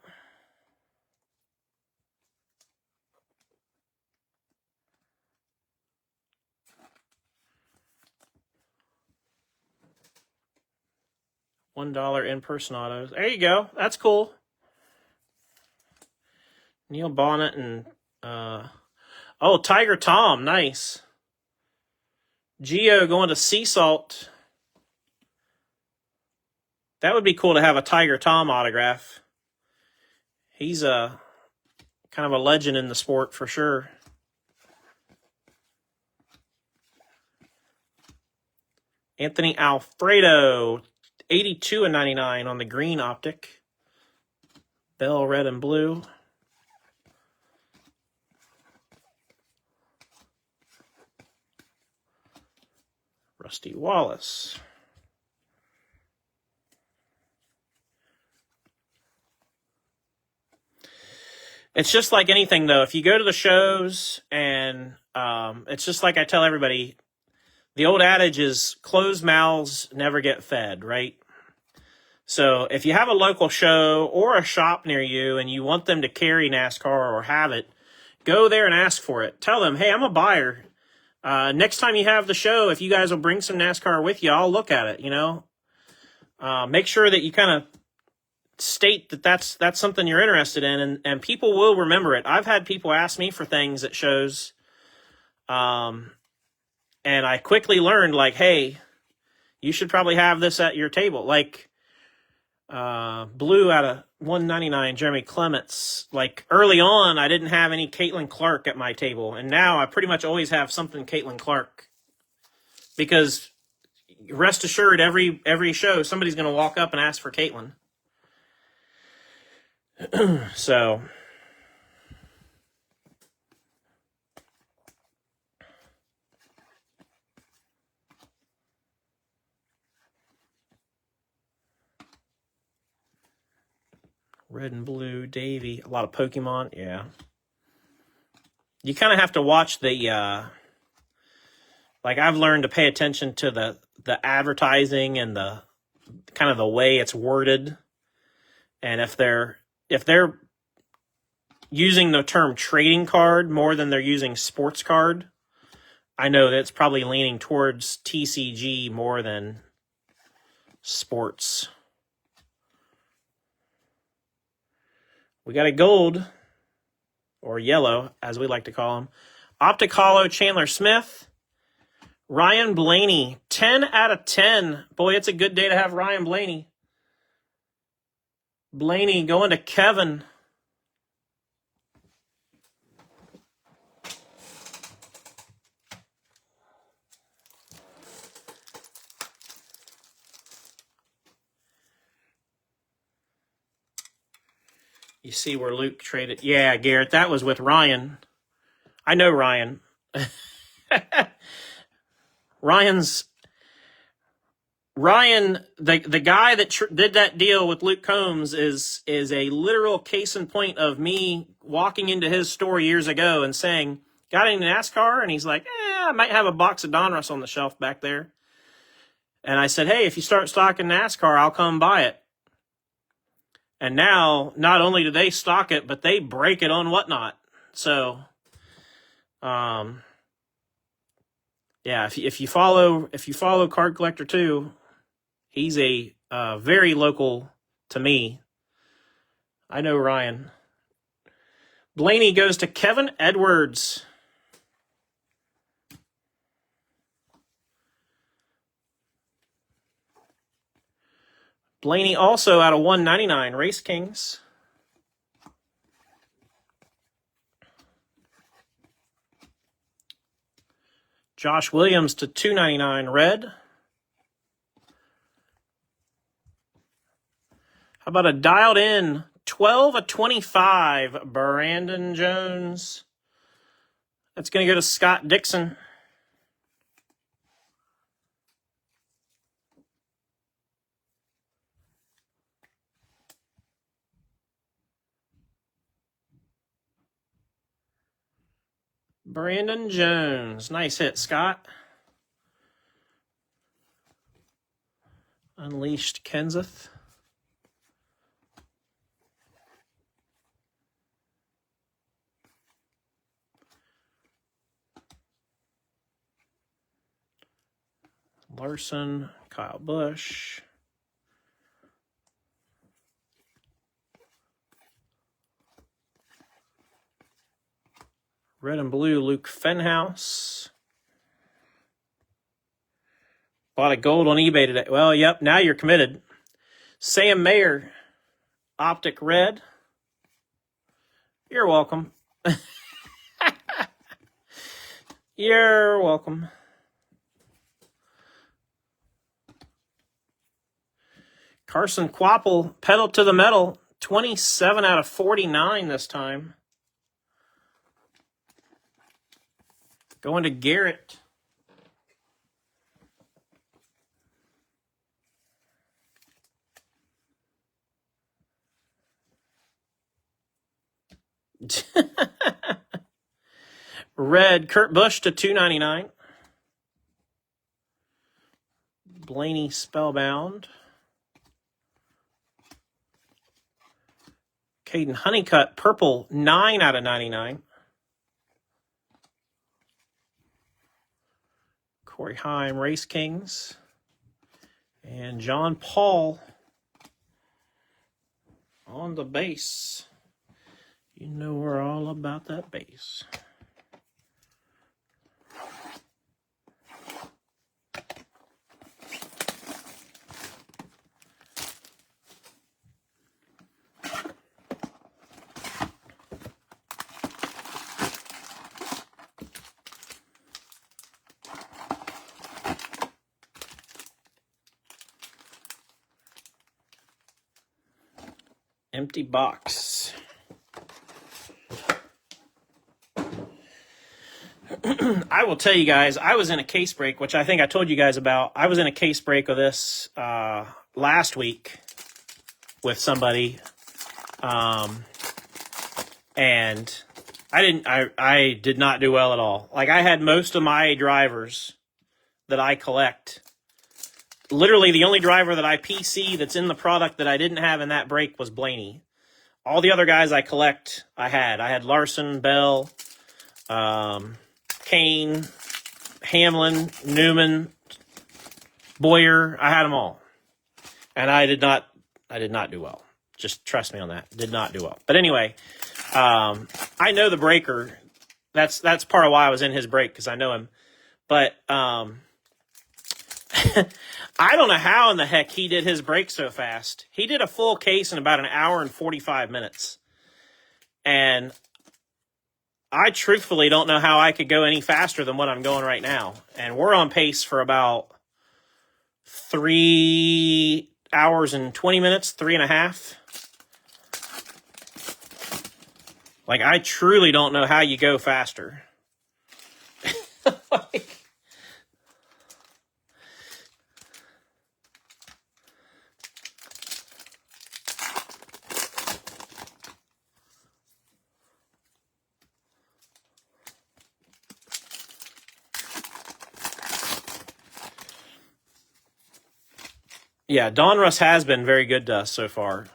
$1 in-person autos. There you go. That's cool. Neil Bonnet and Tiger Tom. Nice. Gio going to Sea Salt. That would be cool to have a Tiger Tom autograph. He's a kind of a legend in the sport for sure. Anthony Alfredo, 82 and 99 on the green optic. Bell, red and blue. Rusty Wallace. It's just like anything, though. If you go to the shows, and it's just like I tell everybody, the old adage is closed mouths never get fed, right? So if you have a local show or a shop near you and you want them to carry NASCAR or have it, go there and ask for it. Tell them, hey, I'm a buyer. Next time you have the show, if you guys will bring some NASCAR with you, I'll look at it, you know. Make sure that you kind of state that that's something you're interested in, and people will remember it. I've had people ask me for things at shows, and I quickly learned, like, hey, you should probably have this at your table. Like, blue out of 199, Jeremy Clements. Like, early on, I didn't have any Caitlin Clark at my table, and now I pretty much always have something Caitlin Clark, because rest assured, every show, somebody's going to walk up and ask for Caitlin. So, red and blue, Davey. A lot of Pokemon, yeah. You kind of have to watch the, like, I've learned to pay attention to the advertising and the kind of the way it's worded. And if they're using the term trading card more than they're using sports card, I know that it's probably leaning towards TCG more than sports. We got a gold, or yellow, as we like to call them. Optic Hollow, Chandler Smith. Ryan Blaney, 10 out of 10. Boy, it's a good day to have Ryan Blaney. Blaney going to Kevin. You see where Luke traded. Yeah, Garrett, that was with Ryan. I know Ryan. Ryan, the guy that did that deal with Luke Combs is a literal case in point of me walking into his store years ago and saying, got any NASCAR? And he's like, I might have a box of Donruss on the shelf back there. And I said, hey, if you start stocking NASCAR, I'll come buy it. And now, not only do they stock it, but they break it on Whatnot. So, yeah, if you follow Card Collector 2, he's a very local to me. I know Ryan. Blaney goes to Kevin Edwards. Blaney also out of 199, Race Kings. Josh Williams to 299, red. How about a dialed in 12/25, Brandon Jones? That's going to go to Scott Dixon. Brandon Jones. Nice hit, Scott. Unleashed Kenseth. Larson, Kyle Busch. Red and blue, Luke Fenhouse. Bought a gold on eBay today. Well, yep, now you're committed. Sam Mayer, Optic Red. You're welcome. You're welcome. Carson Quapple, pedal to the metal, 27 out of 49 this time. Going to Garrett. Red, Kurt Busch to 299. Blaney Spellbound. Caden Honeycutt, purple, 9 out of 99. Corey Heim, Race Kings. And John Paul on the base. You know we're all about that base. Empty box. I will tell you guys, I was in a case break, which I think I told you guys about. I was in a case break of this last week with somebody, and I did not do well at all. Like, I had most of my drivers that I collect. Literally, the only driver that I PC that's in the product that I didn't have in that break was Blaney. All the other guys I collect, I had. I had Larson, Bell, Kane, Hamlin, Newman, Boyer. I had them all. And I did not do well. Just trust me on that. Did not do well. But anyway, I know the breaker. That's part of why I was in his break, because I know him. But I don't know how in the heck he did his break so fast. He did a full case in about an hour and 45 minutes. And I truthfully don't know how I could go any faster than what I'm going right now. And we're on pace for about 3 hours and 20 minutes, 3.5. Like, I truly don't know how you go faster. Like, yeah, Donruss has been very good to us so far.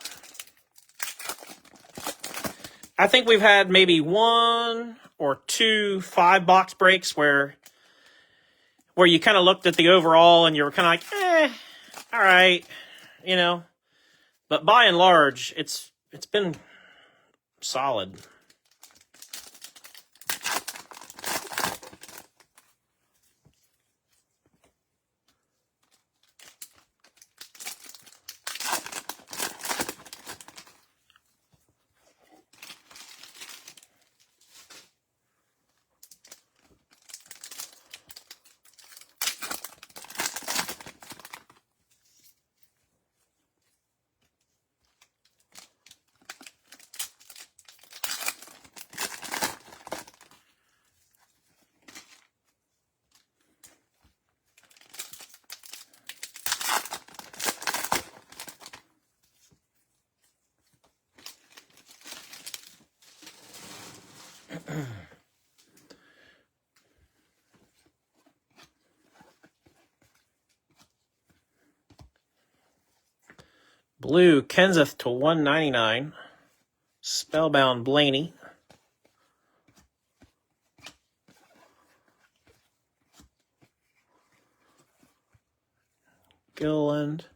I think we've had maybe 1 or 2 5-box breaks where you kind of looked at the overall and you were kind of like, all right, you know. But by and large, it's been solid. Blue, Kenseth to 199. Spellbound Blaney. Gilliland.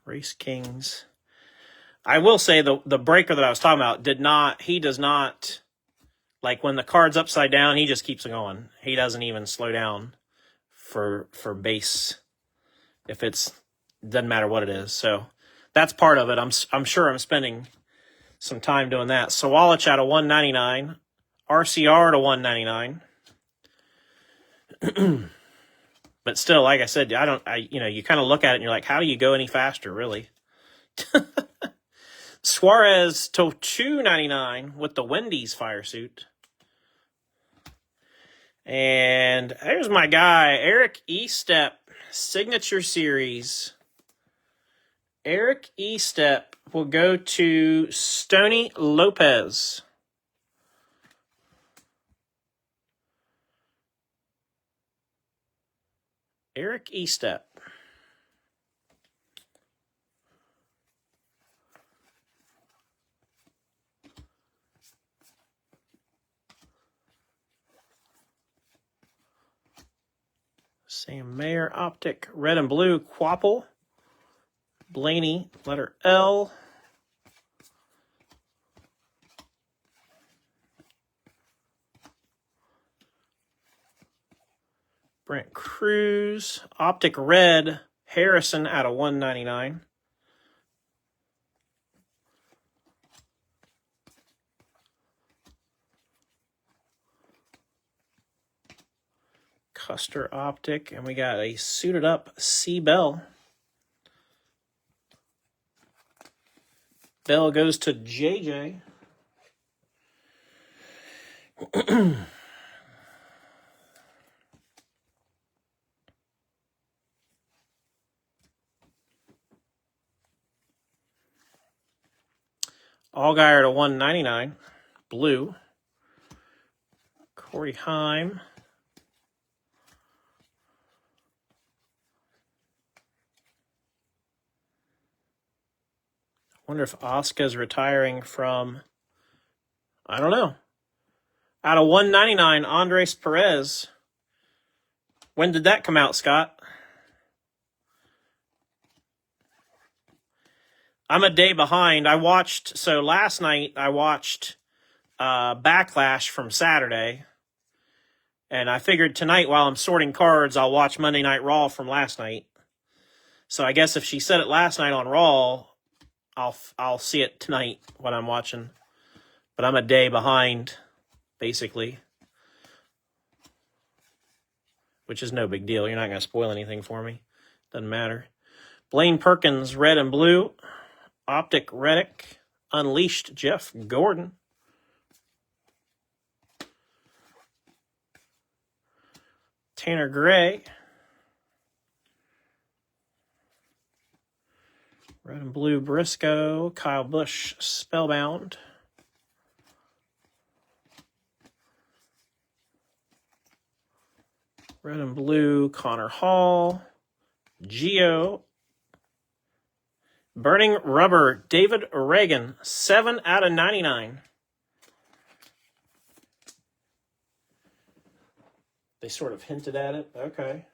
Race Kings. I will say the breaker that I was talking about he does not, like when the card's upside down, he just keeps going. He doesn't even slow down for base if doesn't matter what it is. So that's part of it. I'm sure I'm spending some time doing that. Sawalich out of 199, RCR to 199. But still, like I said, you kind of look at it and you're like, how do you go any faster, really? Suarez to 299 with the Wendy's fire suit. And there's my guy, Eric Estep, Signature Series. Eric Estep will go to Stoney Lopez. Eric Estep. Sam Mayer Optic, red and blue, Quapple. Blaney, letter L. Brent Cruz, Optic red, Harrison out of 199. Custer Optic, and we got a suited up C. Bell. Bell goes to JJ. Allgaier to 199. Blue. Corey Heim. Wonder if Oscar's retiring from, I don't know. Out of 199, Andres Perez. When did that come out, Scott? I'm a day behind. Last night I watched Backlash from Saturday. And I figured tonight while I'm sorting cards, I'll watch Monday Night Raw from last night. So I guess if she said it last night on Raw, I'll see it tonight when I'm watching. But I'm a day behind, basically. Which is no big deal. You're not going to spoil anything for me. Doesn't matter. Blaine Perkins, red and blue. Optic Reddick. Unleashed Jeff Gordon. Tanner Gray. Red and blue Briscoe. Kyle Busch Spellbound. Red and blue Connor Hall. Geo. Burning Rubber David Reagan. 7 out of 99. They sort of hinted at it. Okay.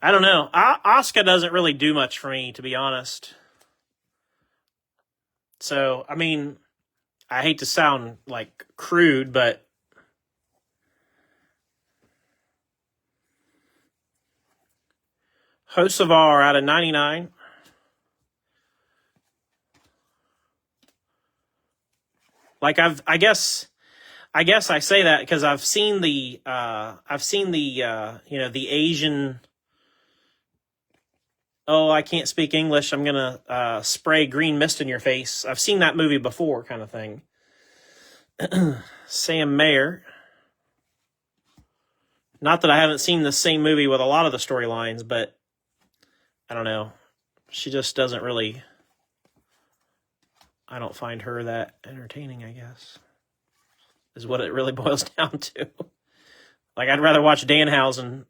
I don't know. Oscar doesn't really do much for me, to be honest. So, I mean, I hate to sound like crude, but Hocevar out of 99. Like I guess I say that because I've seen the the Asian. Oh, I can't speak English. I'm gonna spray green mist in your face. I've seen that movie before, kind of thing. Sam Mayer. Not that I haven't seen the same movie with a lot of the storylines, but I don't know. She just doesn't really. I don't find her that entertaining, I guess, is what it really boils down to. Like, I'd rather watch Danhausen.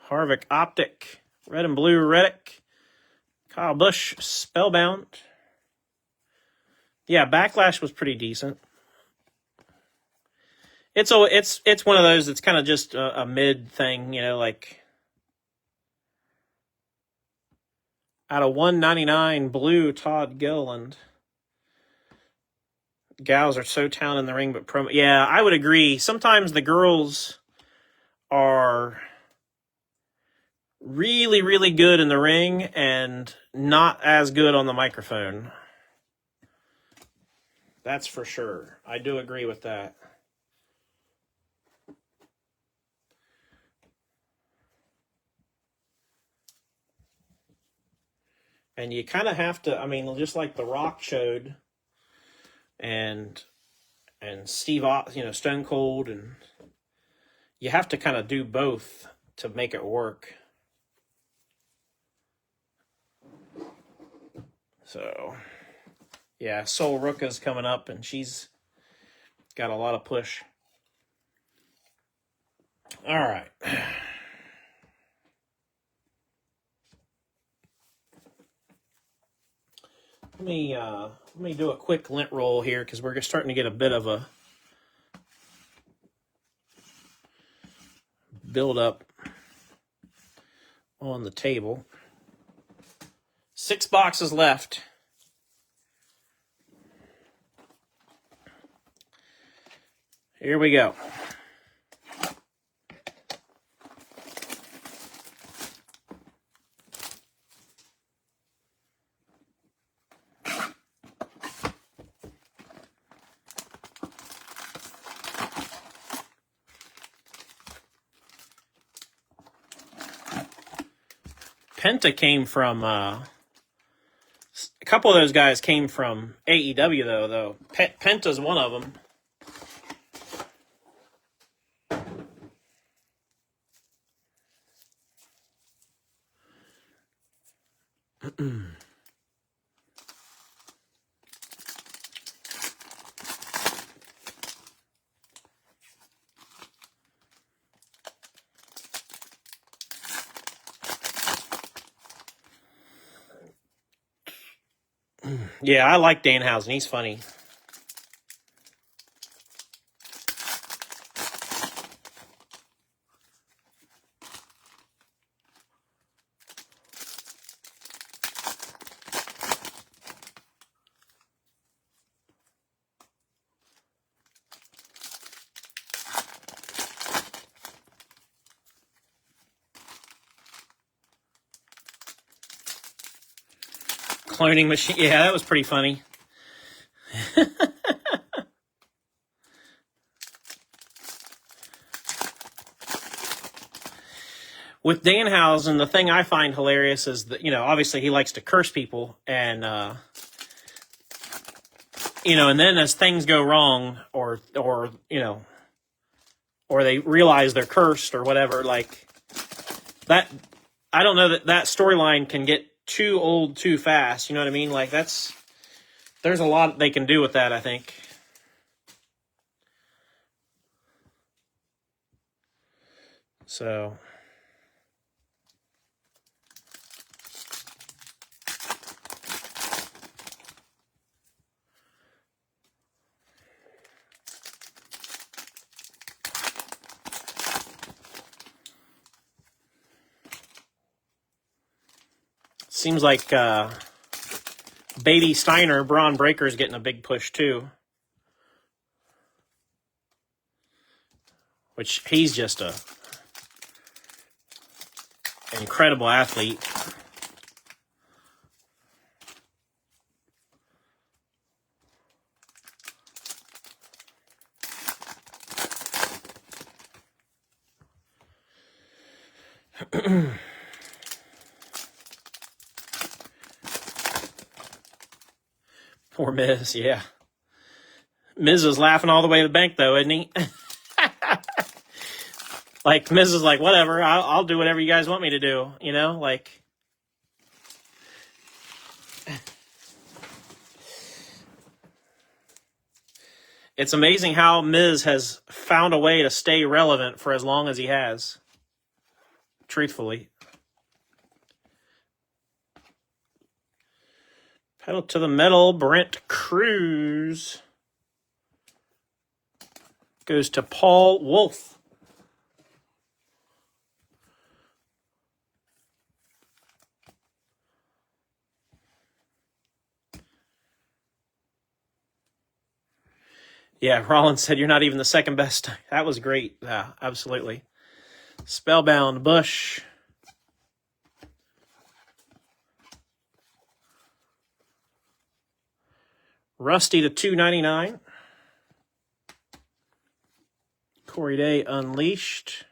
Harvick Optic. Red and blue Reddick. Kyle Busch Spellbound. Yeah, Backlash was pretty decent. It's one of those that's kind of just a mid thing, like out of 199 blue Todd Gilliland. Gals are so talented in the ring, but promo. Yeah, I would agree. Sometimes the girls are really, really good in the ring and not as good on the microphone. That's for sure. I do agree with that. And you kind of have to, I mean, just like The Rock showed, and Steve, Stone Cold, and you have to kind of do both to make it work. So, yeah, Sol Ruka's coming up, and she's got a lot of push. All right. Let me do a quick lint roll here because we're starting to get a bit of a build up on the table. 6 boxes left. Here we go. Penta came from a couple of those guys came from AEW though. Penta's one of them. Yeah, I like Danhausen. He's funny. Cloning machine. Yeah, that was pretty funny. with Danhausen, the thing I find hilarious is that, obviously he likes to curse people, and, and then as things go wrong, or they realize they're cursed or whatever, like that, I don't know that storyline can get too old too fast. You know what I mean? Like there's a lot they can do with that, I think. So. Seems like Baby Steiner, Braun Breaker's getting a big push too. Which he's just a incredible athlete. Poor Miz, yeah. Miz is laughing all the way to the bank, though, isn't he? Like, Miz is like, whatever, I'll do whatever you guys want me to do, like. It's amazing how Miz has found a way to stay relevant for as long as he has. Truthfully. Pedal to the metal, Brent Cruz goes to Paul Wolf. Yeah, Rollins said you're not even the second best. That was great. Yeah, absolutely. Spellbound Bush. Rusty to 299. Corey Day Unleashed.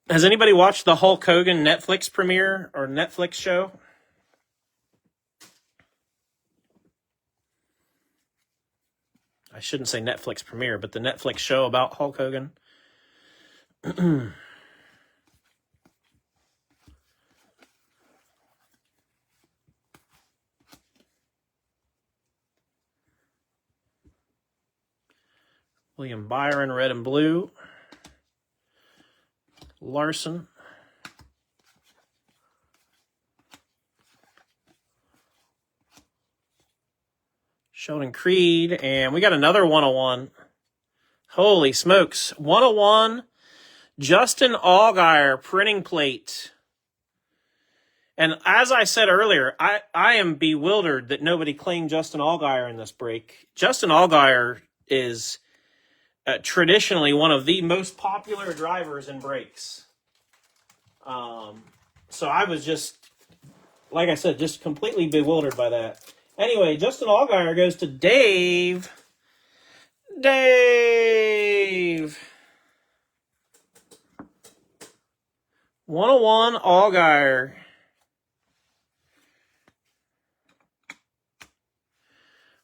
Has anybody watched the Hulk Hogan Netflix premiere or Netflix show? I shouldn't say Netflix premiere, but the Netflix show about Hulk Hogan. William Byron, red and blue. Larson. Sheldon Creed, and we got another 101. Holy smokes. 101, Justin Allgaier printing plate. And as I said earlier, I am bewildered that nobody claimed Justin Allgaier in this break. Justin Allgaier is traditionally one of the most popular drivers in breaks. So I was just, like I said, just completely bewildered by that. Anyway, Justin Allgaier goes to Dave. Dave. 101 Allgaier.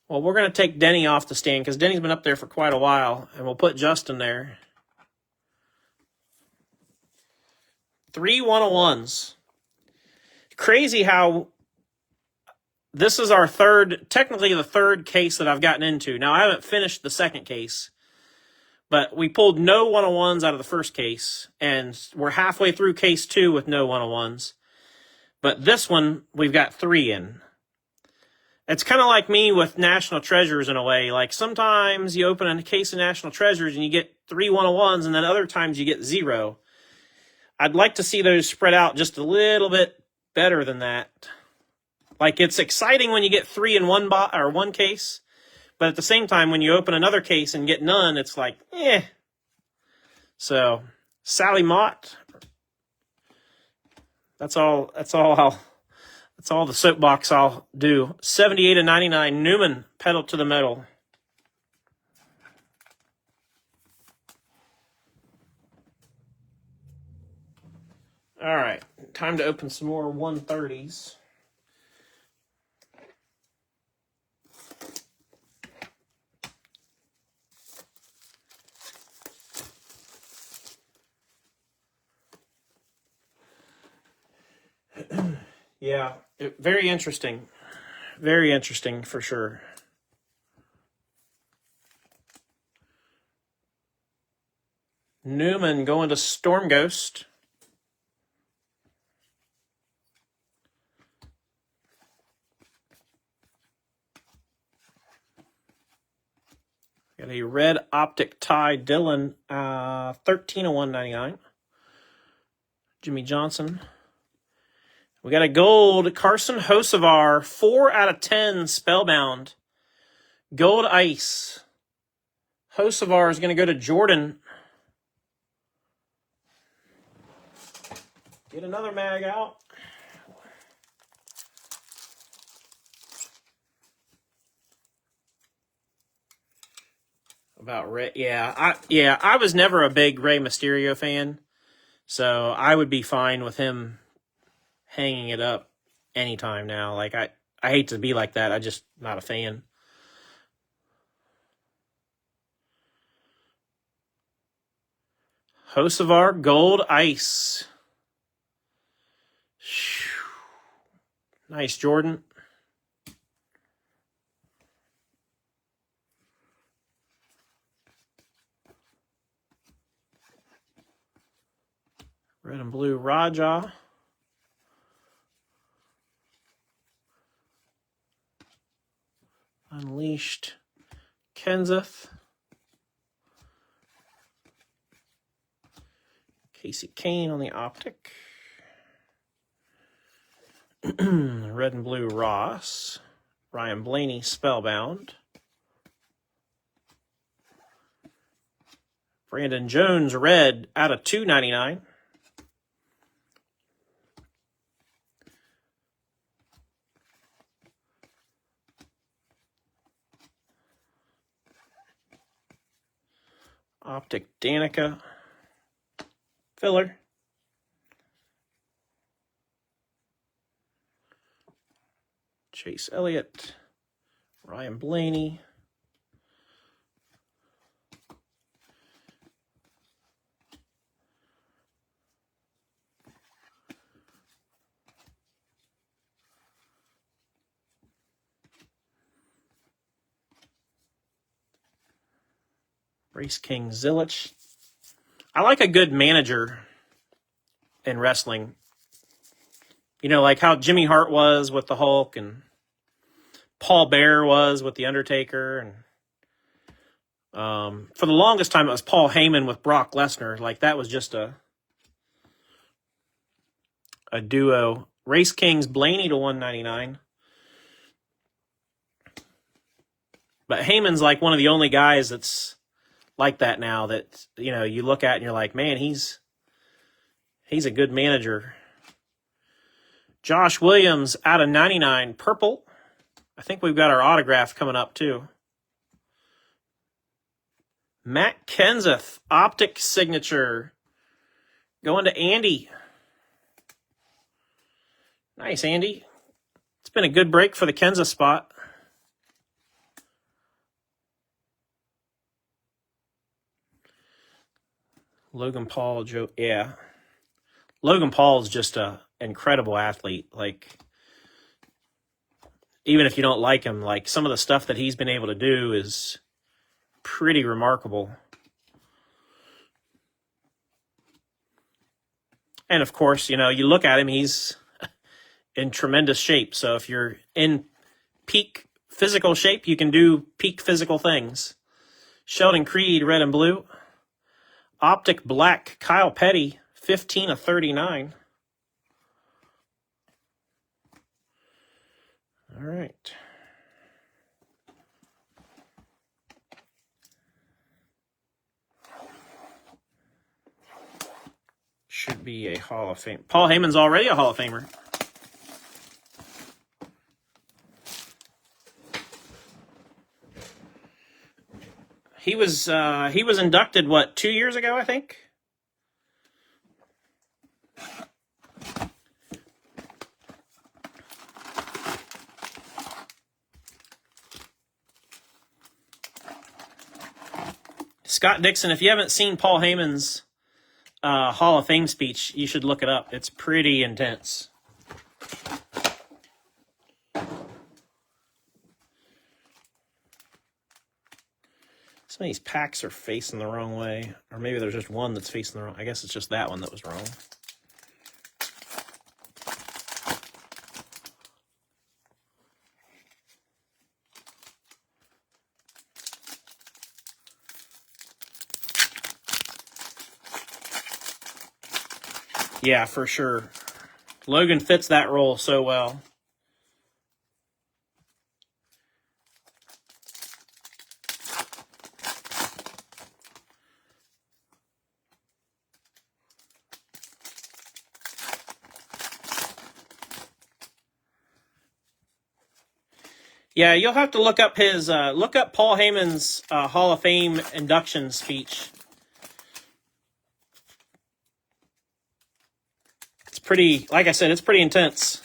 Well, we're going to take Denny off the stand because Denny's been up there for quite a while, and we'll put Justin there. 3 101s. Crazy how this is our technically the third case that I've gotten into. Now, I haven't finished the second case, but we pulled no 101s out of the first case, and we're halfway through case 2 with no 101s. But this one, we've got 3 in. It's kind of like me with National Treasures in a way. Like sometimes you open a case of National Treasures and you get 3 101s, and then other times you get 0. I'd like to see those spread out just a little bit better than that. Like it's exciting when you get 3 in one case, but at the same time, when you open another case and get none, it's like, eh. So, Sally Mott. That's all the soapbox I'll do. 78 of 99, Newman, pedal to the metal. All right, time to open some more 130s. Yeah, very interesting. Very interesting for sure. Newman going to Storm Ghost. Got a red optic tie Dylan, 13 of 199. Jimmy Johnson. We got a gold Carson Hocevar, 4 out of 10 Spellbound. Gold ice. Hocevar is going to go to Jordan. Get another mag out. About Ray, I was never a big Rey Mysterio fan, so I would be fine with him hanging it up anytime now. Like I hate to be like that. I just not a fan. Hocevar gold ice. Nice, Jordan. Red and blue Raja. Unleashed Kenseth. Casey Kane on the optic. Red and blue Ross. Ryan Blaney Spellbound. Brandon Jones red out of 299. Optic Danica. Filler. Chase Elliott. Ryan Blaney. Race King Zillich. I like a good manager in wrestling. You know, like how Jimmy Hart was with the Hulk and Paul Bearer was with the Undertaker. And for the longest time, it was Paul Heyman with Brock Lesnar. Like that was just a duo. Race Kings Blaney to 199. But Heyman's like one of the only guys that's like that now that, you know, you look at and you're like, man, he's a good manager. Josh Williams out of 99, purple. I think we've got our autograph coming up too. Matt Kenseth, optic signature. Going to Andy. Nice, Andy. It's been a good break for the Kenseth spot. Logan Paul, Logan Paul is just an incredible athlete. Like, even if you don't like him, like some of the stuff that he's been able to do is pretty remarkable. And of course, you know, you look at him, he's in tremendous shape. So if you're in peak physical shape, you can do peak physical things. Sheldon Creed, red and blue. Optic black, Kyle Petty, 15 of 39. All right. Should be a Hall of Fame. Paul Heyman's already a Hall of Famer. He was inducted, 2 years ago, I think? Scott Dixon, if you haven't seen Paul Heyman's Hall of Fame speech, you should look it up. It's pretty intense. Some of these packs are facing the wrong way. Or maybe there's just one that's facing the wrong. I guess it's just that one that was wrong. Yeah, for sure. Logan fits that role so well. Yeah, you'll have to look up his look up Paul Heyman's Hall of Fame induction speech. It's pretty, like I said, it's pretty intense.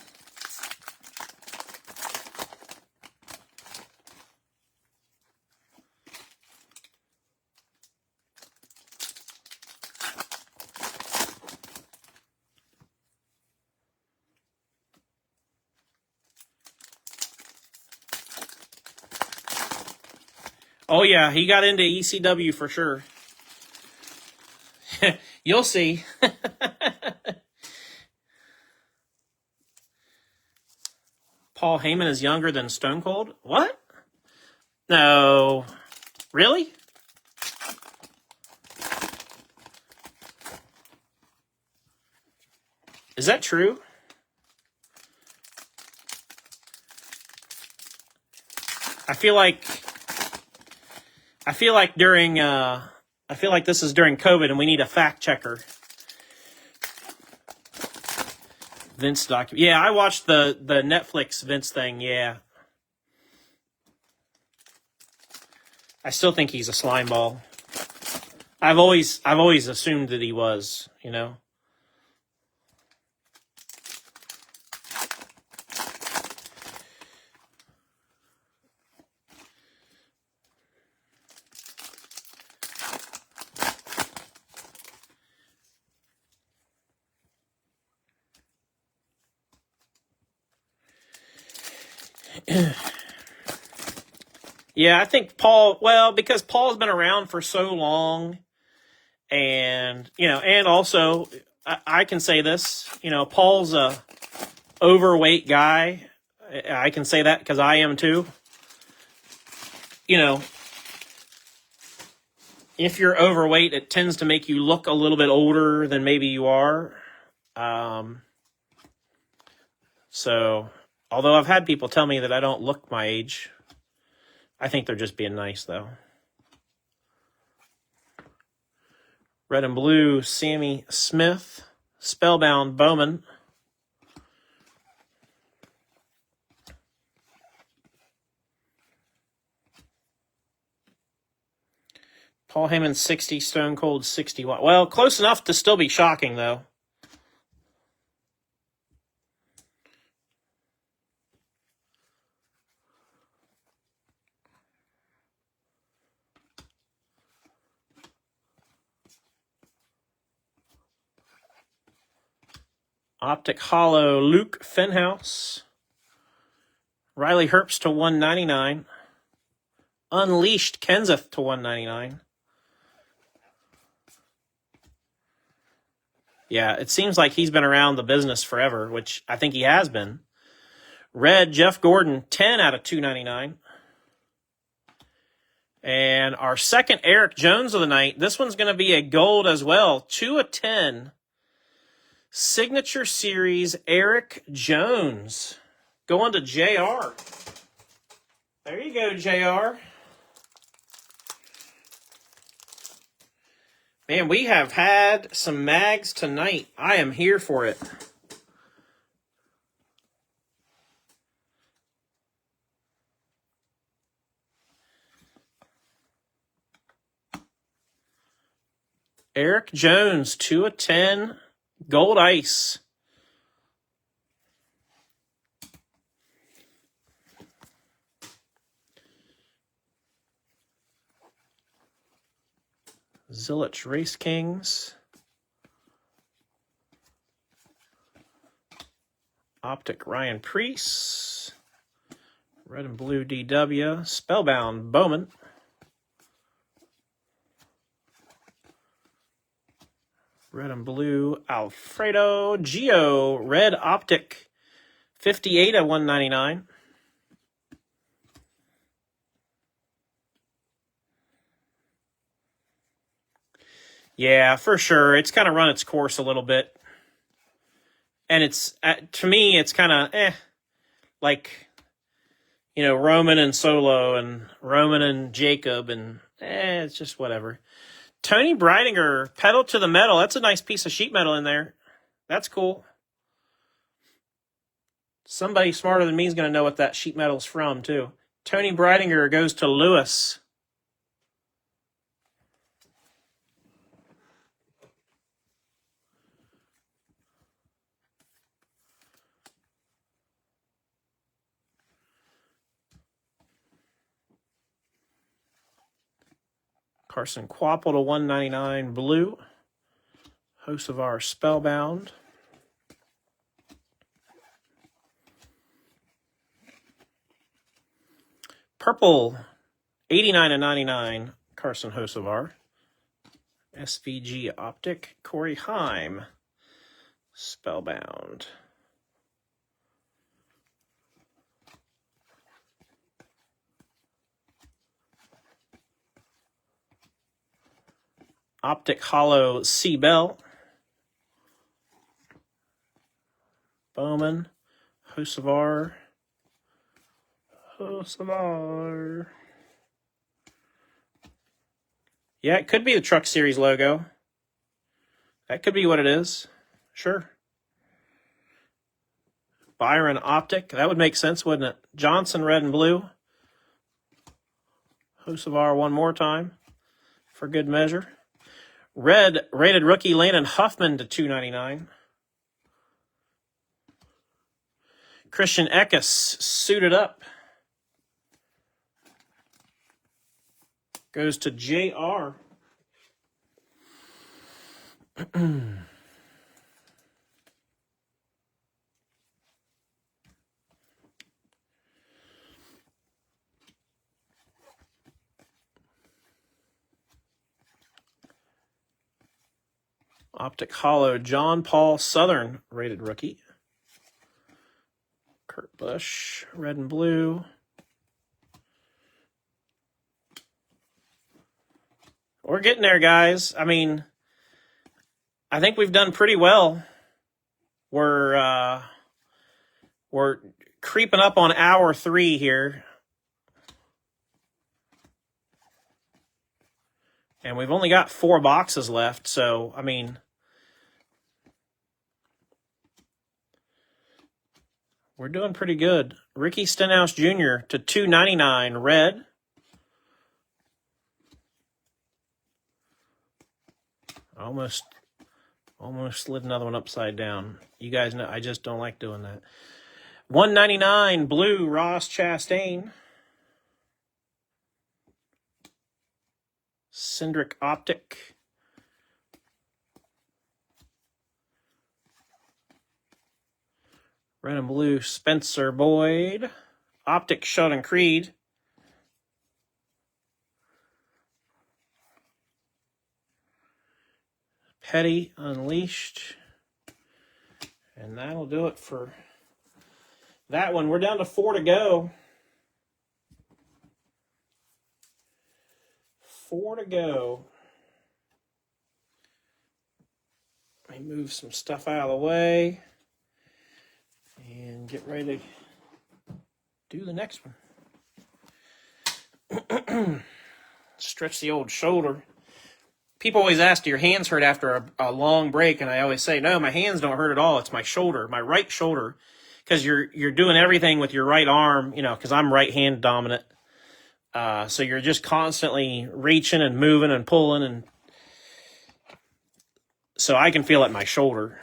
Oh yeah, he got into ECW for sure. You'll see. Paul Heyman is younger than Stone Cold? What? No. Really? Is that true? I feel like during I feel like this is during COVID and we need a fact checker. Vince document. Yeah, I watched the Netflix Vince thing, yeah. I still think he's a slime ball. I've always assumed that he was, you know. Yeah, I think Paul, well, because Paul's been around for so long, and, you know, and also, I can say this, you know, Paul's a overweight guy. I can say that because I am too. You know, if you're overweight, it tends to make you look a little bit older than maybe you are. So, although I've had people tell me that I don't look my age, I think they're just being nice, though. Red and blue, Sammy Smith. Spellbound, Bowman. Paul Heyman 60, Stone Cold 61. Well, close enough to still be shocking, though. Optic Hollow, Luke Fenhouse. Riley Herbst to 199. Unleashed, Kenseth to 199. Yeah, it seems like he's been around the business forever, which I think he has been. Red, Jeff Gordon, 10 out of 299. And our second Eric Jones of the night, this one's going to be a gold as well, 2 of 10. Signature Series Eric Jones. Going to JR. There you go, JR. Man, we have had some mags tonight. I am here for it. Eric Jones, 2 of 10. Gold Ice. Zilich Race Kings. Optic Ryan Preece. Red and blue DW. Spellbound Bowman. Red and blue Alfredo Gio. Red Optic 58 at 199. Yeah, for sure. It's kind of run its course a little bit. And it's, to me, it's kind of, like, you know, Roman and Solo and Roman and Jacob, and it's just whatever. Tony Breidinger, pedal to the metal. That's a nice piece of sheet metal in there. That's cool. Somebody smarter than me is going to know what that sheet metal's from, too. Tony Breidinger goes to Lewis. Carson Quapple to 199 blue. Host of our Spellbound. Purple 89 and 99 Carson Hocevar. SVG Optic Corey Heim. Spellbound. Optic Hollow C. Bell. Bowman. Hocevar. Yeah, it could be the Truck Series logo. That could be what it is. Sure. Byron Optic. That would make sense, wouldn't it? Johnson red and blue. Hocevar one more time for good measure. Red rated rookie Landon Huffman to 299. Christian Eckes suited up. Goes to JR. Optic Hollow John Paul Southern rated rookie. Kurt Busch, red and blue. We're getting there, guys. I mean, I think we've done pretty well. We're creeping up on hour 3 here. And we've only got 4 boxes left, so, I mean, we're doing pretty good. Ricky Stenhouse Jr. to 299 red. Almost slid another one upside down. You guys know I just don't like doing that. 199 blue Ross Chastain. Cindric Optic. Red and blue Spencer Boyd. Optic Sheldon Creed. Petty Unleashed. And that'll do it for that one. We're down to 4 to go. 4 to go. Let me move some stuff out of the way and get ready to do the next one. Stretch the old shoulder. People always ask, do your hands hurt after a long break? And I always say, no, my hands don't hurt at all. It's my shoulder, my right shoulder, because you're doing everything with your right arm, you know, because I'm right-hand dominant. So you're just constantly reaching and moving and pulling, and so I can feel it in my shoulder.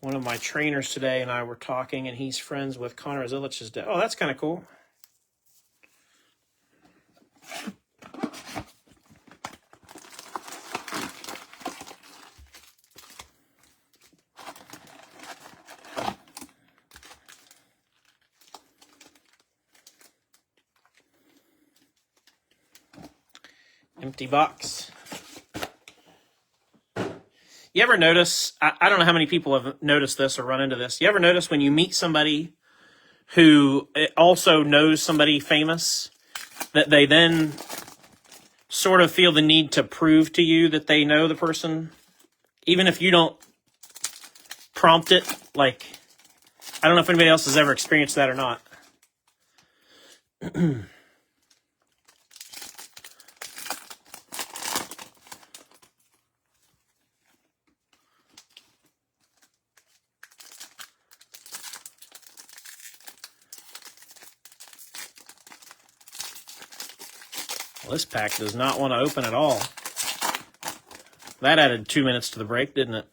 One of my trainers today and I were talking, and he's friends with Connor Zilich's dad. Oh, that's kind of cool. Empty box. You ever notice, I don't know how many people have noticed this or run into this. You ever notice when you meet somebody who also knows somebody famous, that they then sort of feel the need to prove to you that they know the person, even if you don't prompt it? Like, I don't know if anybody else has ever experienced that or not. Well, this pack does not want to open at all. That added 2 minutes to the break, didn't it?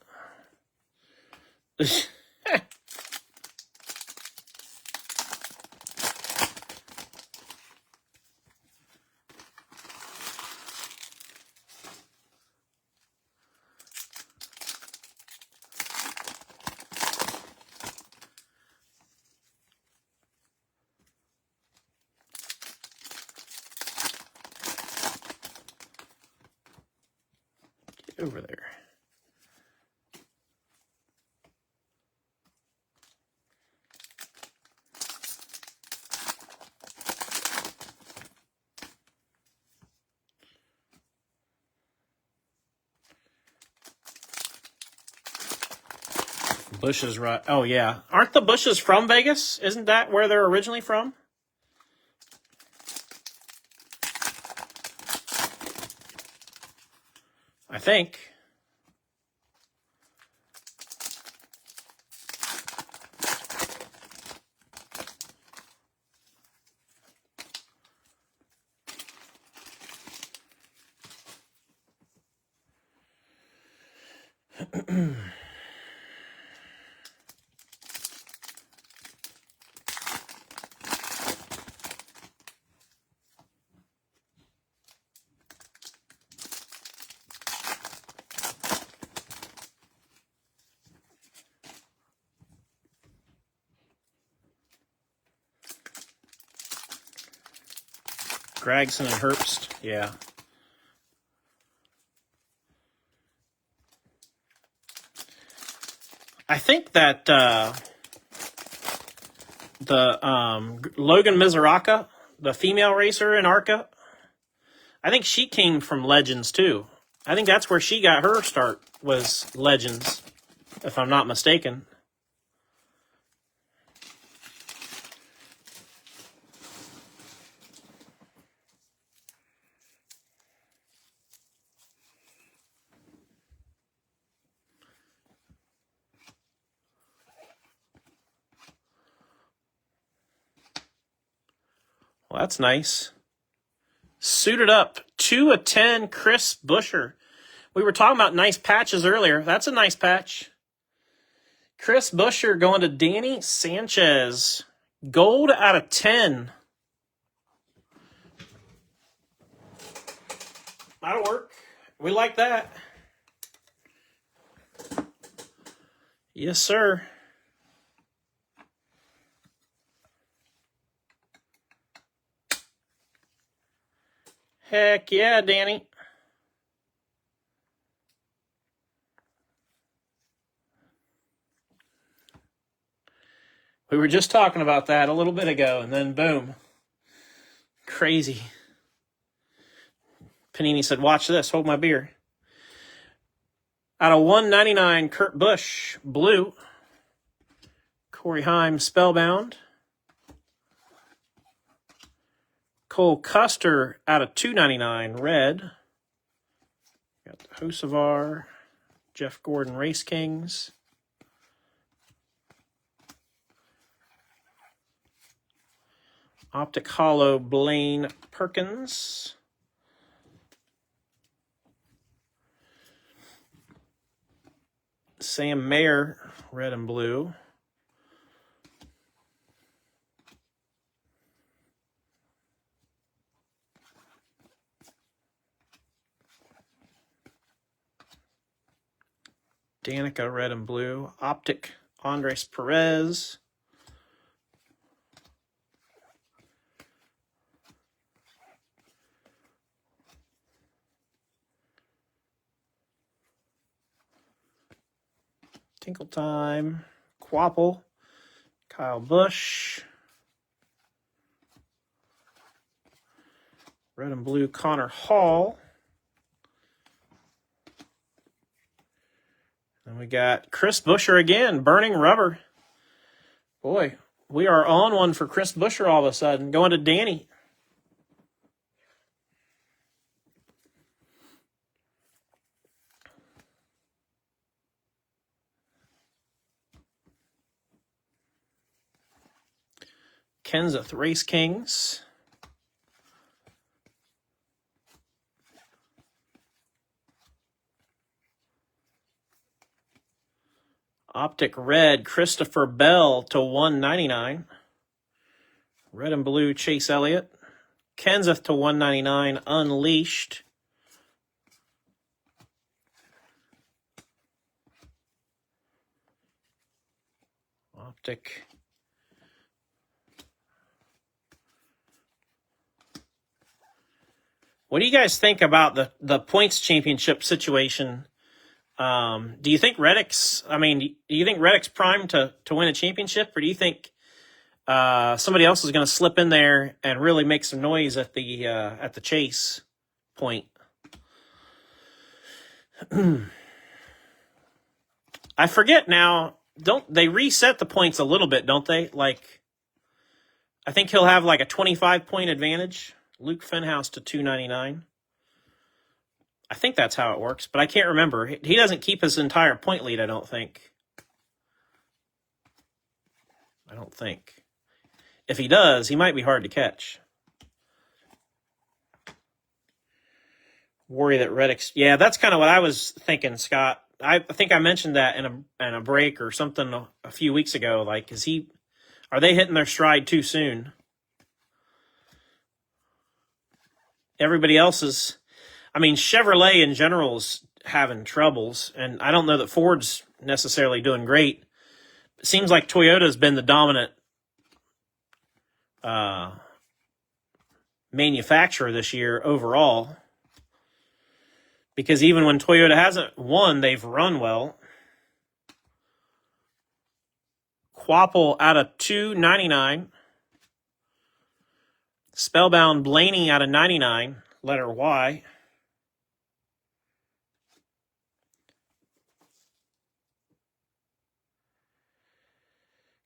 Get over there. Bushes, right? Oh, yeah. Aren't the Bushes from Vegas? Isn't that where they're originally from? I think. Gregson and Herbst, yeah. I think that the Logan Mizuraka, the female racer in ARCA, I think she came from Legends too. I think that's where she got her start, was Legends, if I'm not mistaken. Well, that's nice. Suited up, 2 of 10, Chris Buescher. We were talking about nice patches earlier. That's a nice patch. Chris Buescher going to Danny Sanchez. Gold out of 10. That'll work. We like that. Yes, sir. Heck yeah, Danny. We were just talking about that a little bit ago, and then boom. Crazy. Panini said, watch this, hold my beer. Out of 199, Kurt Busch, blue. Corey Heim, Spellbound. Cole Custer out of 299, red. Got the Hocevar, Jeff Gordon, Race Kings. Optic Hollow, Blaine Perkins. Sam Mayer, red and blue. Danica, red and blue. Optic, Andres Perez. Tinkle Time, Quapple, Kyle Busch. Red and blue, Connor Hall. And we got Chris Buescher again, Burning Rubber. Boy, we are on one for Chris Buescher all of a sudden. Going to Danny. Kenseth, Race Kings. Optic red, Christopher Bell to 199. Red and blue, Chase Elliott. Kenseth to 199, Unleashed. Optic. What do you guys think about the points championship situation? Do you think Reddick's primed to win a championship, or do you think somebody else is going to slip in there and really make some noise at the chase point? I forget now. Don't they reset the points a little bit, don't they? Like, I think he'll have like a 25-point advantage. Luke Fenhouse to 299. I think that's how it works, but I can't remember. He doesn't keep his entire point lead, I don't think. If he does, he might be hard to catch. Worry that Reddick's... Yeah, that's kind of what I was thinking, Scott. I think I mentioned that in a break or something a few weeks ago. Like, are they hitting their stride too soon? Everybody else is... I mean, Chevrolet in general is having troubles, and I don't know that Ford's necessarily doing great. It seems like Toyota's been the dominant manufacturer this year overall, because even when Toyota hasn't won, they've run well. Quapple out of 299. Spellbound Blaney out of 99, letter Y.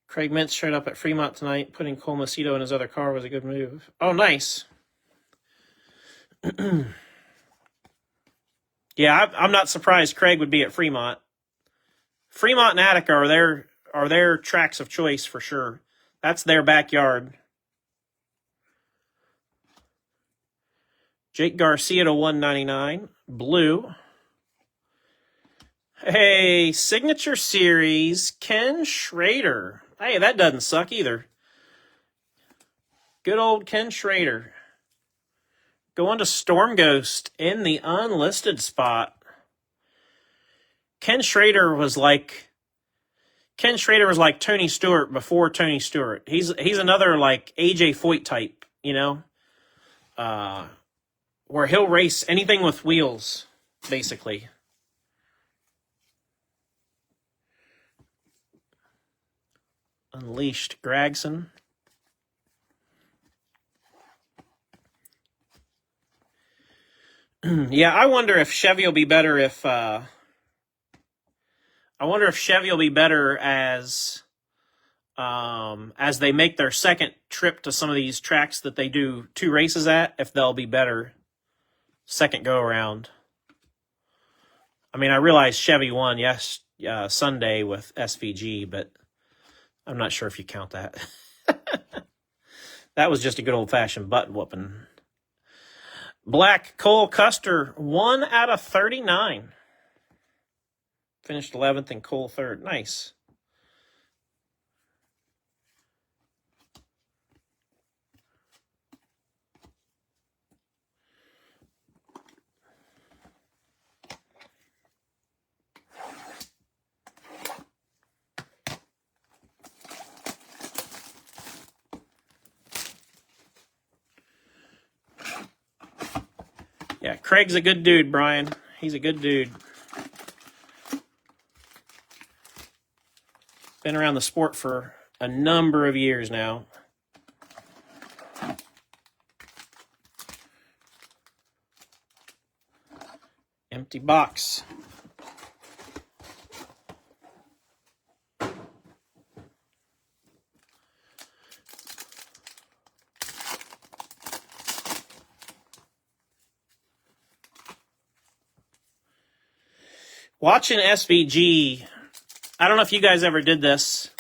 Craig Mintz showed up at Fremont tonight. Putting Cole Macedo in his other car was a good move. Oh, nice. Yeah, I'm not surprised Craig would be at Fremont. Fremont and Attica are their tracks of choice for sure. That's their backyard. Jake Garcia to 199. Blue. Hey, Signature Series, Ken Schrader. Hey, that doesn't suck either. Good old Ken Schrader. Going to Storm Ghost in the unlisted spot. Ken Schrader was like Tony Stewart before Tony Stewart. He's another like AJ Foyt type, you know? Where he'll race anything with wheels, basically. Unleashed Gregson. Yeah, I wonder if Chevy will be better as they make their second trip to some of these tracks that they do 2 races at, if they'll be better second go around. I mean, I realize Chevy won Sunday with SVG, but I'm not sure if you count that. That was just a good old-fashioned butt whooping. Black Cole Custer, 1 out of 39. Finished 11th and Cole 3rd. Nice. Yeah, Craig's a good dude, Brian. He's a good dude. Been around the sport for a number of years now. Empty box. Watching SVG, I don't know if you guys ever did this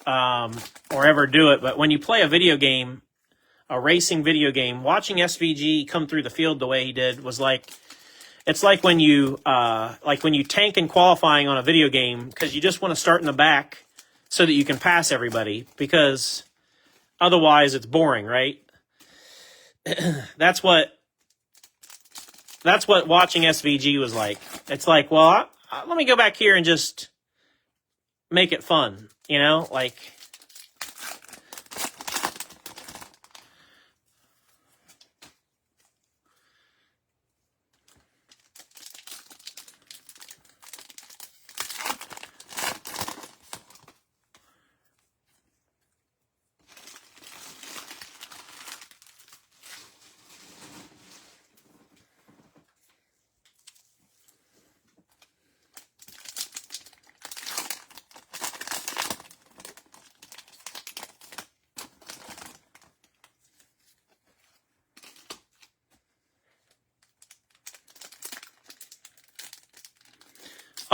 or ever do it, but when you play a video game, a racing video game, watching SVG come through the field the way he did was like, it's like when you tank in qualifying on a video game because you just want to start in the back so that you can pass everybody, because otherwise it's boring, right? That's what watching SVG was like. It's like, well, let me go back here and just make it fun, you know, like.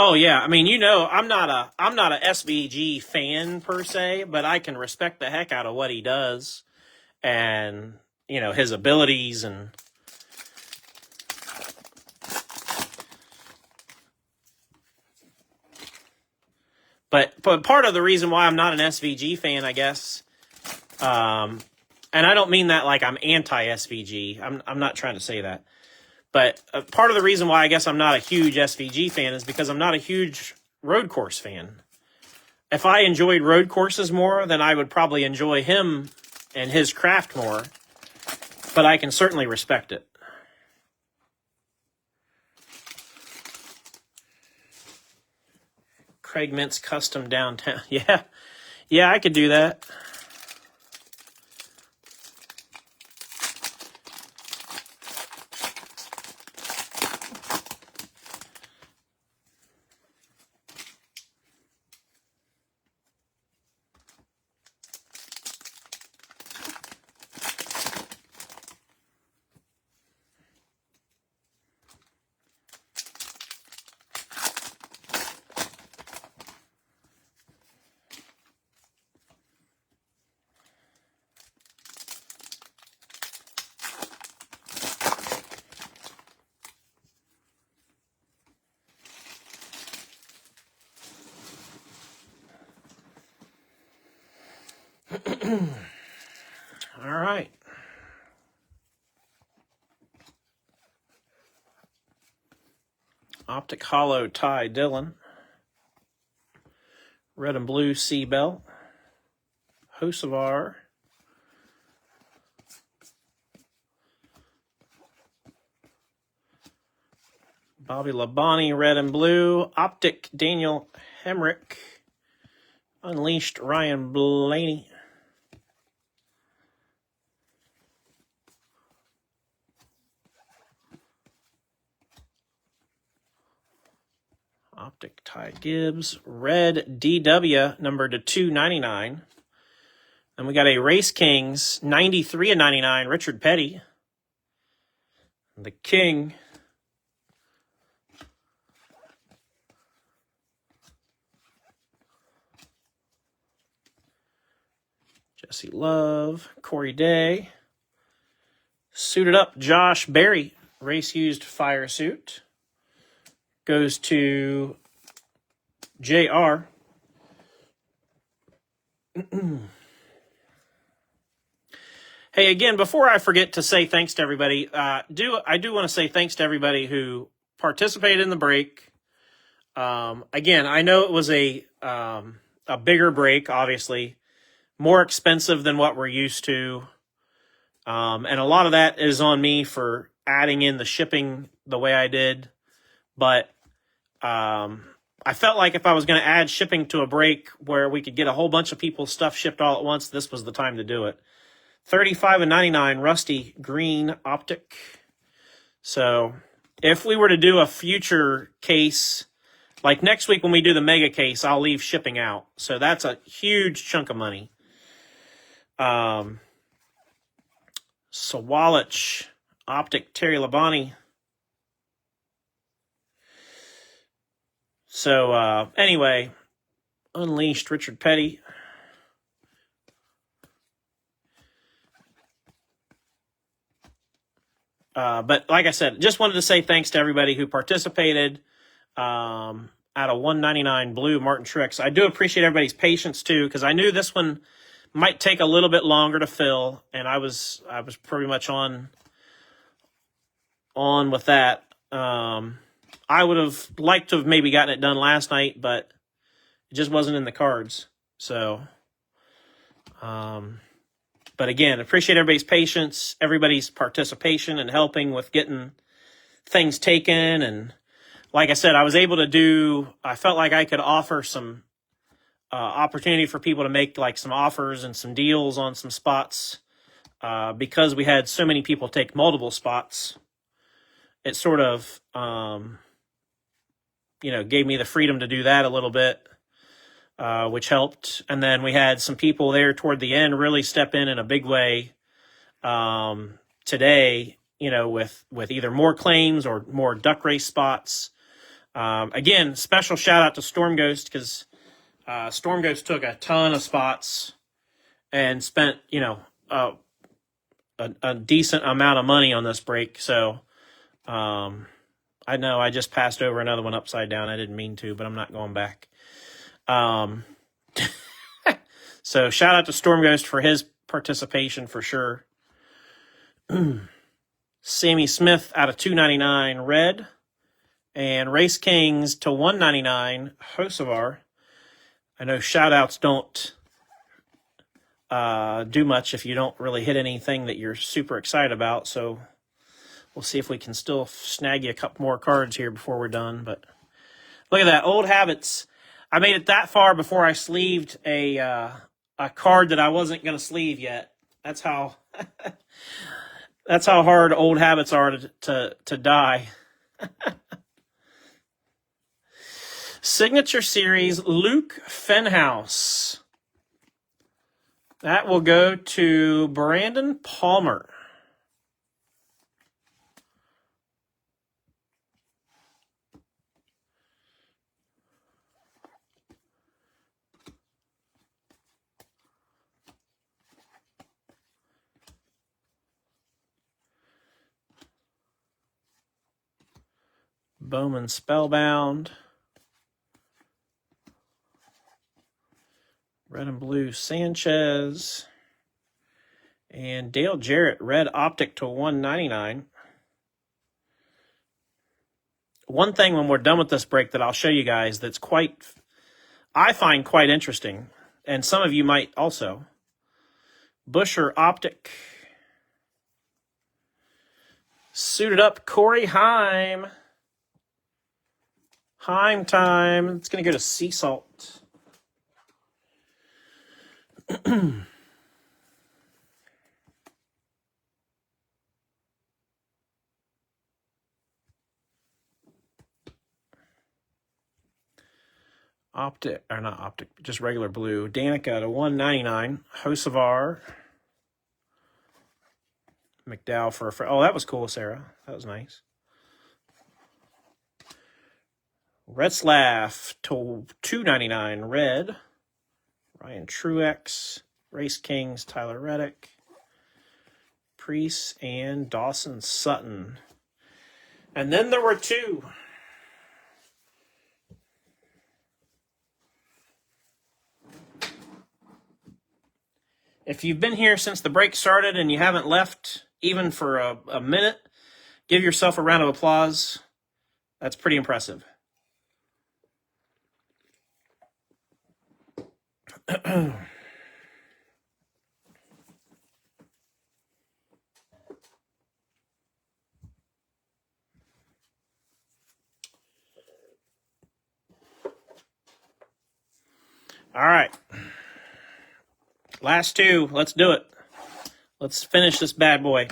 Oh yeah, I mean, you know, I'm not a SVG fan per se, but I can respect the heck out of what he does, and you know, his abilities. And but part of the reason why I'm not an SVG fan, I guess, and I don't mean that like I'm anti SVG. I'm not trying to say that. But part of the reason why I guess I'm not a huge SVG fan is because I'm not a huge road course fan. If I enjoyed road courses more, then I would probably enjoy him and his craft more. But I can certainly respect it. Craig Mintz custom downtown. Yeah, I could do that. All right. Optic Hollow Ty Dillon. Red and Blue Seabell. Hocevar. Bobby Labonte, Red and Blue. Optic Daniel Hemrick. Unleashed Ryan Blaney. Optic Ty Gibbs. Red DW, number to 299. Then we got a Race Kings, 93 of 99, Richard Petty. The King. Jesse Love, Corey Day. Suited up, Josh Berry, race used fire suit. Goes to JR. Hey, again, before I forget to say thanks to everybody, I do want to say thanks to everybody who participated in the break. Again, I know it was a bigger break, obviously, more expensive than what we're used to. And a lot of that is on me for adding in the shipping the way I did, but I felt like if I was going to add shipping to a break where we could get a whole bunch of people's stuff shipped all at once, this was the time to do it. $35.99 rusty green optic. So if we were to do a future case, like next week when we do the mega case, I'll leave shipping out. So that's a huge chunk of money. Sawalich optic Terry Labonte. So anyway, Unleashed Richard Petty. But like I said, just wanted to say thanks to everybody who participated. Out of 199 blue Martin Truex. I do appreciate everybody's patience too, because I knew this one might take a little bit longer to fill, and I was pretty much on with that. I would have liked to have maybe gotten it done last night, but it just wasn't in the cards. So, but again, appreciate everybody's patience, everybody's participation and helping with getting things taken. And like I said, I was able to I felt like I could offer some opportunity for people to make like some offers and some deals on some spots because we had so many people take multiple spots. It sort of, gave me the freedom to do that a little bit, which helped. And then we had some people there toward the end really step in a big way today, with either more claims or more duck race spots. Again, special shout out to Storm Ghost, because Storm Ghost took a ton of spots and spent, a decent amount of money on this break. So I know I just passed over another one upside down. I didn't mean to, but I'm not going back. So shout out to Storm Ghost for his participation for sure. Sammy Smith out of 299 red, and Race Kings to 199 Hocevar. I know shout outs don't do much if you don't really hit anything that you're super excited about. So we'll see if we can still snag you a couple more cards here before we're done. But look at that, Old Habits. I made it that far before I sleeved a card that I wasn't going to sleeve yet. That's how that's how hard Old Habits are to die. Signature Series Luke Fenhouse. That will go to Brandon Palmer. Bowman Spellbound. Red and blue Sanchez. And Dale Jarrett, red optic to 199. One thing when we're done with this break that I'll show you guys that's I find quite interesting, and some of you might also. Busher optic. Suited up Corey Heim. Heim time. It's going to go to Sea Salt. Optic, or not optic, just regular blue. Danica to 199. Hocevar. McDowell for a oh, that was cool, Sarah. That was nice. Retzlaff to 299 red. Ryan Truex. Race Kings, Tyler Reddick. Priest and Dawson Sutton. And then there were two. If you've been here since the break started and you haven't left even for a minute, give yourself a round of applause. That's pretty impressive. All right. Last two. Let's do it. Let's finish this bad boy.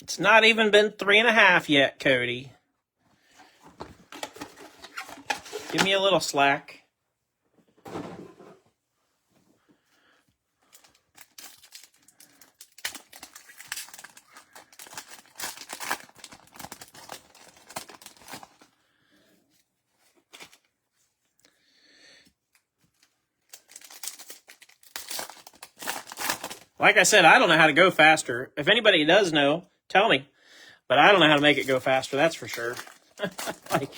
It's not even been 3.5 yet, Cody. Give me a little slack. Like I said, I don't know how to go faster. If anybody does know, tell me. But I don't know how to make it go faster, that's for sure. Like,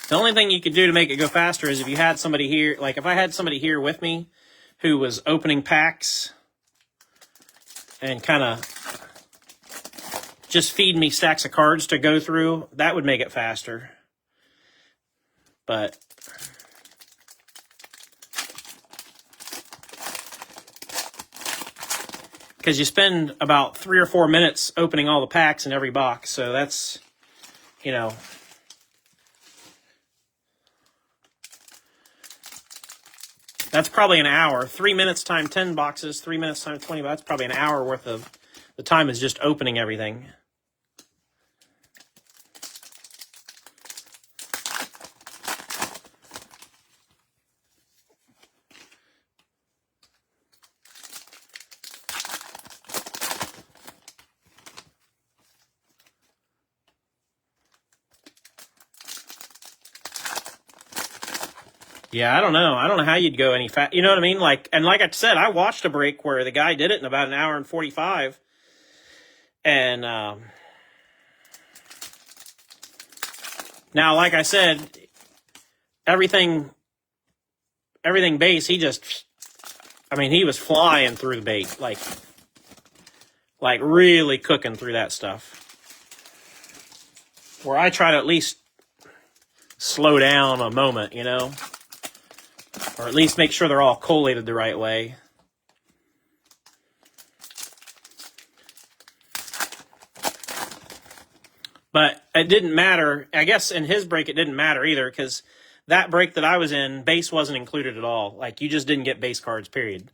the only thing you could do to make it go faster is if you had somebody here, like if I had somebody here with me who was opening packs and kind of just feed me stacks of cards to go through, that would make it faster. But because you spend about 3 or 4 minutes opening all the packs in every box, so that's, you know, that's probably an hour. 3 minutes times 10 boxes, 3 minutes times 20, that's probably an hour worth of the time is just opening everything. Yeah, I don't know. I don't know how you'd go any fast. You know what I mean? Like, and like I said, I watched a break where the guy did it in about an hour and 45. And now, like I said, everything base, he just, I mean, he was flying through the bait, like really cooking through that stuff. Where I try to at least slow down a moment, you know? Or at least make sure they're all collated the right way. But it didn't matter. I guess in his break it didn't matter either, because that break that I was in, base wasn't included at all. Like, you just didn't get base cards, period.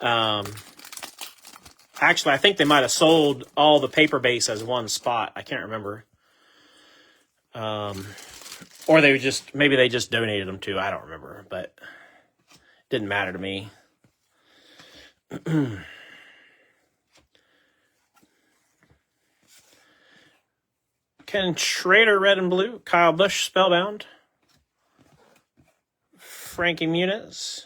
Actually, I think they might have sold all the paper base as one spot. I can't remember. Or they just, maybe they just donated them to. I don't remember, but it didn't matter to me. Ken Schrader, red and blue. Kyle Busch, spellbound. Frankie Muniz.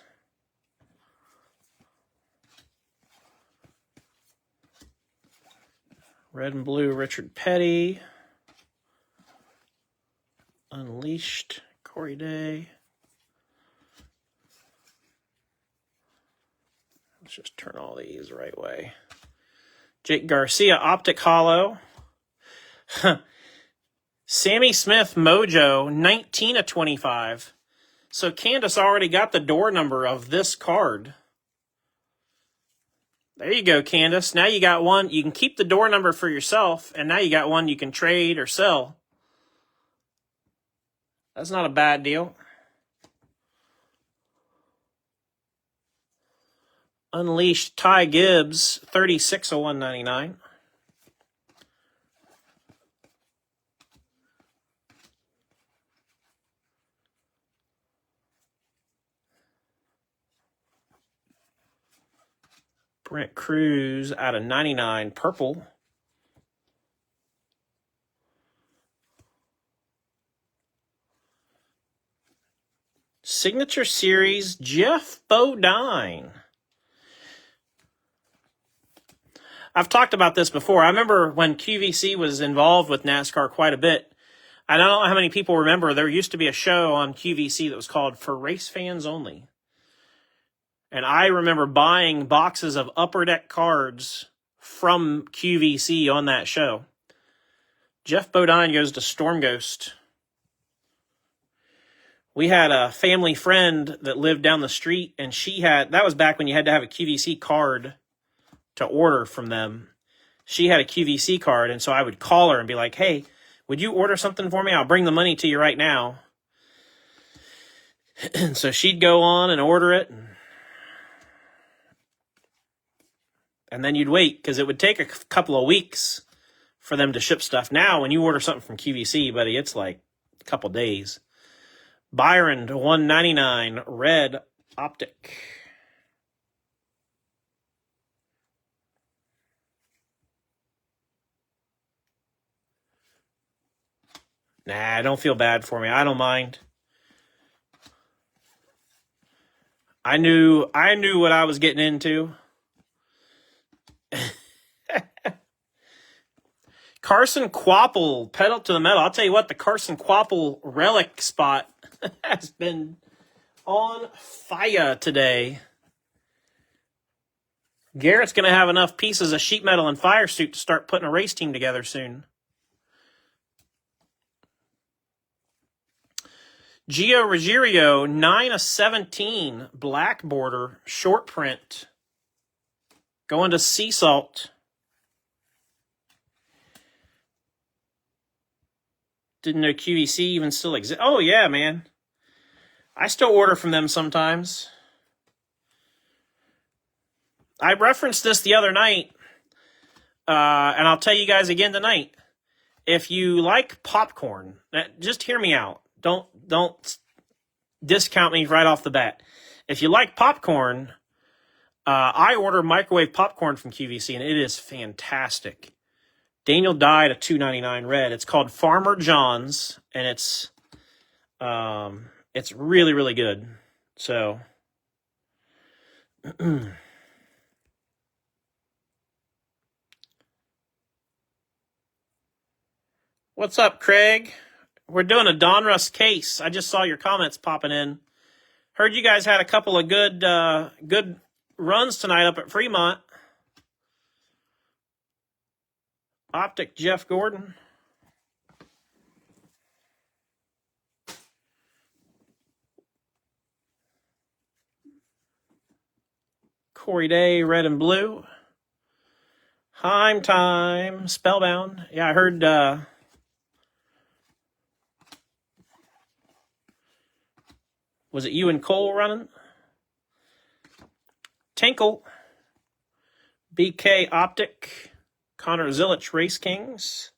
Red and blue, Richard Petty. Unleashed, Corey Day. Let's just turn all these the right way. Jake Garcia, Optic Hollow. Sammy Smith, Mojo, 19/25. So Candace already got the door number of this card. There you go, Candace. Now you got one. You can keep the door number for yourself, and now you got one you can trade or sell. That's not a bad deal. Unleashed, Ty Gibbs, 36/199. Brent Cruz out of 99, purple. Signature Series, Jeff Bodine. I've talked about this before. I remember when QVC was involved with NASCAR quite a bit. I don't know how many people remember, there used to be a show on QVC that was called For Race Fans Only. And I remember buying boxes of Upper Deck cards from QVC on that show. Jeff Bodine goes to Storm Ghost. We had a family friend that lived down the street, and that was back when you had to have a QVC card to order from them. She had a QVC card, and so I would call her and be like, hey, would you order something for me? I'll bring the money to you right now. And so she'd go on and order it. And then you'd wait, because it would take a couple of weeks for them to ship stuff. Now, when you order something from QVC, buddy, it's like a couple days. Byron to 199, red optic. Nah, don't feel bad for me. I don't mind. I knew what I was getting into. Carson Quapple, pedal to the metal. I'll tell you what, the Carson Quapple relic spot has been on fire today. Garrett's going to have enough pieces of sheet metal and fire suit to start putting a race team together soon. Gio Ruggiero, 9/17, black border, short print. Going to Sea Salt. Didn't know QVC even still exists. Oh, yeah, man. I still order from them sometimes. I referenced this the other night, and I'll tell you guys again tonight. If you like popcorn, just hear me out. Don't discount me right off the bat. If you like popcorn, I order microwave popcorn from QVC, and it is fantastic. Daniel died at $2.99 red. It's called Farmer John's, and it's really, really good. So, what's up, Craig? We're doing a Donruss case. I just saw your comments popping in. Heard you guys had a couple of good runs tonight up at Fremont. Optic Jeff Gordon. Corey Day, red and blue. Heim time, Spellbound. Yeah, I heard was it you and Cole running? Tinkle. BK Optic. Connor Zilich, Race Kings.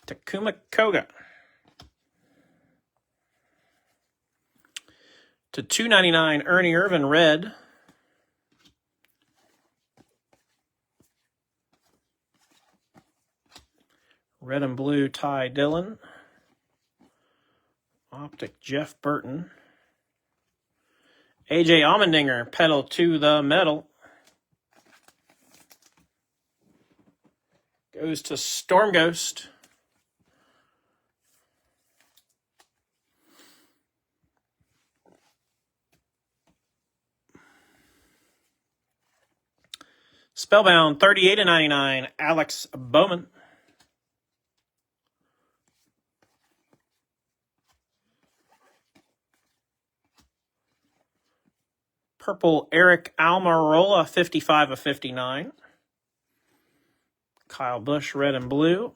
Takuma Koga. To $2.99, Ernie Irvin, red. Red and blue, Ty Dillon. Optic, Jeff Burton. AJ Allmendinger, pedal to the metal. Goes to Storm Ghost. Spellbound, 38/99, Alex Bowman. Purple, Eric Almirola, 55/59. Kyle Busch, red and blue.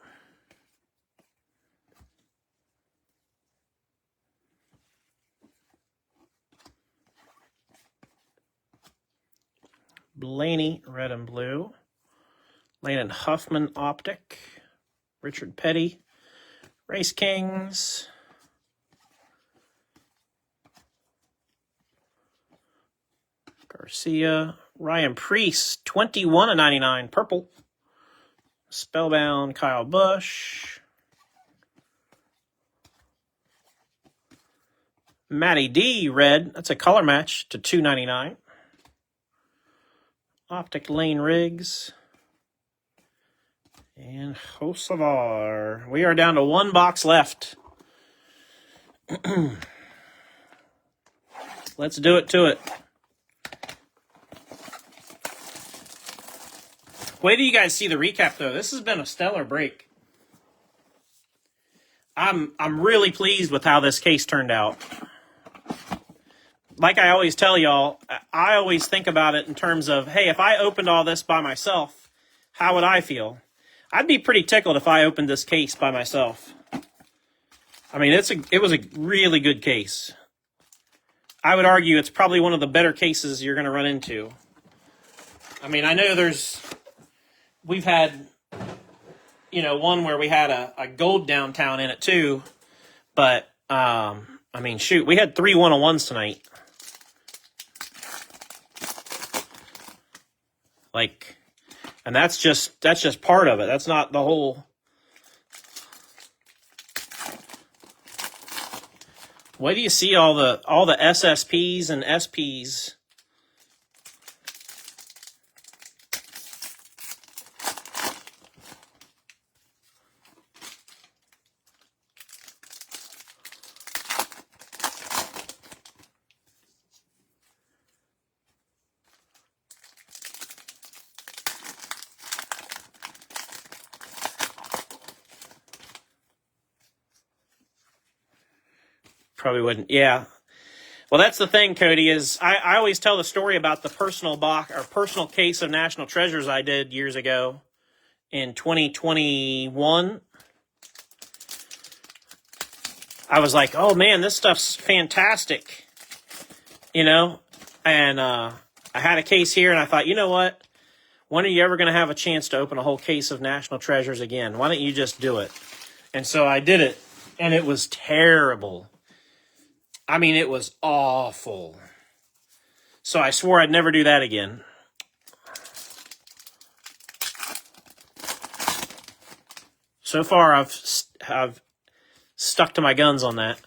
Blaney, red and blue. Landon Huffman, optic. Richard Petty, Race Kings. Garcia, Ryan Priest, 21/99, purple. Spellbound, Kyle Busch. Matty D, red. That's a color match to $2.99. Optic Lane Riggs. And Hocevar. We are down to one box left. Let's do it to it. Wait till you guys see the recap, though. This has been a stellar break. I'm really pleased with how this case turned out. Like I always tell y'all, I always think about it in terms of, hey, if I opened all this by myself, how would I feel? I'd be pretty tickled if I opened this case by myself. I mean, it was a really good case. I would argue it's probably one of the better cases you're going to run into. I mean, I know we've had, one where we had a gold downtown in it too. But, I mean, shoot, we had 3 101s tonight. And that's just part of it. That's not the whole. Wait do you see all the SSPs and SPs? Probably wouldn't. Yeah. Well, that's the thing, Cody, is I always tell the story about the personal case of National Treasures I did years ago in 2021. I was like, oh man, this stuff's fantastic. And I had a case here and I thought, you know what? When are you ever going to have a chance to open a whole case of National Treasures again? Why don't you just do it? And so I did it, and it was terrible. I mean, it was awful. So I swore I'd never do that again. So far, I've stuck to my guns on that.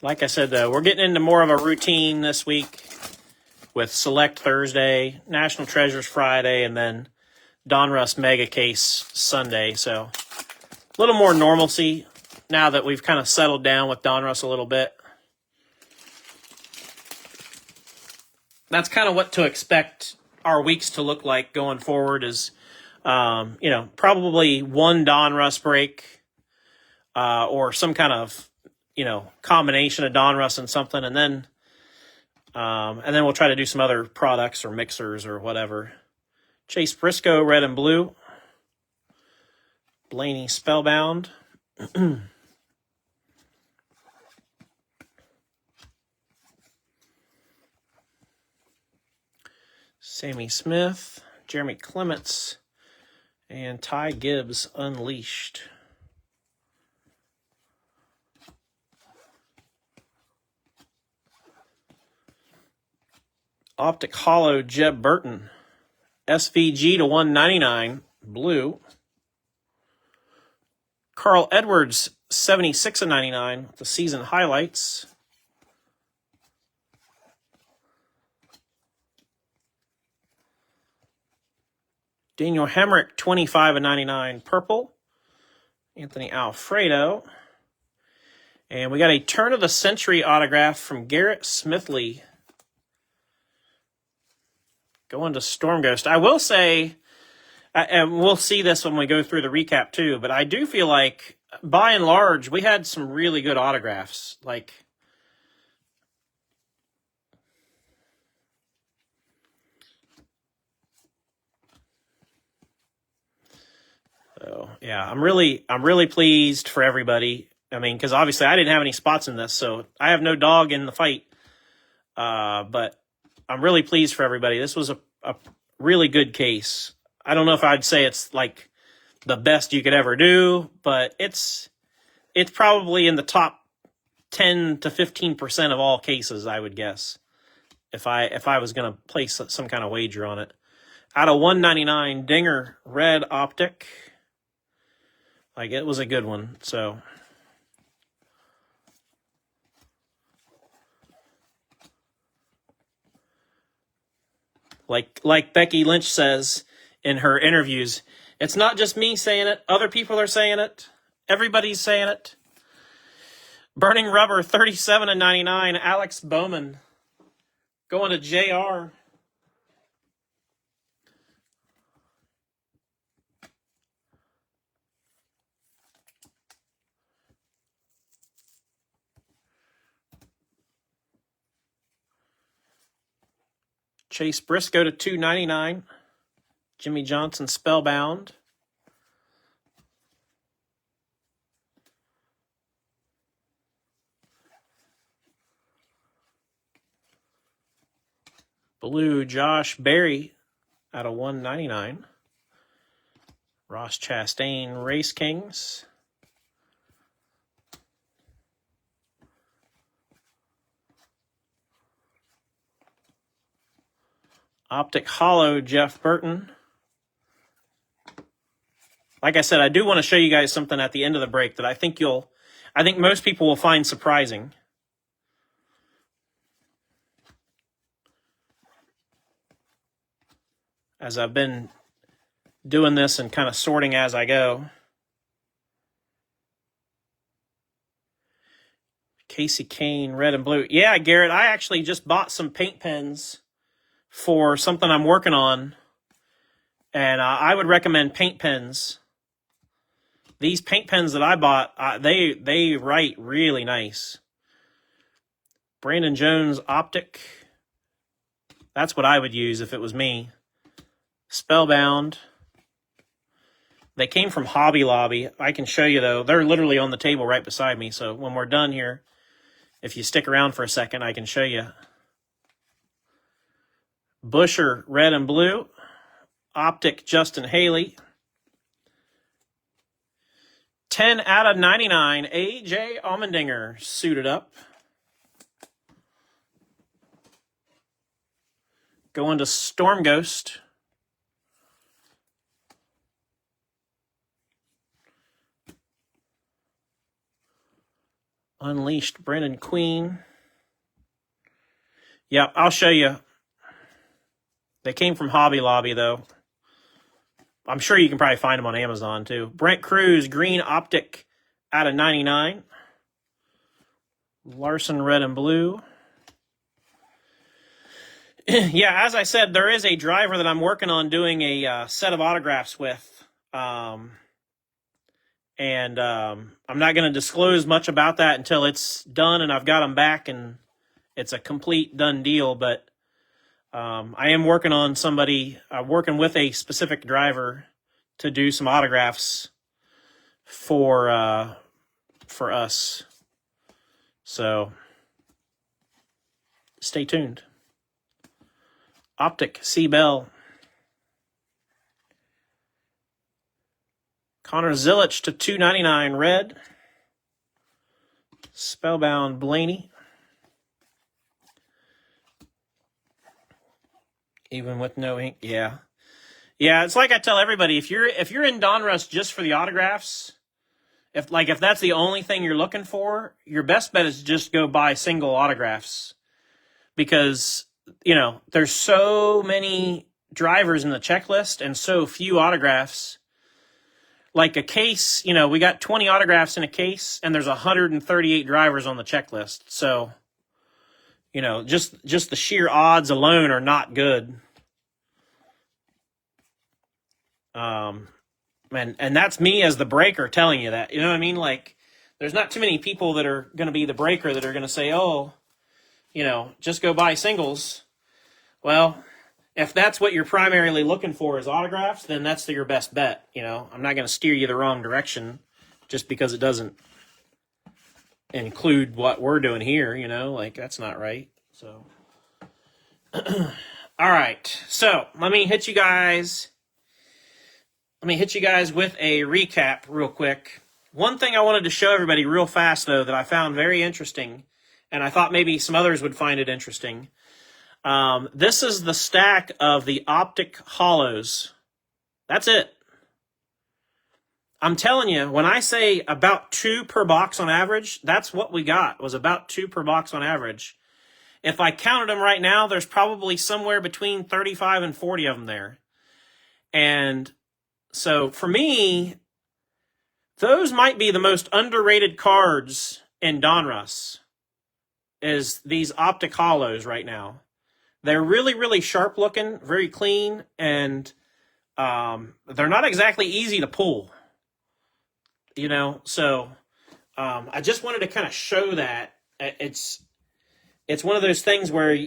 Like I said, though, we're getting into more of a routine this week with Select Thursday, National Treasures Friday, and then Donruss Mega Case Sunday. So a little more normalcy now that we've kind of settled down with Donruss a little bit. That's kind of what to expect our weeks to look like going forward is, probably one Donruss break or some kind of, combination of Donruss and something, and then we'll try to do some other products or mixers or whatever. Chase Briscoe, red and blue. Blaney Spellbound. Sammy Smith, Jeremy Clements, and Ty Gibbs Unleashed. Optic Hollow Jeb Burton, SVG to 199, blue. Carl Edwards, 76/99, the season highlights. Daniel Hemrick, 25/99, purple. Anthony Alfredo. And we got a turn of the century autograph from Garrett Smithley. Going to Storm Ghost. I will say, and we'll see this when we go through the recap too, but I do feel like, by and large, we had some really good autographs. Like, yeah, I'm really pleased for everybody. I mean, because obviously I didn't have any spots in this, so I have no dog in the fight. But I'm really pleased for everybody. This was a really good case. I don't know if I'd say it's like the best you could ever do, but it's probably in the top 10 to 15% of all cases, I would guess, if I was going to place some kind of wager on it. Out of 199, Dinger Red Optic. Like, it was a good one, so. Like Becky Lynch says in her interviews, it's not just me saying it. Other people are saying it. Everybody's saying it. Burning Rubber, 37/99. Alex Bowman going to JR. Chase Briscoe to 299. Jimmy Johnson, Spellbound. Blue, Josh Berry out of 199. Ross Chastain, Race Kings. Optic Hollow, Jeff Burton. Like I said, I do want to show you guys something at the end of the break that I think most people will find surprising. As I've been doing this and kind of sorting as I go. Casey Kane, red and blue. Yeah, Garrett, I actually just bought some paint pens for something I'm working on, and I would recommend paint pens. These paint pens that I bought, they write really nice. Brandon Jones Optic. That's what I would use if it was me. Spellbound. They came from Hobby Lobby. I can show you, though. They're literally on the table right beside me, so when we're done here, if you stick around for a second, I can show you. Busher, red and blue. Optic, Justin Haley. 10 out of 99, A.J. Allmendinger, suited up. Going to Storm Ghost. Unleashed, Brendan Queen. Yeah, I'll show you. They came from Hobby Lobby, though. I'm sure you can probably find them on Amazon, too. Brent Cruz, green optic out of 99. Larson, red and blue. Yeah, as I said, there is a driver that I'm working on doing a set of autographs with. I'm not going to disclose much about that until it's done and I've got them back and it's a complete done deal, but I am working on working with a specific driver to do some autographs for us. So stay tuned. Optic, C. Bell. Connor Zilich to 299 red. Spellbound, Blaney. Even with no ink, yeah. Yeah, it's like I tell everybody, if you're in Donruss just for the autographs, if that's the only thing you're looking for, your best bet is just go buy single autographs. Because, there's so many drivers in the checklist and so few autographs. Like a case, we got 20 autographs in a case and there's 138 drivers on the checklist. So, just the sheer odds alone are not good. And that's me as the breaker telling you that. You know what I mean? Like, there's not too many people that are going to be the breaker that are going to say, oh, just go buy singles. Well, if that's what you're primarily looking for is autographs, then that's your best bet. You know, I'm not going to steer you the wrong direction just because it doesn't include what we're doing here. You know, like that's not right. So, all right. So let me hit you guys with a recap real quick. One thing I wanted to show everybody real fast, though, that I found very interesting, and I thought maybe some others would find it interesting. This is the stack of the optic hollows. That's it. I'm telling you, when I say about 2 per box on average, that's what we got, was about 2 per box on average. If I counted them right now, there's probably somewhere between 35 and 40 of them there. And so for me, those might be the most underrated cards in Donruss, is these optic hollows right now. They're really, really sharp looking, very clean, and they're not exactly easy to pull. You know, so I just wanted to kind of show that. It's one of those things where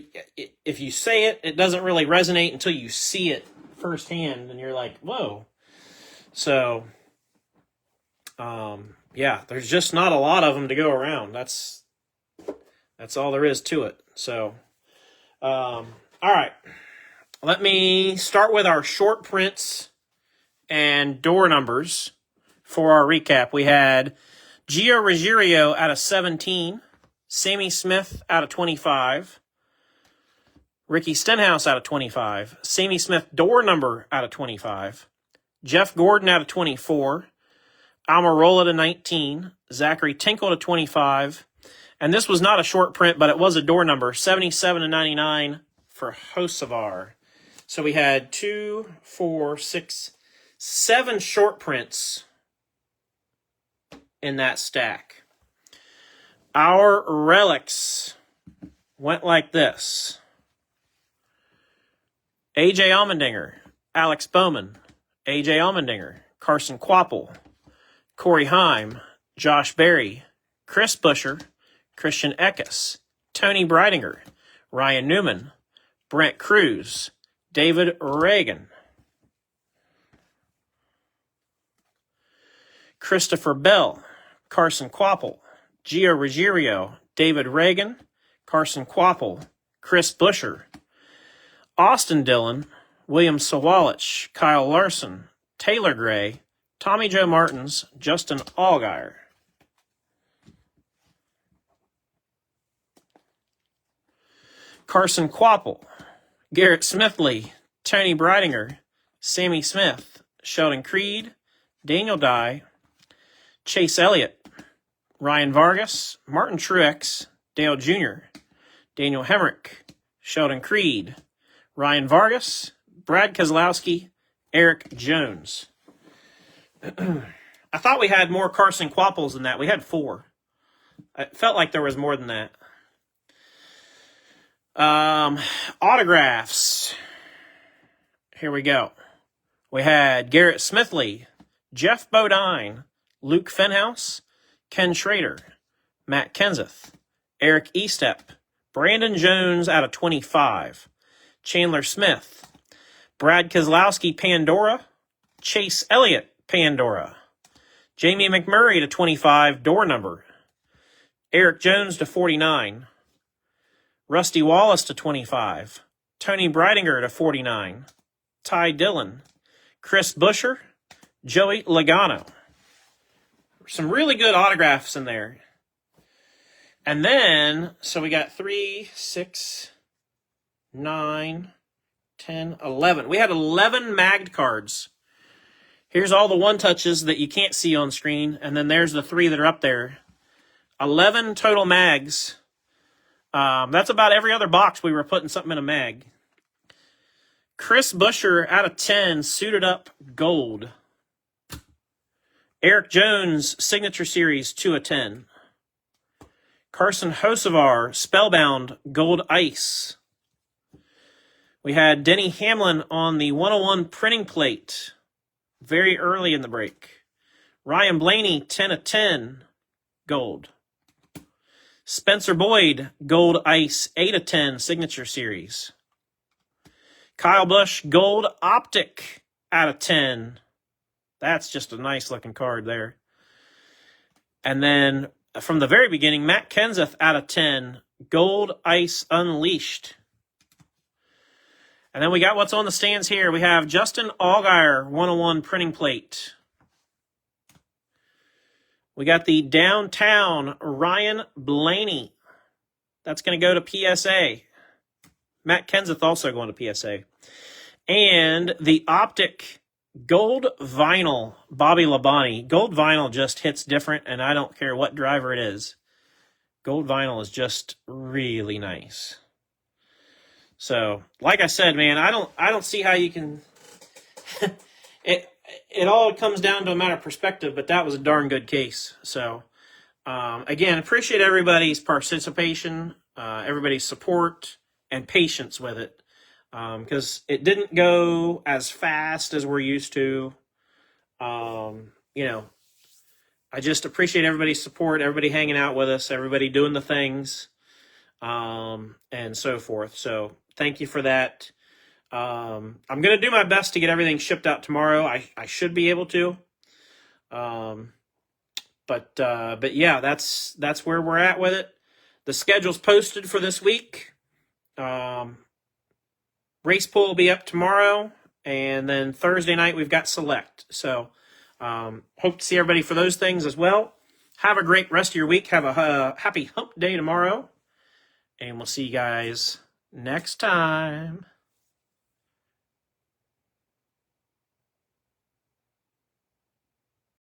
if you say it, it doesn't really resonate until you see it firsthand, and you're like, whoa. So, yeah, there's just not a lot of them to go around. That's all there is to it. So, all right. Let me start with our short prints and door numbers for our recap. We had Gio Ruggiero out of 17, Sammy Smith out of 25, Ricky Stenhouse out of 25, Sammy Smith door number out of 25, Jeff Gordon out of 24, Almirola to 19, Zachary Tinkle to 25, and this was not a short print, but it was a door number, 77 to 99 for Hocevar. So we had 2, 4, 6, 7 short prints in that stack. Our relics went like this. A.J. Allmendinger, Alex Bowman, A.J. Allmendinger, Carson Quapple, Corey Heim, Josh Berry, Chris Buescher, Christian Eckes, Tony Breidinger, Ryan Newman, Brent Cruz, David Reagan, Christopher Bell, Carson Quapple, Gio Ruggiero, David Reagan, Carson Quapple, Chris Buescher, Austin Dillon, William Sawalich, Kyle Larson, Taylor Gray, Tommy Joe Martins, Justin Allgaier. Carson Quapple, Garrett Smithley, Tony Breidinger, Sammy Smith, Sheldon Creed, Daniel Dye, Chase Elliott, Ryan Vargas, Martin Truex, Dale Jr., Daniel Hemrick, Sheldon Creed, Ryan Vargas, Brad Keselowski, Eric Jones. I thought we had more Carson Quapples than that. We had 4. It felt like there was more than that. Autographs. Here we go. We had Garrett Smithley, Jeff Bodine, Luke Fenhouse, Ken Schrader, Matt Kenseth, Eric Estep, Brandon Jones out of 25, Chandler Smith, Brad Keselowski Pandora, Chase Elliott Pandora, Jamie McMurray to 25 door number, Eric Jones to 49, Rusty Wallace to 25, Tony Breidinger to 49, Ty Dillon, Chris Buescher, Joey Logano. Some really good autographs in there. And then, so we got 3, 6, 9, 10, 11. We had 11 magged cards. Here's all the one-touches that you can't see on screen, and then there's the 3 that are up there. 11 total mags. That's about every other box we were putting something in a mag. Chris Buescher out of 10, suited up gold. Eric Jones, Signature Series 2 of 10. Carson Hocevar, Spellbound, Gold Ice. We had Denny Hamlin on the 101 printing plate, very early in the break. Ryan Blaney, 10 of 10, gold. Spencer Boyd, Gold Ice, 8 of 10, Signature Series. Kyle Busch Gold Optic out of 10. That's just a nice looking card there. And then from the very beginning, Matt Kenseth out of 10. Gold Ice Unleashed. And then we got what's on the stands here. We have Justin Allgaier 101 printing plate. We got the Downtown Ryan Blaney. That's going to go to PSA. Matt Kenseth also going to PSA. And the Optic Gold Vinyl Bobby Labonte. Gold Vinyl just hits different, and I don't care what driver it is. Gold Vinyl is just really nice. So, like I said, man, I don't see how you can... It all comes down to a matter of perspective, but that was a darn good case. So, again, appreciate everybody's participation, everybody's support, and patience with it. Because it didn't go as fast as we're used to. You know, I just appreciate everybody's support, everybody hanging out with us, everybody doing the things, and so forth. So thank you for that. I'm going to do my best to get everything shipped out tomorrow. I should be able to. But yeah, that's where we're at with it. The schedule's posted for this week. Race pool will be up tomorrow, and then Thursday night we've got select. So hope to see everybody for those things as well. Have a great rest of your week. Have a happy hump day tomorrow, and we'll see you guys next time.